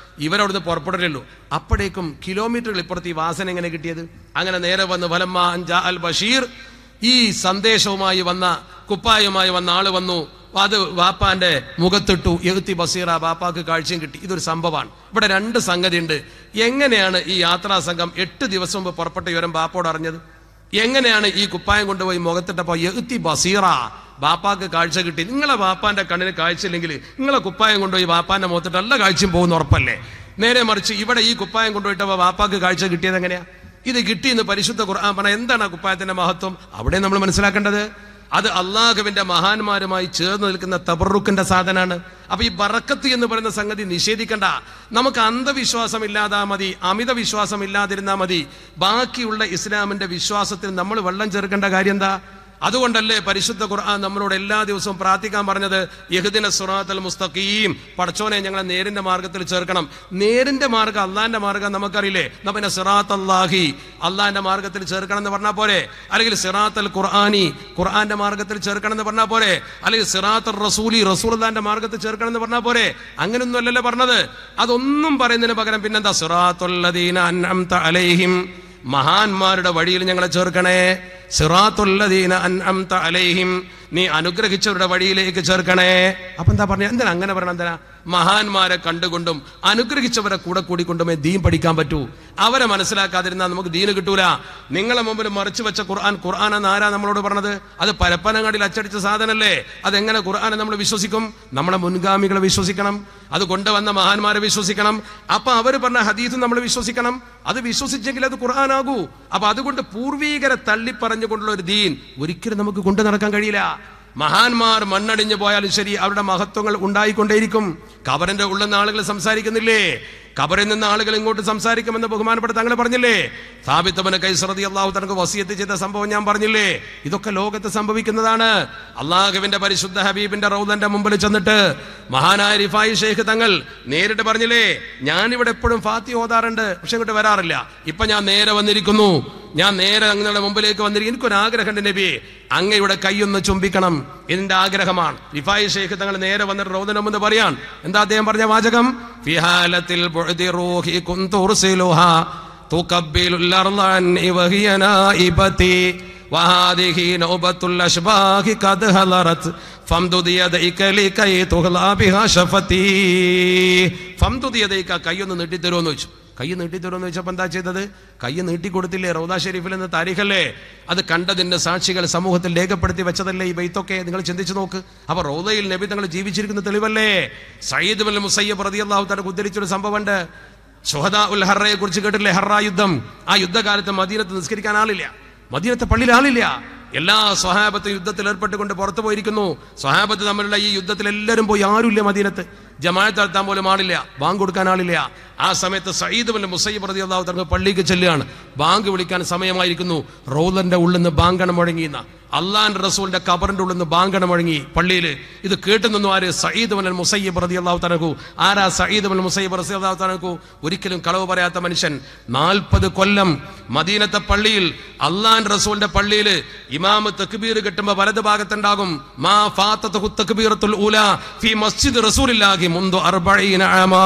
ഇവരവിടുന്ന് പുറപ്പെടില്ലല്ലോ. അപ്പോഴേക്കും കിലോമീറ്ററുകൾ ഇപ്പുറത്ത് ഈ വാസന എങ്ങനെ കിട്ടിയത്? അങ്ങനെ നേരെ വന്ന് ഫലമ്മാ ജാ അൽ ബഷീർ, ഈ സന്ദേശവുമായി വന്ന കുപ്പായുമായി വന്ന ആള് വന്നു. അത് വാപ്പാന്റെ മുഖത്തിട്ടു. യഅതി ബസീറ, ബാപ്പാക്ക് കാഴ്ചയും കിട്ടി. ഇതൊരു സംഭവമാണ്. ഇവിടെ 2 സംഗതി ഉണ്ട്. എങ്ങനെയാണ് ഈ യാത്രാ സംഘം 8 ദിവസം മുമ്പ് പുറപ്പെട്ട വിവരം ബാപ്പോട് അറിഞ്ഞത്? എങ്ങനെയാണ് ഈ കുപ്പായം കൊണ്ടുപോയി മുഖത്തിട്ടപ്പോ യഅതി ബസീറ, ബാപ്പാക്ക് കാഴ്ച കിട്ടി? നിങ്ങളെ ബാപ്പാന്റെ കണ്ണിന് കാഴ്ചയില്ലെങ്കിൽ നിങ്ങളെ കുപ്പായം കൊണ്ടുപോയി ബാപ്പാന്റെ മുഖത്തിട്ട് എല്ലാ കാഴ്ചയും പോകുന്ന ഉറപ്പല്ലേ? നേരെ മറിച്ച് ഇവിടെ ഈ കുപ്പായം കൊണ്ടുപോയിട്ടപ്പോ ബാപ്പാക്ക് കാഴ്ച കിട്ടിയത് എങ്ങനെയാ? ഇത് കിട്ടിയെന്ന് പരിശുദ്ധ ഖുർആൻ പറഞ്ഞാൽ എന്താണ് ആ കുപ്പായത്തിന്റെ മഹത്വം? അവിടെ നമ്മൾ മനസ്സിലാക്കേണ്ടത് അത് അള്ളാഹുവിന്റെ മഹാന്മാരുമായി ചേർന്ന് നിൽക്കുന്ന തബറുക്കിന്റെ സാധനമാണ്. അപ്പൊ ഈ ബറക്കത്ത് എന്ന് പറയുന്ന സംഗതി നിഷേധിക്കണ്ട. നമുക്ക് അന്ധവിശ്വാസം ഇല്ലാതാ മതി, അമിത വിശ്വാസം ഇല്ലാതിരുന്നാ മതി. ബാക്കിയുള്ള ഇസ്ലാമിന്റെ വിശ്വാസത്തിൽ നമ്മൾ വെള്ളം ചേർക്കേണ്ട കാര്യം എന്താ? അതുകൊണ്ടല്ലേ പരിശുദ്ധ ഖുർആൻ നമ്മളോട് എല്ലാ ദിവസവും പ്രാർത്ഥിക്കാൻ പറഞ്ഞത്? യഹ്ദിന സിറാത്തൽ മുസ്തഖീം, പടച്ചോനെ ഞങ്ങളെ നേരിന്റെ മാർഗത്തിൽ ചേർക്കണം. നേരിന്റെ മാർഗം അള്ളാന്റെ മാർഗം നമുക്കറിയില്ലേ? പിന്നെ സിറാത്തല്ലാഹി, അള്ളാന്റെ മാർഗത്തിൽ ചേർക്കണം എന്ന് പറഞ്ഞാൽ പോരെ? അല്ലെങ്കിൽ സിറാത്തൽ ഖുർആനി, ഖുർആന്റെ മാർഗത്തിൽ ചേർക്കണം എന്ന് പറഞ്ഞാൽ പോരെ? അല്ലെങ്കിൽ സിറാത്തൽ റസൂലി, റസൂലുള്ളാഹിന്റെ മാർഗത്തിൽ ചേർക്കണം എന്ന് പറഞ്ഞാൽ പോരെ? അങ്ങനെയൊന്നും അല്ലല്ലോ പറഞ്ഞത്. അതൊന്നും പറയുന്നതിന് പകരം പിന്നെന്താ? സിറാത്തുല്ലദീന അൻഅംത അലൈഹിം, മഹാന്മാരുടെ വഴിയിൽ ഞങ്ങളെ ചേർക്കണേ. സിറാത്തുല്ലദീന അൻഅംത അലൈഹിം, നീ അനുഗ്രഹിച്ചവരുടെ വഴിയിലേക്ക് ചേർക്കണേ. അപ്പൊ എന്താ പറഞ്ഞ? എന്തിനാ അങ്ങനെ പറഞ്ഞ? എന്തിനാ? മഹാന്മാരെ കണ്ടുകൊണ്ടും അനുഗ്രഹിച്ചവരെ കൂടെ കൂടിക്കൊണ്ടുമേ ദീൻ പഠിക്കാൻ പറ്റൂ. അവരെ മനസ്സിലാക്കാതിരുന്നാൽ നമുക്ക് ദീന് കിട്ടൂല. നിങ്ങളെ മുമ്പിൽ മറിച്ചു വെച്ച ഖുർആൻ എന്ന് ആരാ നമ്മളോട് പറഞ്ഞത്? അത് പരപ്പനങ്ങാടിയിൽ അച്ചടിച്ച സാധനല്ലേ? അതെങ്ങനെ ഖുർആനെ നമ്മൾ വിശ്വസിക്കും? നമ്മളെ മുൻഗാമികളെ വിശ്വസിക്കണം, അത് കൊണ്ടുവന്ന മഹാന്മാരെ വിശ്വസിക്കണം. അപ്പൊ അവർ പറഞ്ഞ ഹദീസും നമ്മൾ വിശ്വസിക്കണം. അത് വിശ്വസിച്ചെങ്കിൽ അത് ഖുർആനാകൂ. അപ്പൊ അതുകൊണ്ട് പൂർവീകരെ തള്ളിപ്പറഞ്ഞുകൊണ്ടുള്ള ഒരു ദീൻ ഒരിക്കലും നമുക്ക് കൊണ്ടു നടക്കാൻ കഴിയില്ല. മഹാന്മാർ മണ്ണടിഞ്ഞു പോയാലും ശരി, അവരുടെ മഹത്വങ്ങൾ ഉണ്ടായിക്കൊണ്ടേയിരിക്കും. ഖബറിന്റെ ഉള്ളിൽ നിന്ന് ആളുകൾ സംസാരിക്കുന്നില്ലേ? ഖബറിൽ നിന്ന് ആളുകൾ ഇങ്ങോട്ട് സംസാരിക്കുമെന്ന് ബഹുമാനപ്പെട്ട തങ്ങൾ പറഞ്ഞില്ലേ? സാബിത്ത് ഇബ്നു ഖൈസ് റളിയല്ലാഹു തആല വസിയത്ത് ചെയ്ത സംഭവം ഞാൻ പറഞ്ഞില്ലേ? ഇതൊക്കെ ലോകത്ത് സംഭവിക്കുന്നതാണ്. അള്ളാഹുവിന്റെ പരിശുദ്ധ ഹബീബിന്റെ റൗദന്റെ മുമ്പിൽ ചെന്നിട്ട് മഹാനായ റിഫായി ശൈഖ് തങ്ങൾ നേരിട്ട് പറഞ്ഞില്ലേ, ഞാനിവിടെ എപ്പോഴും ഫാത്തിഹ ഓതാറുണ്ട്, പക്ഷെ ഇങ്ങോട്ട് വരാറില്ല. ഇപ്പൊ ഞാൻ നേരെ വന്നിരിക്കുന്നു, ഞാൻ നേരെ അങ്ങയുടെ മുമ്പിലേക്ക് വന്നിരിക്കും. എനിക്കൊരാഗ്രഹമുണ്ട് നബിയെ, അങ്ങയുടെ കൈയൊന്ന് ചുംബിക്കണം, ഇതിന്റെ ആഗ്രഹമാണ്. റിഫായി ശൈഖ് തങ്ങൾ നേരെ വന്നിട്ട് റൗദന്റെ മുമ്പ് പറയാൻ. എന്താ അദ്ദേഹം പറഞ്ഞ വാചകം? ഫിഹാലത്തിൽ ബുഅദി റൂഹി കുന്തു ഉർസിലുഹാ തുഖബ്ബിലുൽ അർള അന്നി വഹിയ നായിബതി വഹാദിഹി നൗബത്തുൽ അശ്ബാഹി ഖദ് ഹലറത് ഫംദുദി യദൈക ലികൈ തുഗ്ലാ ബിഹാ ശഫതി. ഫംദുദി യദൈക, കൈയൊന്ന് നീട്ടിത്തരുമെന്ന് ചോദിച്ചു. കൈ നീട്ടിത്തരുമെന്ന് ചോദിച്ചപ്പോൾ എന്താ ചെയ്തത്? കൈ നീട്ടിക്കൊടുത്തില്ലേ? റൗദ ഷെരീഫിൽ നിന്ന് താരീഖല്ലേ? അത് കണ്ടതിന്റെ സാക്ഷികൾ സമൂഹത്തിൽ രേഖപ്പെടുത്തി വെച്ചതല്ലേ ഈ ബൈത്തൊക്കെ? നിങ്ങൾ ചിന്തിച്ചു നോക്ക്. അപ്പൊ റൗദയിൽ നബി തങ്ങൾ ജീവിച്ചിരിക്കുന്ന തെളിവല്ലേ? സയ്യിദ് ഇബ്നുൽ മുസയ്യിബ് റളിയല്ലാഹു തആല ഉദ്ധരിച്ചൊരു സംഭവമുണ്ട്. ശുഹദാ ഉൽ ഹറയെ കുറിച്ച് കേട്ടില്ലേ? ഹറ യുദ്ധം. ആ യുദ്ധകാലത്ത് മദീനത്ത് നിസ്കരിക്കാൻ ആളില്ല, മദീനത്തെ പള്ളിയിൽ ആളില്ല. എല്ലാ സ്വഹാബത്ത് യുദ്ധത്തിൽ ഏർപ്പെട്ടുകൊണ്ട് പുറത്തു പോയിരിക്കുന്നു. സ്വഹാബത്ത് തമ്മിലുള്ള ഈ യുദ്ധത്തിൽ എല്ലാവരും പോയി, ആരുമില്ല മദീനത്ത്. ജമാഅത്ത് നടത്താൻ പോലും ആളില്ല, ബാങ്ക് കൊടുക്കാൻ ആളില്ല. ആ സമയത്ത് സഈദ് ഇബ്നു മുസയ്യിബ് റളിയല്ലാഹു തആല പള്ളിക്ക് ചെല്ലുകയാണ്. ബാങ്ക് വിളിക്കാൻ സമയമായിരിക്കുന്നു. റൗളന്റെ ഉള്ളിൽ നിന്ന് ബാങ്കണം മുഴങ്ങിയെന്ന, അള്ളാന്റെ റസൂലിന്റെ ഖബറിന്റെ ഉള്ളിൽ നിന്ന് ബാങ്കണം മുഴങ്ങി പള്ളിയിൽ. ഇത് കേട്ടുനിന്നു ആര്? സഈദ് ഇബ്നു മുസയ്യിബ് റളിയല്ലാഹു തആല. ആരാ സഈദ് ഇബ്നു മുസയ്യിബ് റളിയല്ലാഹു തആല? ഒരിക്കലും കളവ് പറയാത്ത മനുഷ്യൻ. 40 കൊല്ലം മദീനത്തെ പള്ളിയിൽ, അള്ളാന്റെ റസൂലിന്റെ പള്ളിയിൽ ഇമാം തക്ബീർ കെട്ടുമ്പോൾ വലത് ഭാഗത്തുണ്ടാകും മാ ഫാതതഹു തക്ബീറത്തുൽ ഊലാ ഫീ മസ്ജിദ് റസൂലില്ലാഹി മുൻദു 40 ആമാ.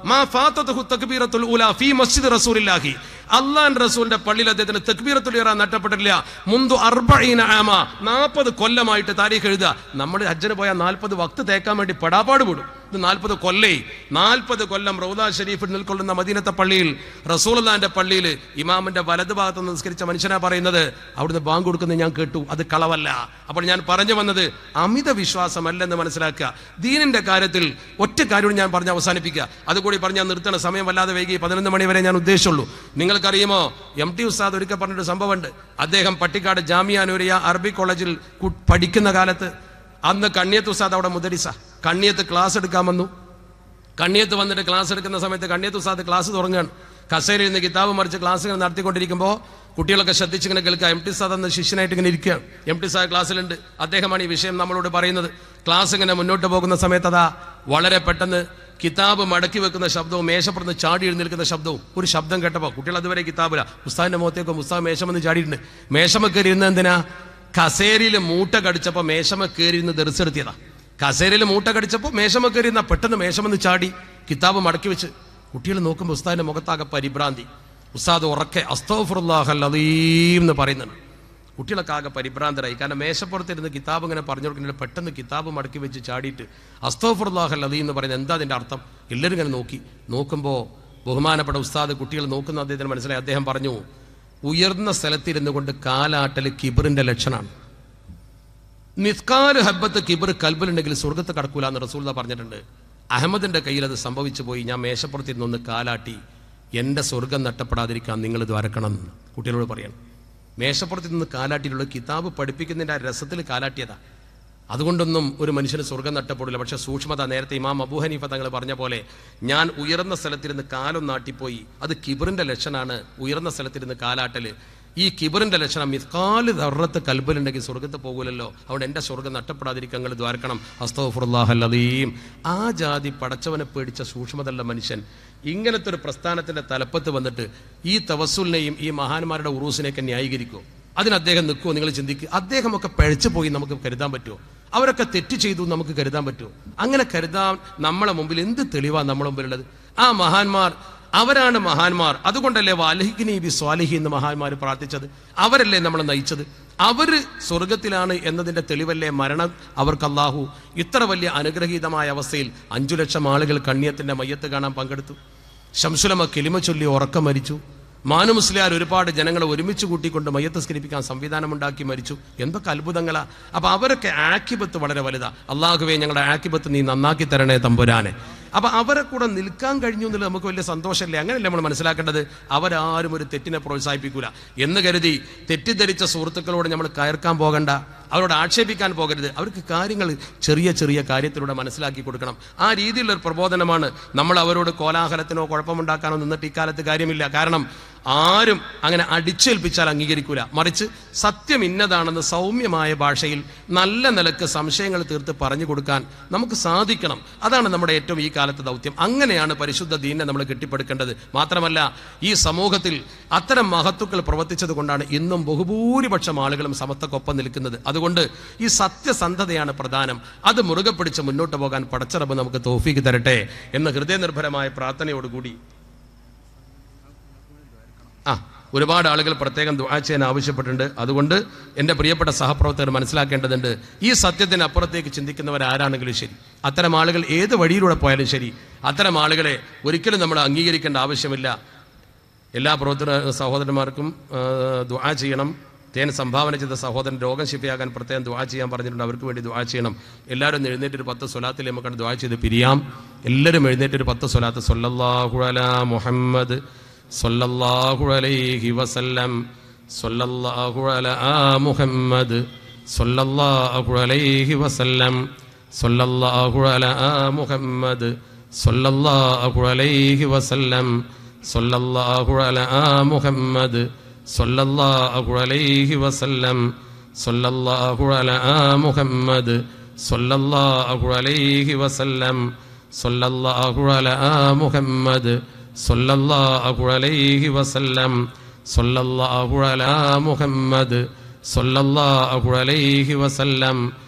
മാ ഫാതതഹു തക്ബീറത്തുൽ ഊലാ ഫീ മസ്ജിദ് റസൂലില്ലാഹി. അള്ളാന്റെ റസൂലിന്റെ പള്ളിയിൽ അദ്ദേഹത്തിന് തക്ബീറത്തുൽ ഇഹ്റാം നഷ്ടപ്പെട്ടിട്ടില്ല. മുൻദു 40 ആമാ, 40 കൊല്ലമായിട്ട് താരീഖ് എഴുതുക. നമ്മൾ ഹജ്ജിന് പോയാൽ 40 വക്ത് തേക്കാൻ വേണ്ടി പെടാപ്പാട് വിടും. ഇത് 40 കൊല്ലേ, 40 കൊല്ലം റൗദ ഷരീഫിൽ നിൽക്കൊള്ളുന്ന മദീനത്തെ പള്ളിയിൽ, റസൂലുള്ളാഹിന്റെ പള്ളിയിൽ ഇമാമിന്റെ വലത് ഭാഗത്ത് നിസ്കരിച്ച മനുഷ്യനാ പറയുന്നത്, അവിടുന്ന് ബാങ്ക് കൊടുക്കുന്നത് ഞാൻ കേട്ടു, അത് കളവല്ല. അപ്പോൾ ഞാൻ പറഞ്ഞു വന്നത് അമിത വിശ്വാസമല്ലെന്ന് മനസ്സിലാക്കുക. ദീനിന്റെ കാര്യത്തിൽ ഒറ്റ കാര്യം ഞാൻ പറഞ്ഞ് അവസാനിപ്പിക്കുക, അതുകൂടി പറഞ്ഞാൽ നിർത്തണ. സമയം വല്ലാതെ വൈകി, 11 മണി വരെ ഞാൻ ഉദ്ദേശിച്ചുള്ളൂ. നിങ്ങൾക്കറിയുമോ, MT ഉസ്താദ് ഒരിക്കൽ പറഞ്ഞൊരു സംഭവമുണ്ട്. അദ്ദേഹം പട്ടിക്കാട് ജാമിയ നൂരിയ അറബി കോളേജിൽ പഠിക്കുന്ന കാലത്ത്, അന്ന് കണ്ണിയത്ത് ഉസ്താദ് അവിടെ മുദരിസ, കണ്ണിയത്ത് ക്ലാസ് എടുക്കാൻ വന്നു. കണ്ണിയത്ത് വന്നിട്ട് ക്ലാസ് എടുക്കുന്ന സമയത്ത് കണ്ണിയത്ത് ഉസ്താദ് ക്ലാസ് തുടങ്ങുകയാണ്. കസേരയിൽ നിന്ന് കിതാബ് മറിച്ച് ക്ലാസ്സുകൾ നടത്തിക്കൊണ്ടിരിക്കുമ്പോൾ കുട്ടികളൊക്കെ ശ്രദ്ധിച്ചിങ്ങനെ കേൾക്കുക. MT ഉസ്താദ് അന്ന് ശിഷ്യനായിട്ട് ഇങ്ങനെ ഇരിക്കുകയാണ്. MT ഉസ്താദ് ക്ലാസ്സിലുണ്ട്. അദ്ദേഹമാണ് ഈ വിഷയം നമ്മളോട് പറയുന്നത്. ക്ലാസ് ഇങ്ങനെ മുന്നോട്ട് പോകുന്ന സമയത്ത് അതാ വളരെ പെട്ടെന്ന് കിതാബ് മടക്കി വെക്കുന്ന ശബ്ദവും മേശപ്പുറത്ത് ചാടി എഴുന്നേൽക്കുന്ന ശബ്ദവും ഒരു ശബ്ദം കേട്ടപ്പോൾ കുട്ടികൾ അതുവരെ കിതാബില്ല. ഉസ്താദിന്റെ മുഖത്തേക്കും ഉസ്താദ് മേശമെന്ന് ചാടിയിട്ടുണ്ട്. മേശമ കയറി ഇരുന്ന് എന്തിനാ? കസേരയിൽ മൂട്ട കടിച്ചപ്പോൾ മേശമ കയറി ഇരുന്ന് ദർശെടുത്തിയതാ. കസേരയിൽ മൂട്ട കടിച്ചപ്പോൾ മേശമ കയറി ഇരുന്ന പെട്ടെന്ന് മേശമെന്ന് ചാടി കിതാബ് മടക്കി വെച്ച്. കുട്ടികൾ നോക്കുമ്പോൾ ഉസ്താദിന്റെ മുഖത്താകെ പരിഭ്രാന്തി. ഉസ്താദ് ഉറക്കെ അസ്തഗ്ഫിറുല്ലാഹൽ അദീം എന്ന് പറയുന്നുണ്ട്. കുട്ടികളൊക്കെ ആകെ പരിഭ്രാന്തരായി. കാരണം മേശപ്പുറത്തിരുന്ന് കിതാബ് ഇങ്ങനെ പറഞ്ഞു കൊടുക്കുന്നുണ്ട്. പെട്ടെന്ന് കിതാബ് മടക്കി വെച്ച് ചാടിയിട്ട് അസ്തഗ്ഫിറുല്ലാഹൽ അദീം എന്ന് പറയുന്നത് എന്താ അതിന്റെ അർത്ഥം? എല്ലാവരും ഇങ്ങനെ നോക്കുമ്പോൾ ബഹുമാനപ്പെട്ട ഉസ്താദ് കുട്ടികൾ നോക്കുന്ന അദ്ദേഹത്തിന് മനസ്സിലായി. അദ്ദേഹം പറഞ്ഞു, ഉയർന്ന സ്ഥലത്തിരുന്നു കൊണ്ട് കാലാട്ടൽ കിബറിന്റെ ലക്ഷണമാണ്. മിസ്കാല് ഹബ്ബത്ത് കിബർ കൽബിലുണ്ടെങ്കിൽ സ്വർഗത്ത് കടക്കൂല എന്ന് റസൂലുള്ളാഹി പറഞ്ഞിട്ടുണ്ട്. അഹമ്മദിന്റെ കയ്യിൽ അത് സംഭവിച്ചു പോയി. ഞാൻ മേശപ്പുറത്തിരുന്നൊന്ന് കാലാട്ടി, എന്റെ സ്വർഗം നഷ്ടപ്പെടാതിരിക്കാൻ നിങ്ങൾ ദ്വാരക്കണം കുട്ടികളോട് പറയണം. മേശപ്പുറത്ത് നിന്ന് കാലാട്ടിയിട്ടുള്ള കിതാബ് പഠിപ്പിക്കുന്നതിന്റെ ആ രസത്തിൽ കാലാട്ടിയതാ. അതുകൊണ്ടൊന്നും ഒരു മനുഷ്യന് സ്വർഗം നഷ്ടപ്പെടില്ല. പക്ഷെ സൂക്ഷ്മത, നേരത്തെ ഇമാം അബൂ ഹനീഫ തങ്ങൾ പറഞ്ഞ പോലെ, ഞാൻ ഉയർന്ന സ്ഥലത്തിരുന്ന് കാലം നാട്ടിപ്പോയി, അത് കിബറിന്റെ ലക്ഷണമാണ്. ഉയർന്ന സ്ഥലത്തിരുന്ന് കാലാട്ടല് ഈ കിബറിന്റെ ലക്ഷണം. മിസ്കാല് ദർറത്ത് കൽബിലുണ്ടെങ്കിൽ സ്വർഗത്ത് പോകൂലല്ലോ. അവിടെ എന്റെ സ്വർഗം നഷ്ടപ്പെടാതിരിക്കാൻ നിങ്ങൾ ദ്വാരക്കണം. അസ്തഗ്ഫിറുല്ലാഹൽ അദീം. ആ ജാതി പടച്ചവനെ പേടിച്ച സൂക്ഷ്മതയുള്ള മനുഷ്യൻ ഇങ്ങനത്തെ ഒരു പ്രസ്ഥാനത്തിന്റെ തലപ്പത്ത് വന്നിട്ട് ഈ തവസ്സുലിനെയും ഈ മഹാന്മാരുടെ ഉറൂസിനെയൊക്കെ ന്യായീകരിക്കുമോ? അതിന് അദ്ദേഹം നിൽക്കുമോ? നിങ്ങൾ ചിന്തിക്കുക. അദ്ദേഹമൊക്കെ പഴച്ചു പോയി നമുക്ക് കരുതാൻ പറ്റുമോ? അവരൊക്കെ തെറ്റ് ചെയ്തു നമുക്ക് കരുതാൻ പറ്റുമോ? അങ്ങനെ കരുതാൻ നമ്മളെ മുമ്പിൽ എന്ത് തെളിവാണ് നമ്മളെ മുമ്പിലുള്ളത്? ആ മഹാന്മാർ അവരാണ് മഹാന്മാർ. അതുകൊണ്ടല്ലേ വാൽഹിഖ്നി ബി സ്വാലിഹി എന്ന് മഹാന്മാർ പ്രാർത്ഥിച്ചത്. അവരല്ലേ നമ്മളെ നയിച്ചത്. അവര് സ്വർഗത്തിലാണ് എന്നതിന്റെ തെളിവല്ലേ മരണം. അവർക്ക് അല്ലാഹു ഇത്ര വലിയ അനുഗ്രഹീതമായ അവസ്ഥയിൽ 5 ലക്ഷം ആളുകൾ കണ്ണിയത്തിന്റെ മയ്യത്ത് കാണാൻ പങ്കെടുത്തു. ശംസുലമ കിലിമ ചൊല്ലി ഉറക്കം മരിച്ചു. മാനു മുസ്ലിയാർ ഒരുപാട് ജനങ്ങളെ ഒരുമിച്ച് കൂട്ടിക്കൊണ്ട് മയ്യത്ത് സ്കരിപ്പിക്കാൻ സംവിധാനമുണ്ടാക്കി മരിച്ചു. എന്തൊക്കെ അത്ഭുതങ്ങളാ. അപ്പൊ അവരൊക്കെ ആക്കിബത്ത് വളരെ വലുതാ. അള്ളാഹുവേ, ഞങ്ങളുടെ ആക്കിബത്ത് നീ നന്നാക്കി തരണേ തമ്പുരാനെ. അപ്പൊ അവരെ കൂടെ നിൽക്കാൻ കഴിഞ്ഞു എന്നുള്ളത് നമുക്ക് വലിയ സന്തോഷമല്ലേ? അങ്ങനെയല്ലേ നമ്മൾ മനസ്സിലാക്കേണ്ടത്? അവരാരും ഒരു തെറ്റിനെ പ്രോത്സാഹിപ്പിക്കൂല എന്ന് കരുതി തെറ്റിദ്ധരിച്ച സുഹൃത്തുക്കളോട് നമ്മൾ കയർക്കാൻ പോകണ്ട, അവരോട് ആക്ഷേപിക്കാൻ പോകരുത്. അവർക്ക് കാര്യങ്ങൾ ചെറിയ ചെറിയ കാര്യത്തിലൂടെ മനസ്സിലാക്കി കൊടുക്കണം. ആ രീതിയിലുള്ള ഒരു പ്രബോധനമാണ്. നമ്മൾ അവരോട് കോലാഹലത്തിനോ കുഴപ്പമുണ്ടാക്കാനോ നിന്നിട്ട് ഇക്കാലത്ത് കാര്യമില്ല. കാരണം ആരും അങ്ങനെ അടിച്ചേൽപ്പിച്ചാൽ അംഗീകരിക്കൂല. മറിച്ച് സത്യം ഇന്നതാണെന്ന് സൗമ്യമായ ഭാഷയിൽ നല്ല നിലക്ക് സംശയങ്ങൾ തീർത്ത് പറഞ്ഞു കൊടുക്കാൻ നമുക്ക് സാധിക്കണം. അതാണ് നമ്മുടെ ഏറ്റവും ഈ കാലത്തെ ദൗത്യം. അങ്ങനെയാണ് പരിശുദ്ധ ദീനിനെ നമ്മൾ കെട്ടിപ്പടുക്കേണ്ടത്. മാത്രമല്ല, ഈ സമൂഹത്തിൽ അത്തരം മഹത്തുക്കൾ പ്രവർത്തിച്ചത് കൊണ്ടാണ് ഇന്നും ബഹുഭൂരിപക്ഷം ആളുകളും സമത്വക്കൊപ്പം നിൽക്കുന്നത്. അതുകൊണ്ട് ഈ സത്യസന്ധതയാണ് പ്രധാനം. അത് മുറുകെ പിടിച്ച് മുന്നോട്ട് പോകാൻ പടച്ച റബ്ബ് നമുക്ക് തൗഫീഖ് തരട്ടെ എന്ന ഹൃദയനിർഭരമായ പ്രാർത്ഥനയോടുകൂടി ഒരുപാട് ആളുകൾ പ്രത്യേകം ദുആ ചെയ്യാൻ ആവശ്യപ്പെട്ടിട്ടുണ്ട്. അതുകൊണ്ട് എൻ്റെ പ്രിയപ്പെട്ട സഹപ്രവർത്തകർ മനസ്സിലാക്കേണ്ടതുണ്ട്, ഈ സത്യത്തിന് അപ്പുറത്തേക്ക് ചിന്തിക്കുന്നവരാരാണെങ്കിലും ശരി, അത്തരം ആളുകൾ ഏത് വഴിയിലൂടെ പോയാലും ശരി, അത്തരം ആളുകളെ ഒരിക്കലും നമ്മൾ അംഗീകരിക്കേണ്ട ആവശ്യമില്ല. എല്ലാ പ്രവർത്തന സഹോദരന്മാർക്കും ദുആ ചെയ്യണം. തേൻ സംഭാവന ചെയ്ത സഹോദരൻ രോഗം ശിഫയാകാൻ പ്രത്യേകം ദുആ ചെയ്യാൻ പറഞ്ഞിട്ടുണ്ട്. അവർക്ക് വേണ്ടി ദുആ ചെയ്യണം. എല്ലാവരും എഴുന്നേറ്റൊരു 10 സ്വലാത്തിൽ നമുക്ക് ദുആ ചെയ്ത് പിരിയാം. എല്ലാവരും എഴുന്നേറ്റൊരു 10 സ്വലാത്ത്. സല്ലല്ലാഹു അലാ മുഹമ്മദ് സല്ലല്ലാഹു അലൈഹി വസല്ലം സല്ലല്ലാഹു അലാ മുഹമ്മദ് സല്ലല്ലാഹു അലൈഹി വസല്ലം സല്ലല്ലാഹു അലാ മുഹമ്മദ് സല്ലല്ലാഹു അലൈഹി വസല്ലം സല്ലല്ലാഹു അലാ മുഹമ്മദ് സല്ലല്ലാഹു അലൈഹി വസല്ലം സല്ലല്ലാഹു അലാ മുഹമ്മദ് സല്ലല്ലാഹു അലൈഹി വസല്ലം സല്ലല്ലാഹു അലാ മുഹമ്മദ് സല്ലല്ലാഹു അലൈഹി വസല്ലം സല്ലല്ലാഹു അലാ മുഹമ്മദ് സല്ലല്ലാഹു അലൈഹി വസല്ലം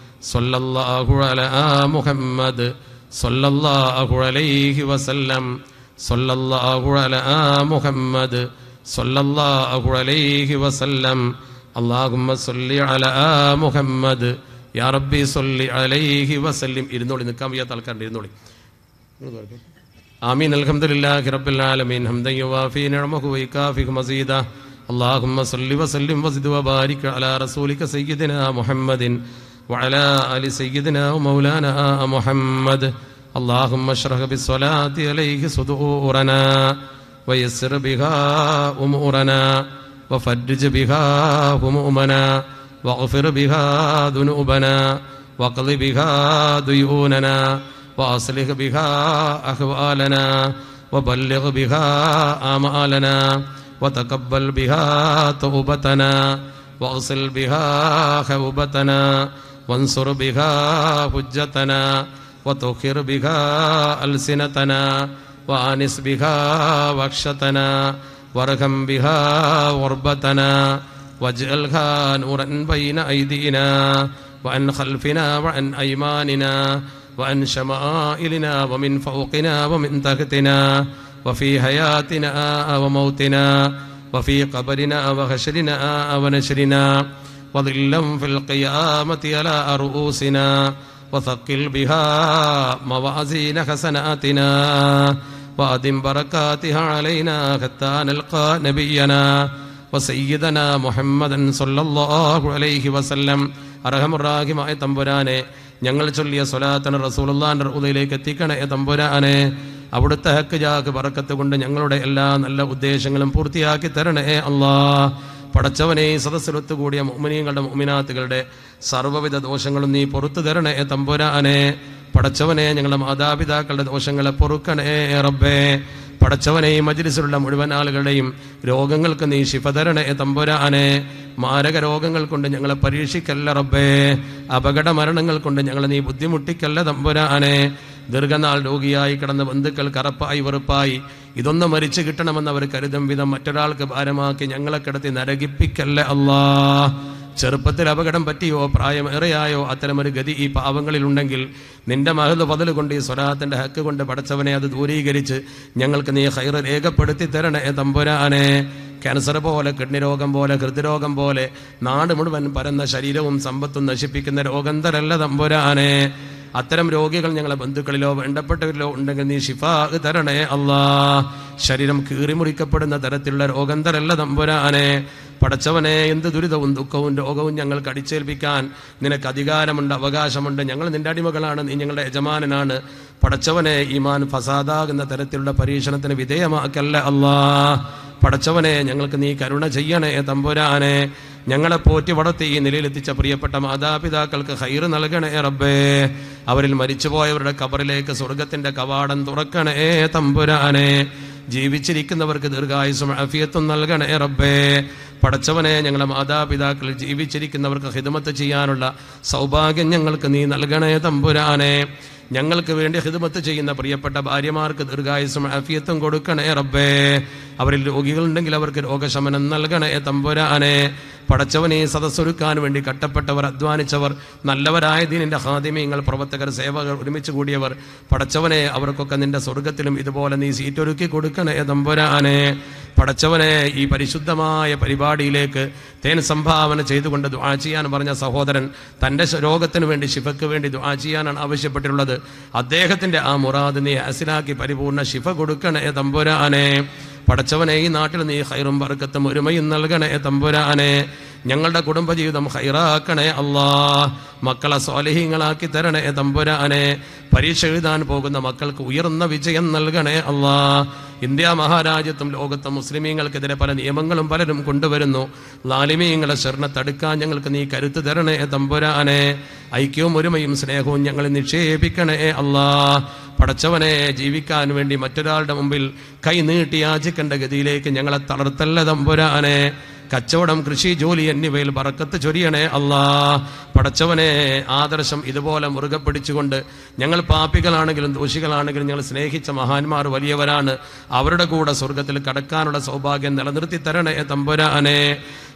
സല്ലല്ലാഹു അലാ മുഹമ്മദ് സല്ലല്ലാഹു അലൈഹി വസല്ലം സല്ലല്ലാഹു അലാ മുഹമ്മദ് സല്ലല്ലാഹു അലൈഹി വസല്ലം അല്ലാഹുമ്മ സല്ലി അലാ മുഹമ്മദ് യാ റബ്ബി സല്ലി അലൈഹി വസല്ലം. ഇരുന്നോളി, നിൽക്കാൻ വയ്യാത്ത ആൾക്കാരുണ്ട്, ഇരുന്നോളി. ആമീൻ. അൽഹംദുലില്ലാഹി റബ്ബിൽ ആലമീൻ ഹംദൻ യുവാഫി നിഅമഹു വയുകാഫി മസീദ. اللهم صل وسلم وزد وبارك على رسولك سيدنا محمد وعلى آل سيدنا ومولانا محمد. اللهم اشرح بالصلاة عليه صدورنا ويسر بها أمورنا وفرج بها همومنا واغفر بها ذنوبنا واقض بها ديوننا وأصلح بها أحوالنا وبلغ بها آمالنا وتقبل بها توبتنا واغسل بها خوبتنا وانصر بها حجتنا وطهر بها ألسنتنا وآنس بها وحشتنا وارحم بها غربتنا واجعلها نورا بين أيدينا وعن خلفنا وعن أيماننا وعن شمائلنا ومن فوقنا ومن تحتنا وفي حياتنا وموتنا وفي قبرنا وحشرنا ونشرنا وظلا في القيامة على رؤوسنا وثقل بها موازين حسناتنا وأدم بركاتها علينا حتى نلقى نبينا وسيدنا محمدا صلى الله عليه وسلم. അർഹമുറാഹിമായ തമ്പുരാനെ, ഞങ്ങൾ ചൊല്ലിയ സ്വലാത്തിന് റസൂലുള്ളാഹിന്റെ റൗളയിലേക്ക് എത്തിക്കണേ തമ്പുരാനെ. അവിടുത്തെ ഹക്ക് ജാക്ക് ബറക്കത്ത് കൊണ്ട് ഞങ്ങളുടെ എല്ലാ നല്ല ഉദ്ദേശങ്ങളും പൂർത്തിയാക്കി തരണേ അല്ലാഹ്. പടച്ചവനെ, സദസ്സിലൊത്തു കൂടിയ മുഅ്മിനീങ്ങളുടെ മുഅ്മിനാത്തുകളുടെ സർവ്വവിധ ദോഷങ്ങളും നീ പുറത്തു തരണേ തമ്പുരാനെ. പടച്ചവനെ, ഞങ്ങളുടെ മാതാപിതാക്കളുടെ ദോഷങ്ങളെ പൊറുക്കണേ റബ്ബേ. പടച്ചവനെ, ഈ മജ്ലിസിലുള്ള മുഴുവൻ ആളുകളുടെയും രോഗങ്ങൾക്ക് നീ ശിഫ തരണേ തമ്പുരാനെ. മാരക രോഗങ്ങൾ കൊണ്ട് ഞങ്ങളെ പരീക്ഷിക്കല്ല റബ്ബേ. അപകട മരണങ്ങൾ കൊണ്ട് ഞങ്ങളെ നീ ബുദ്ധിമുട്ടിക്കല്ല തമ്പുരാനെ. ദീർഘനാൾ രോഗിയായി കിടന്ന ബന്ധുക്കൾ കറപ്പായി വെറുപ്പായി ഇതൊന്നും മരിച്ചു കിട്ടണമെന്ന് അവർ കരുതും വിധം മറ്റൊരാൾക്ക് ഭാരമാക്കി ഞങ്ങളെ കിടത്തി നരകിപ്പിക്കല്ല അല്ലാഹ്. ചെറുപ്പത്തിൽ അപകടം പറ്റിയോ പ്രായമേറെയായോ അത്തരമൊരു ഗതി ഈ പാവങ്ങളിലുണ്ടെങ്കിൽ നിന്റെ മഹദ് ഫദ്ല് കൊണ്ട് ഈ സ്വലാത്തിന്റെ ഹക്ക് കൊണ്ട് പടച്ചവനെ അത് ദൂരീകരിച്ച് ഞങ്ങൾക്ക് നീ ഖൈർ രേഖപ്പെടുത്തി തരണേ തമ്പുരാനെ. ക്യാൻസർ പോലെ, കിഡ്നി രോഗം പോലെ, ഹൃദ്രോഗം പോലെ നാട് മുഴുവൻ പരന്ന ശരീരവും സമ്പത്തും നശിപ്പിക്കുന്ന രോഗം തരല്ല തമ്പുരാനെ. അത്തരം രോഗികൾ ഞങ്ങളെ ബന്ധുക്കളിലോ വേണ്ടപ്പെട്ടവരിലോ ഉണ്ടെങ്കിൽ നീ ശിഫാ തരണേ അല്ലാഹ്. ശരീരം കീറിമുറിക്കപ്പെടുന്ന തരത്തിലുള്ള രോഗം തരല്ല തമ്പുരാനെ. പടച്ചവനെ, എന്ത് ദുരിതവും ദുഃഖവും രോഗവും ഞങ്ങൾക്ക് അടിച്ചേൽപ്പിക്കാൻ നിനക്ക് അധികാരമുണ്ട്, അവകാശമുണ്ട്. ഞങ്ങൾ നിന്റെ അടിമകളാണ്, നീ ഞങ്ങളുടെ യജമാനനാണ്. പടച്ചവനെ, ഈമാൻ ഫസാദാകുന്ന തരത്തിലുള്ള പരീക്ഷണത്തിന് വിധേയമാക്കല്ല അല്ലാഹ്. പടച്ചവനെ, ഞങ്ങൾക്ക് നീ കരുണ ചെയ്യണേ തമ്പുരാനെ. ഞങ്ങളെ പോറ്റി വളർത്തി ഈ നിലയിലെത്തിച്ച പ്രിയപ്പെട്ട മാതാപിതാക്കൾക്ക് ഖൈർ നൽകണേ റബ്ബേ. അവരിൽ മരിച്ചുപോയവരുടെ ഖബറിലേക്ക് സ്വർഗത്തിന്റെ കവാടം തുറക്കണേ തമ്പുരാനെ. ജീവിച്ചിരിക്കുന്നവർക്ക് ദീർഘായുസ്സും ആഫിയത്തും നൽകണേ റബ്ബേ. പടച്ചവനെ, ഞങ്ങളെ മാതാപിതാക്കൾ ജീവിച്ചിരിക്കുന്നവർക്ക് ഖിദ്മത്ത് ചെയ്യാനുള്ള സൗഭാഗ്യം ഞങ്ങൾക്ക് നീ നൽകണേ തമ്പുരാനെ. ഞങ്ങൾക്ക് വേണ്ടി ഖിദ്മത്ത് ചെയ്യുന്ന പ്രിയപ്പെട്ട ഭാര്യമാർക്ക് ദീർഘായുസ്സും ആഫിയത്തും കൊടുക്കണേ റബ്ബേ. അവരിൽ രോഗികളുണ്ടെങ്കിൽ അവർക്ക് രോഗശമനം നൽകണേ തമ്പുരാനെ. പടച്ചവനെ, സദസ്സൊരുക്കാൻ വേണ്ടി കട്ടപ്പെട്ടവർ, അധ്വാനിച്ചവർ, നല്ലവരായ ദീനിന്റെ ഖാദിമീങ്ങൾ, പ്രവർത്തകർ, സേവകർ, ഒരുമിച്ച് കൂടിയവർ, പടച്ചവനെ, അവർക്കൊക്കെ നിന്റെ സ്വർഗത്തിലും ഇതുപോലെ നീ സീറ്റൊരുക്കി കൊടുക്കണേ തമ്പുരാനെ. പടച്ചവനെ, ഈ പരിശുദ്ധമായ പരിപാടിയിലേക്ക് തേൻ സംഭാവന ചെയ്തുകൊണ്ട് ദുആ ചെയ്യാൻ പറഞ്ഞ സഹോദരൻ തൻ്റെ രോഗത്തിന് വേണ്ടി, ശിഫയ്ക്ക് വേണ്ടി ദുആ ചെയ്യാനാണ് ആവശ്യപ്പെട്ടിട്ടുള്ളത്. അദ്ദേഹത്തിന്റെ ആ മുറാദ് നീ ഹാസിലാക്കി പരിപൂർണ്ണ ശിഫ കൊടുക്കണേ തമ്പുരാനെ. പടച്ചവനെ, ഈ നാട്ടിൽ നീ ഖൈറും ബർക്കത്തും ഒരുമയും നൽകണേ തമ്പുരാനെ. ഞങ്ങളുടെ കുടുംബജീവിതം ഖൈറാക്കണേ അല്ലാഹ്. മക്കളെ സ്വാലിഹീങ്ങളാക്കി തരണേ തമ്പുരാനെ. പരീക്ഷ എഴുതാൻ പോകുന്ന മക്കൾക്ക് ഉയർന്ന വിജയം നൽകണേ അല്ലാഹ്. ഇന്ത്യ മഹാരാജ്യത്തും ലോകത്തെ മുസ്ലിമീങ്ങൾക്കെതിരെ പല നിയമങ്ങളും പലരും കൊണ്ടുവരുന്നു. ലാലിമീങ്ങളെ ശരണ തടുക്കാൻ ഞങ്ങൾക്ക് നീ കരുത്ത് തരണേ തമ്പുരാനെ. ഐക്യവും ഒരുമയും സ്നേഹവും ഞങ്ങൾ നിക്ഷേപിക്കണേ അല്ലാ. പടച്ചവനെ, ജീവിക്കാൻ വേണ്ടി മറ്റൊരാളുടെ മുമ്പിൽ കൈ നീട്ടി യാചിക്കേണ്ട ഗതിയിലേക്ക് ഞങ്ങളെ തളർത്തല്ല തമ്പുരാനെ. കച്ചവടം, കൃഷി, ജോലി എന്നിവയിൽ ബറക്കത്ത് ചൊരിയണേ അല്ലാ. പടച്ചവനെ, ആദർശം ഇതുപോലെ മുറുകെ പിടിച്ചുകൊണ്ട് ഞങ്ങൾ പാപികളാണെങ്കിലും ദോഷികളാണെങ്കിലും ഞങ്ങൾ സ്നേഹിച്ച മഹാന്മാർ വലിയവരാണ്. അവരുടെ കൂടെ സ്വർഗത്തിൽ കടക്കാനുള്ള സൗഭാഗ്യം നിലനിർത്തി തരണേ തമ്പുരാനെ.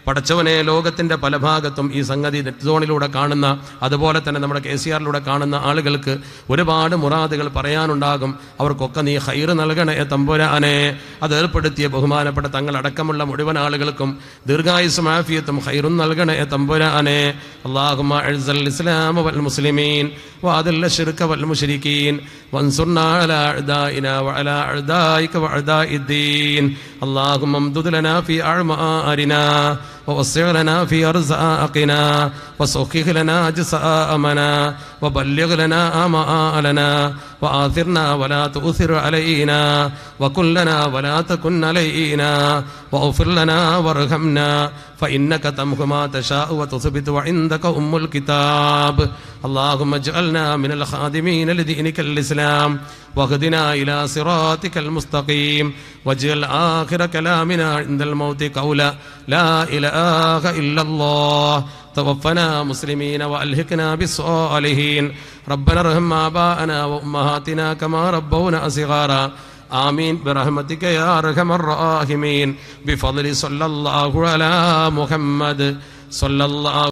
പടച്ചവനെ, ലോകത്തിന്റെ പല ഭാഗത്തും ഈ സംഗതി നെറ്റ് സോണിലൂടെ കാണുന്ന, അതുപോലെ തന്നെ നമ്മുടെ KCR-ലൂടെ കാണുന്ന ആളുകൾക്ക് ഒരുപാട് മുറാദുകൾ പറയാനുണ്ടാകും. അവർക്കൊക്കെ നീ ഖൈർ നൽകണേ തമ്പുരാനെ. അത് ഏർപ്പെടുത്തിയ ബഹുമാനപ്പെട്ട തങ്ങളടക്കമുള്ള മുഴുവൻ ആളുകൾക്കും ദീർഘായുസ്സും ആഫിയത്തും ഖൈറും നൽകണേ തമ്പുരാനെ. അല്ലാഹുമ്മ അഅ്സിൽ ഇസ്ലാമ വൽ മുസ്ലിമീൻ വഅദിൽ ശിർക വൽ മുശ്രികീൻ വൻസുർനാ അലാ അഅദാഇനാ വഅലാ അഅദാഇക വഅദാഇദ്ദീൻ. അല്ലാഹുമ്മ അംദുദ് ലനാ ഫീ അഅ്മാരിനാ ووسع لنا في أرزاقنا وسخخ لنا أجسامنا وبلغ لنا آمالنا وآثرنا ولا تؤثر علينا وكن لنا ولا تكن علينا واغفر لنا وارحمنا فإنك تمحو ما تشاء وتثبت وعندك أم الكتاب. اللهم اجعلنا من الخادمين لدينك الإسلام واهدنا إلى صراطك المستقيم واجعل آخر كلامنا عند الموت قولا لا إله إلا الله. توفنا مسلمين وألحقنا بالصالحين. ربنا ارحم آباءنا وأمهاتنا كما ربونا صغارا. آمين برحمتك يا أرحم الراحمين. بفضل صلى الله على محمد صلى الله